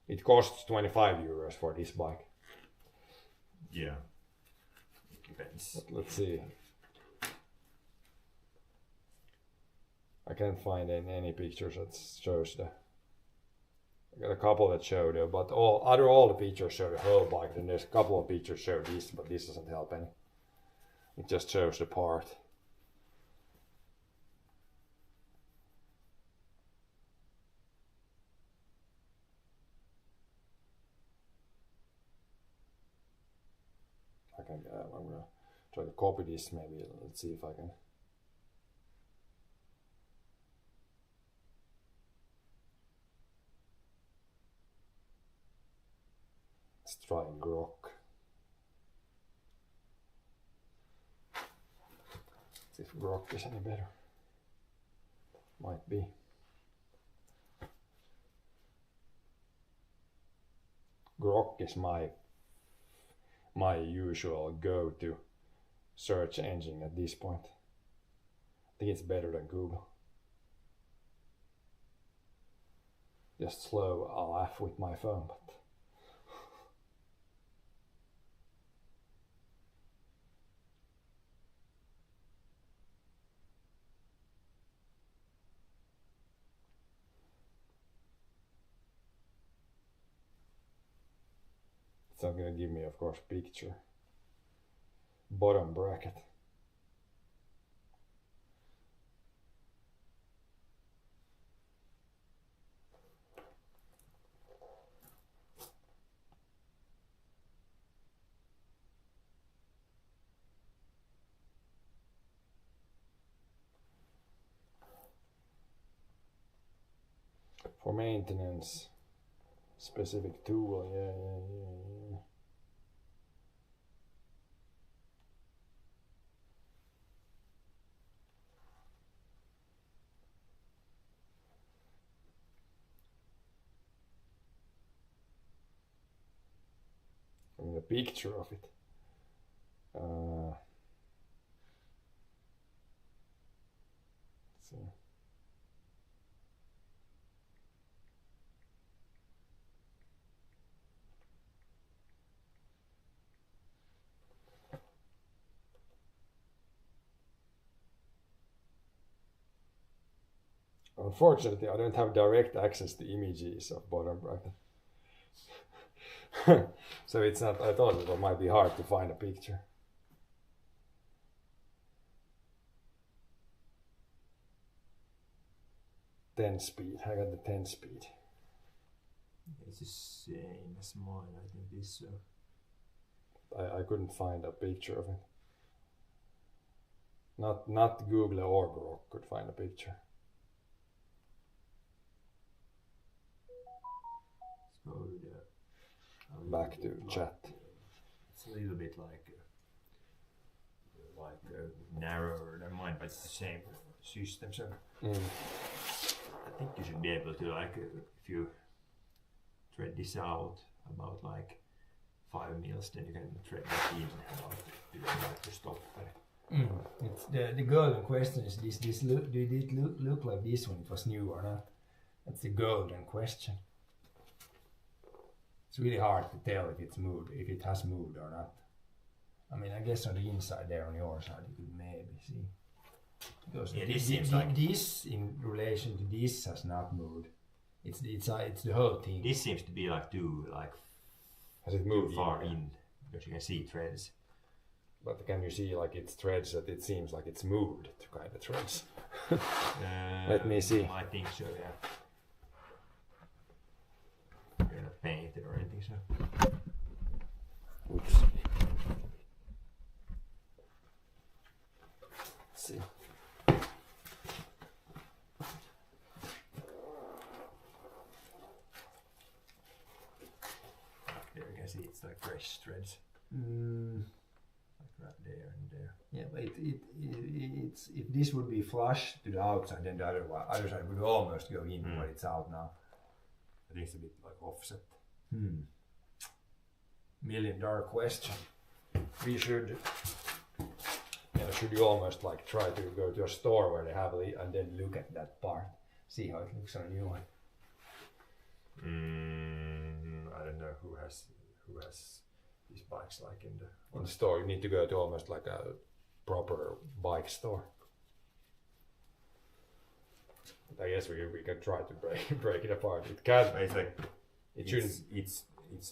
It costs 25 euros for this bike. Yeah. It depends. But let's see. I can't find any pictures that shows the. I got a couple that show the, but all the pictures show the whole bike. And there's a couple of pictures show this, but this doesn't help any. It just shows the part. I'm gonna try to copy this maybe. Let's see if I can. Let's try Grok. See if Grok is any better. Might be. Grok is my usual go-to search engine at this point. I think it's better than Google. Just slow a laugh with my phone, but it's not gonna give me, of course, picture. Bottom bracket. For maintenance. Specific tool, yeah. I mean, a picture of it. Let's see. Unfortunately, I don't have direct access to images of bottom bracket. So it's not, I thought it might be hard to find a picture. Ten speed, I got the 10 speed. It's the same as mine, I think this. I couldn't find a picture of it. Not Google or Grok could find a picture. So Back to chat. It's a little bit like narrower than mine, but it's the same system. So I think you should be able to, like, if you thread this out about like 5 mils, then you can thread that in about. You don't have to stop there. It's the golden question is did it look like this when it was new or not? That's the golden question. It's really hard to tell if it's moved, if it has moved or not. I mean, I guess on the inside there on your side you could maybe see. Because Yeah, this seems like this in relation to this has not moved. It's the whole thing. this seems to be like too like Has it too moved far in? in because you can see threads. But can you see like it's threads that it seems like it's moved to kind of threads? Let me see. I think so. Yeah. You're not painted or anything, so. Oops. Let's see. There you can see it's like fresh threads, Mm, like right there and there. yeah, but it's if this would be flush to the outside, then the other side would almost go in, but it's out now. I think it's a bit like offset. $1,000,000 question. We should you almost like try to go to a store where they have it and then look at that part, see how it looks on a new one. I don't know who has these bikes like in the store. You need to go to almost like a proper bike store. But I guess we can try to break it apart. It can. But it's like It shouldn't. It's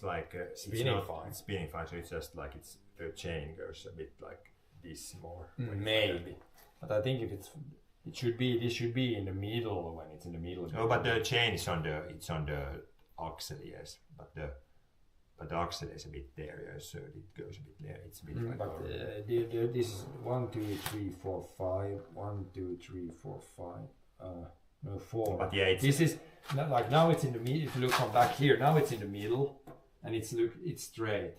like Spinning fine. It's spinning fine, so it's just like the chain goes a bit like this more. Maybe, but I think if this should be in the middle when it's in the middle. No, but the chain is on the axle, yes. But the axle is a bit there, yes, so it goes a bit there. It's a bit like. But this is 1, 2, 3, 4, 5. 1, 2, 3, 4, 5. No, 4. But yeah, this is not like now it's in the middle. If you look from back here, now it's in the middle, and it's straight.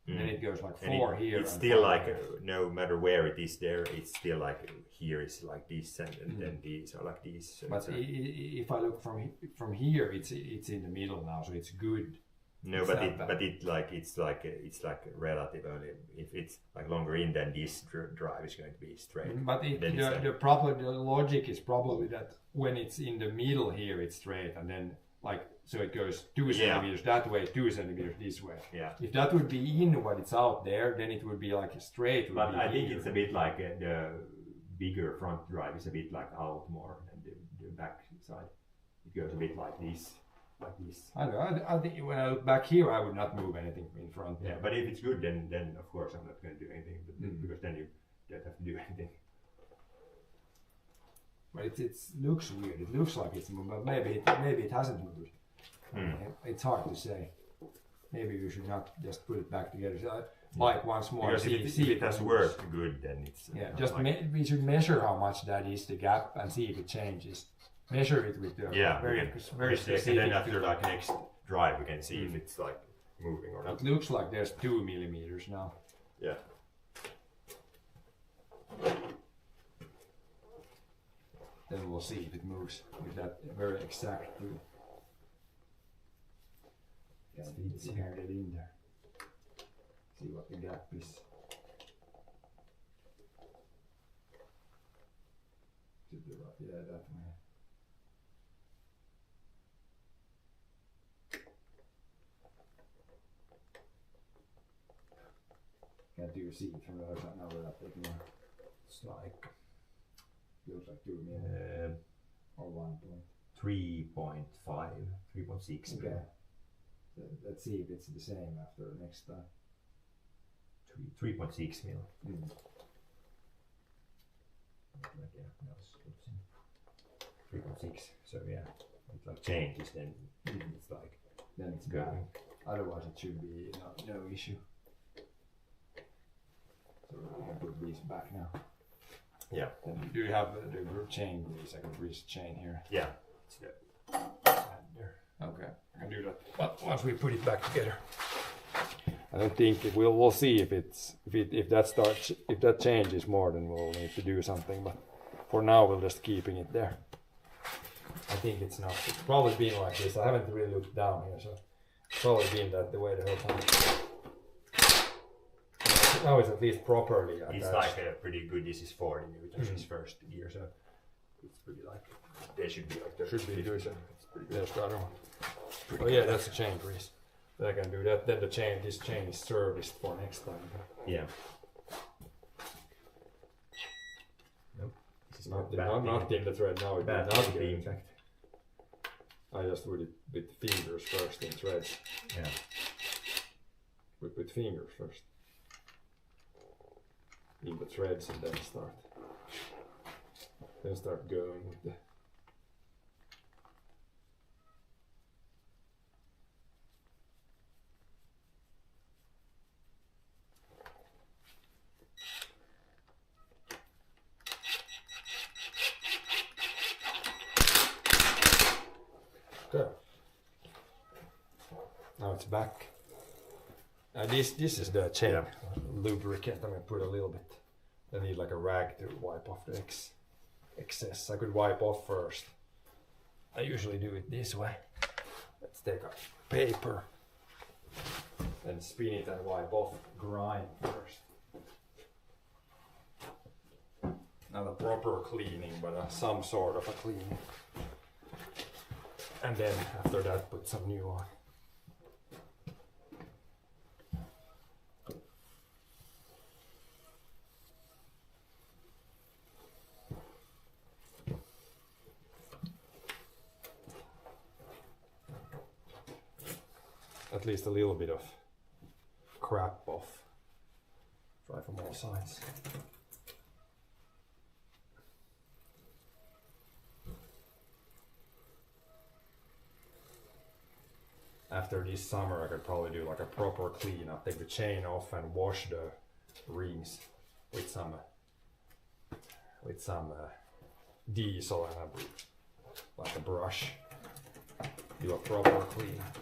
And then it goes like 4 here. It's and still 5 like there. no matter where it is there, it's still like here is like this and then these are like these. So But if I look from here, it's in the middle now, so it's good. no, it's but not bad. it's like relatively. If it's like longer in, then this drive is going to be straight. But Then it's the logic is probably that when it's in the middle here, it's straight, and then like so it goes 2 centimeters that way, 2 centimeters this way. Yeah. If that would be in when it's out there, then it would be like straight. But I think it's a bit like the bigger front drive is a bit like out more than the back side. It goes a bit like this, like this. I know. I think when I look back here, I would not move anything in front. Yeah, but if it's good, then of course I'm not going to do anything, because then you don't have to do anything. But it looks weird. It looks like it's moved, but maybe it hasn't moved. It's hard to say. Maybe we should not just put it back together. So Mike once more. Because if it has worked good, then it's just like, we should measure how much that is the gap and see if it changes. Measure it with the very specific. And then after like next drive, we can see if it's like moving or not. It looks like there's 2 millimeters now. Yeah. Then we'll see if it moves with that very exact glue. It's here, get in there. See what the gap is. To the right, yeah, that way. Can't you see it from the other side now without taking one? It's like Feels like 2 millimeters or 1 point. 3.5, 3.6. Okay. So let's see if it's the same after next time. 3.6 mil. Yeah, No, it's 3.6. So yeah, it like changes then. It's like then it's good. bad. Otherwise it should be no issue. So we can put these back now. Yeah. Then do you have the group chain grease? I can grease the chain here. Yeah. It's good. There. Okay, I can do that. But once we put it back together, I don't think we'll see if that changes more, then we'll need to do something. But for now, we're just keeping it there. I think it's not. It's probably been like this. I haven't really looked down here, so it's probably been that the way the whole time. Now it's at least properly attached. It's like a pretty good. This is 40 newtons. His first gear, so it's pretty like they should be like Should be good. It's pretty good. There's the other one. Oh yeah, that's a chain grease. I can do that. Then this chain is serviced for next time. Yeah. Nope. This is Not bad in the thread now. It bad did not thing. get In it. fact. I just do it with fingers first in threads. Yeah. With fingers first. In the threads and then start going with the. There. Now it's back. This is the chain Yeah. lubricant. I'm gonna put a little bit. I need like a rag to wipe off the excess. I could wipe off first. I usually do it this way. Let's take a paper and spin it and wipe off grime first. Not a proper cleaning, but some sort of a cleaning. And then after that, put some new on. At least a little bit of crap off. Try from all sides. After this summer, I could probably do like a proper cleanup. Take the chain off and wash the rings with some diesel and like a brush. Do a proper cleanup.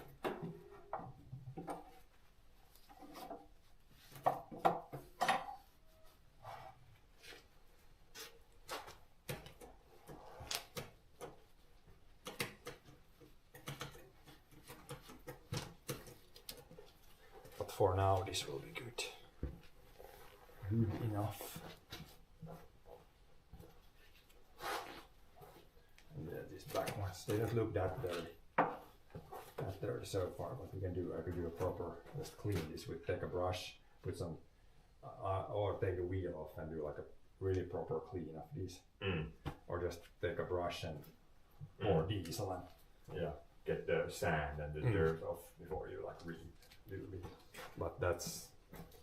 But for now, this will be good. Good enough. And these back ones, they don't look that dirty so far. But I could do a proper, just clean this with, take a brush, put some, or take the wheel off and do like a really proper clean of these. Or just take a brush and pour diesel and Yeah. Get the sand and the dirt off before you like reap a little bit. but that's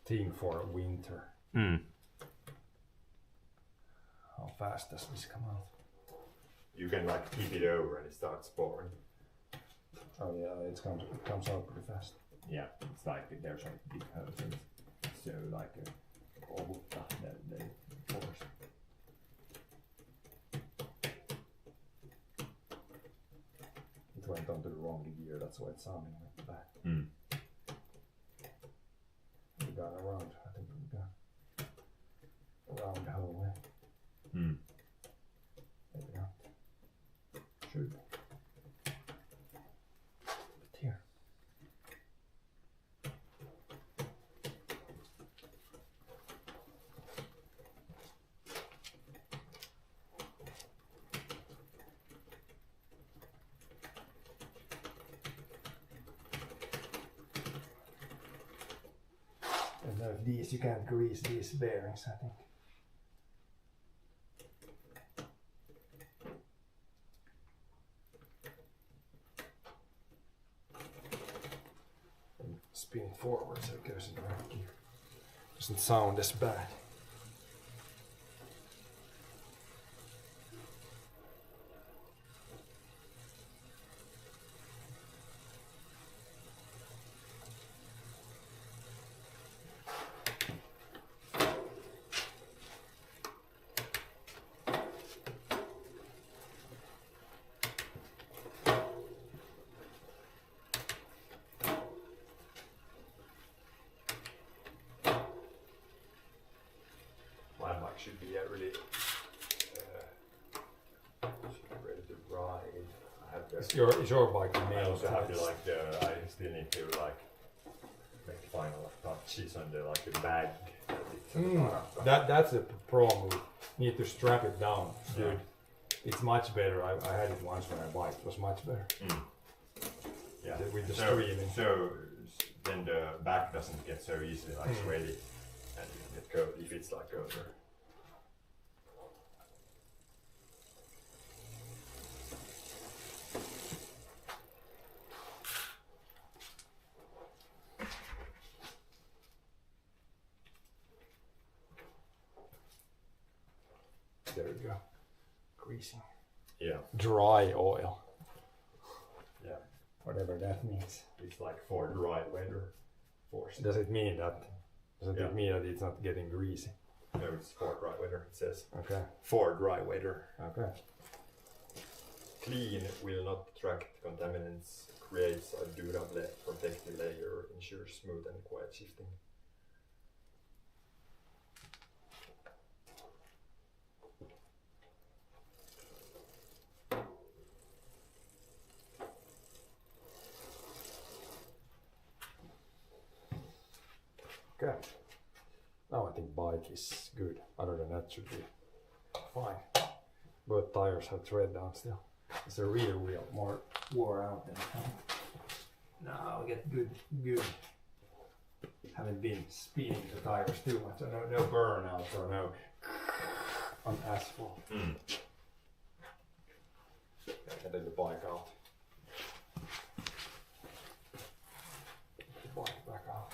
thing for winter. How fast does this come out? You can like keep it over and it starts pouring. Oh yeah, it comes out pretty fast. Yeah, it's like there's like big hoses, so like all stuff that they force. It went onto the wrong gear, that's why it's sounding like that. We got around, I think we got around the whole way. Maybe not. Should be. But here. And these, you can't grease these bearings, I think. And spin it forward so it goes in the right gear. Doesn't sound as bad. My bike should be ready to ride. I have to. Is your bike I made also have to for like I still need to like make final touches on the like the bag. That's the problem. We need to strap it down, dude. Yeah. It's much better. I had it once when I biked. It was much better. Yeah. With the so, streaming. then the back doesn't get so easily like sweaty, and you can get cold if it's like over. There we go. Greasing. Yeah. Dry oil. Yeah. Whatever that means. It's like for dry weather. Forced. Does it mean that? Doesn't Yeah. it mean that it's not getting greasy? No, it's for dry weather. It says Okay. for dry weather. Okay. Clean will not attract contaminants. Creates a durable protective layer. Ensures smooth and quiet shifting. Okay. Now I think bike is good. Other than that should be fine. Both tires have tread down still. It's the rear wheel more wore out than now I get good. Haven't been speeding the tires too much. So no burnouts or no on asphalt. I can take the bike out. Take the bike back out.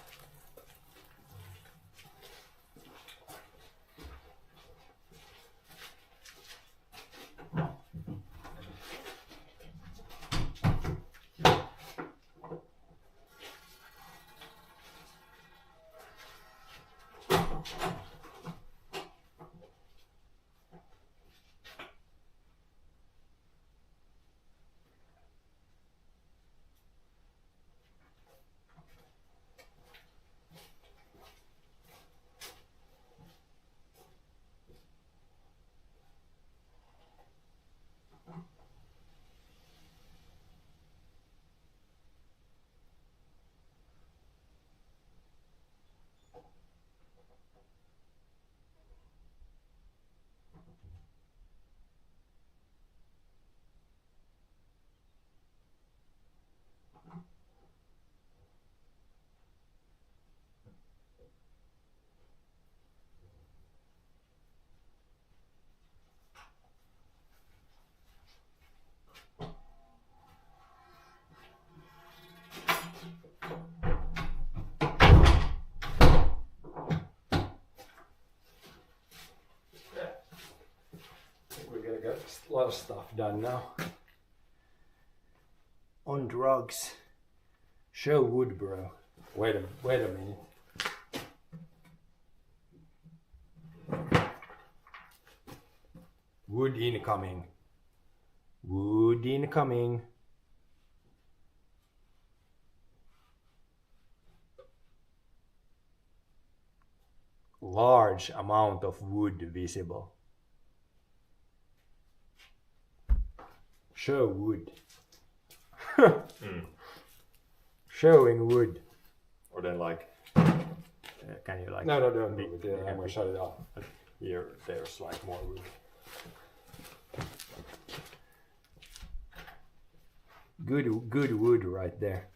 A lot of stuff done now. On drugs. Show wood, bro. Wait a minute. Wood incoming. Wood incoming. Large amount of wood visible. Show wood. Showing wood. Or then like, can you like? No, don't do it. I'm gonna shut it off. Here, there's like more wood. Good wood right there.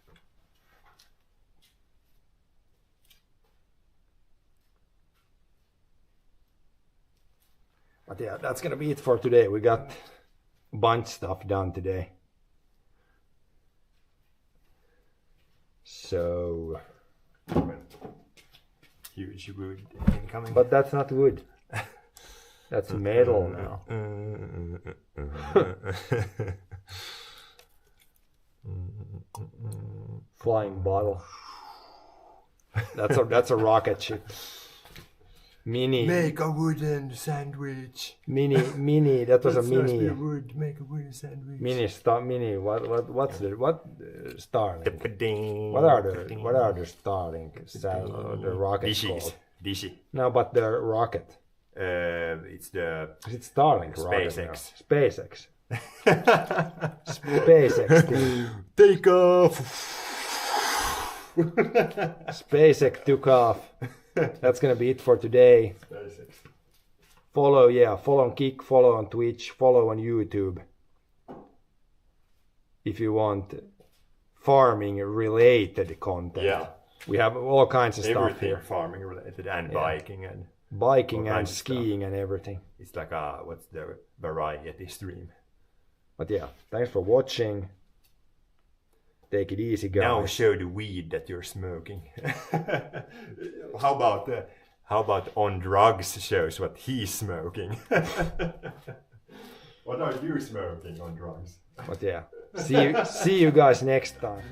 But yeah, that's gonna be it for today. We got a bunch of stuff done today. So, Huge wood incoming. but that's not wood. That's metal now. Flying bottle. That's a rocket ship. Mini. Make a wooden sandwich. Mini. That was a mini. Wood. Make a wooden sandwich. Mini. What's the Starlink? Ding. What are the Starlink? The rocket called? Dishy. No, but the rocket. It's the It's Starlink SpaceX. Rocket. SpaceX. SpaceX thing. Take off. SpaceX took off. That's gonna be it for today. SpaceX. Follow on Kik, follow on Twitch, follow on YouTube. If you want farming related content. Yeah. We have all kinds of stuff Everything here. farming related and Yeah. biking and Biking all and kinds of stuff. skiing and everything. It's like a what's the variety stream. But yeah, thanks for watching. Take it easy, guys. Now show the weed that you're smoking. how about on drugs shows what he's smoking? What are you smoking on drugs? But yeah, see you guys next time.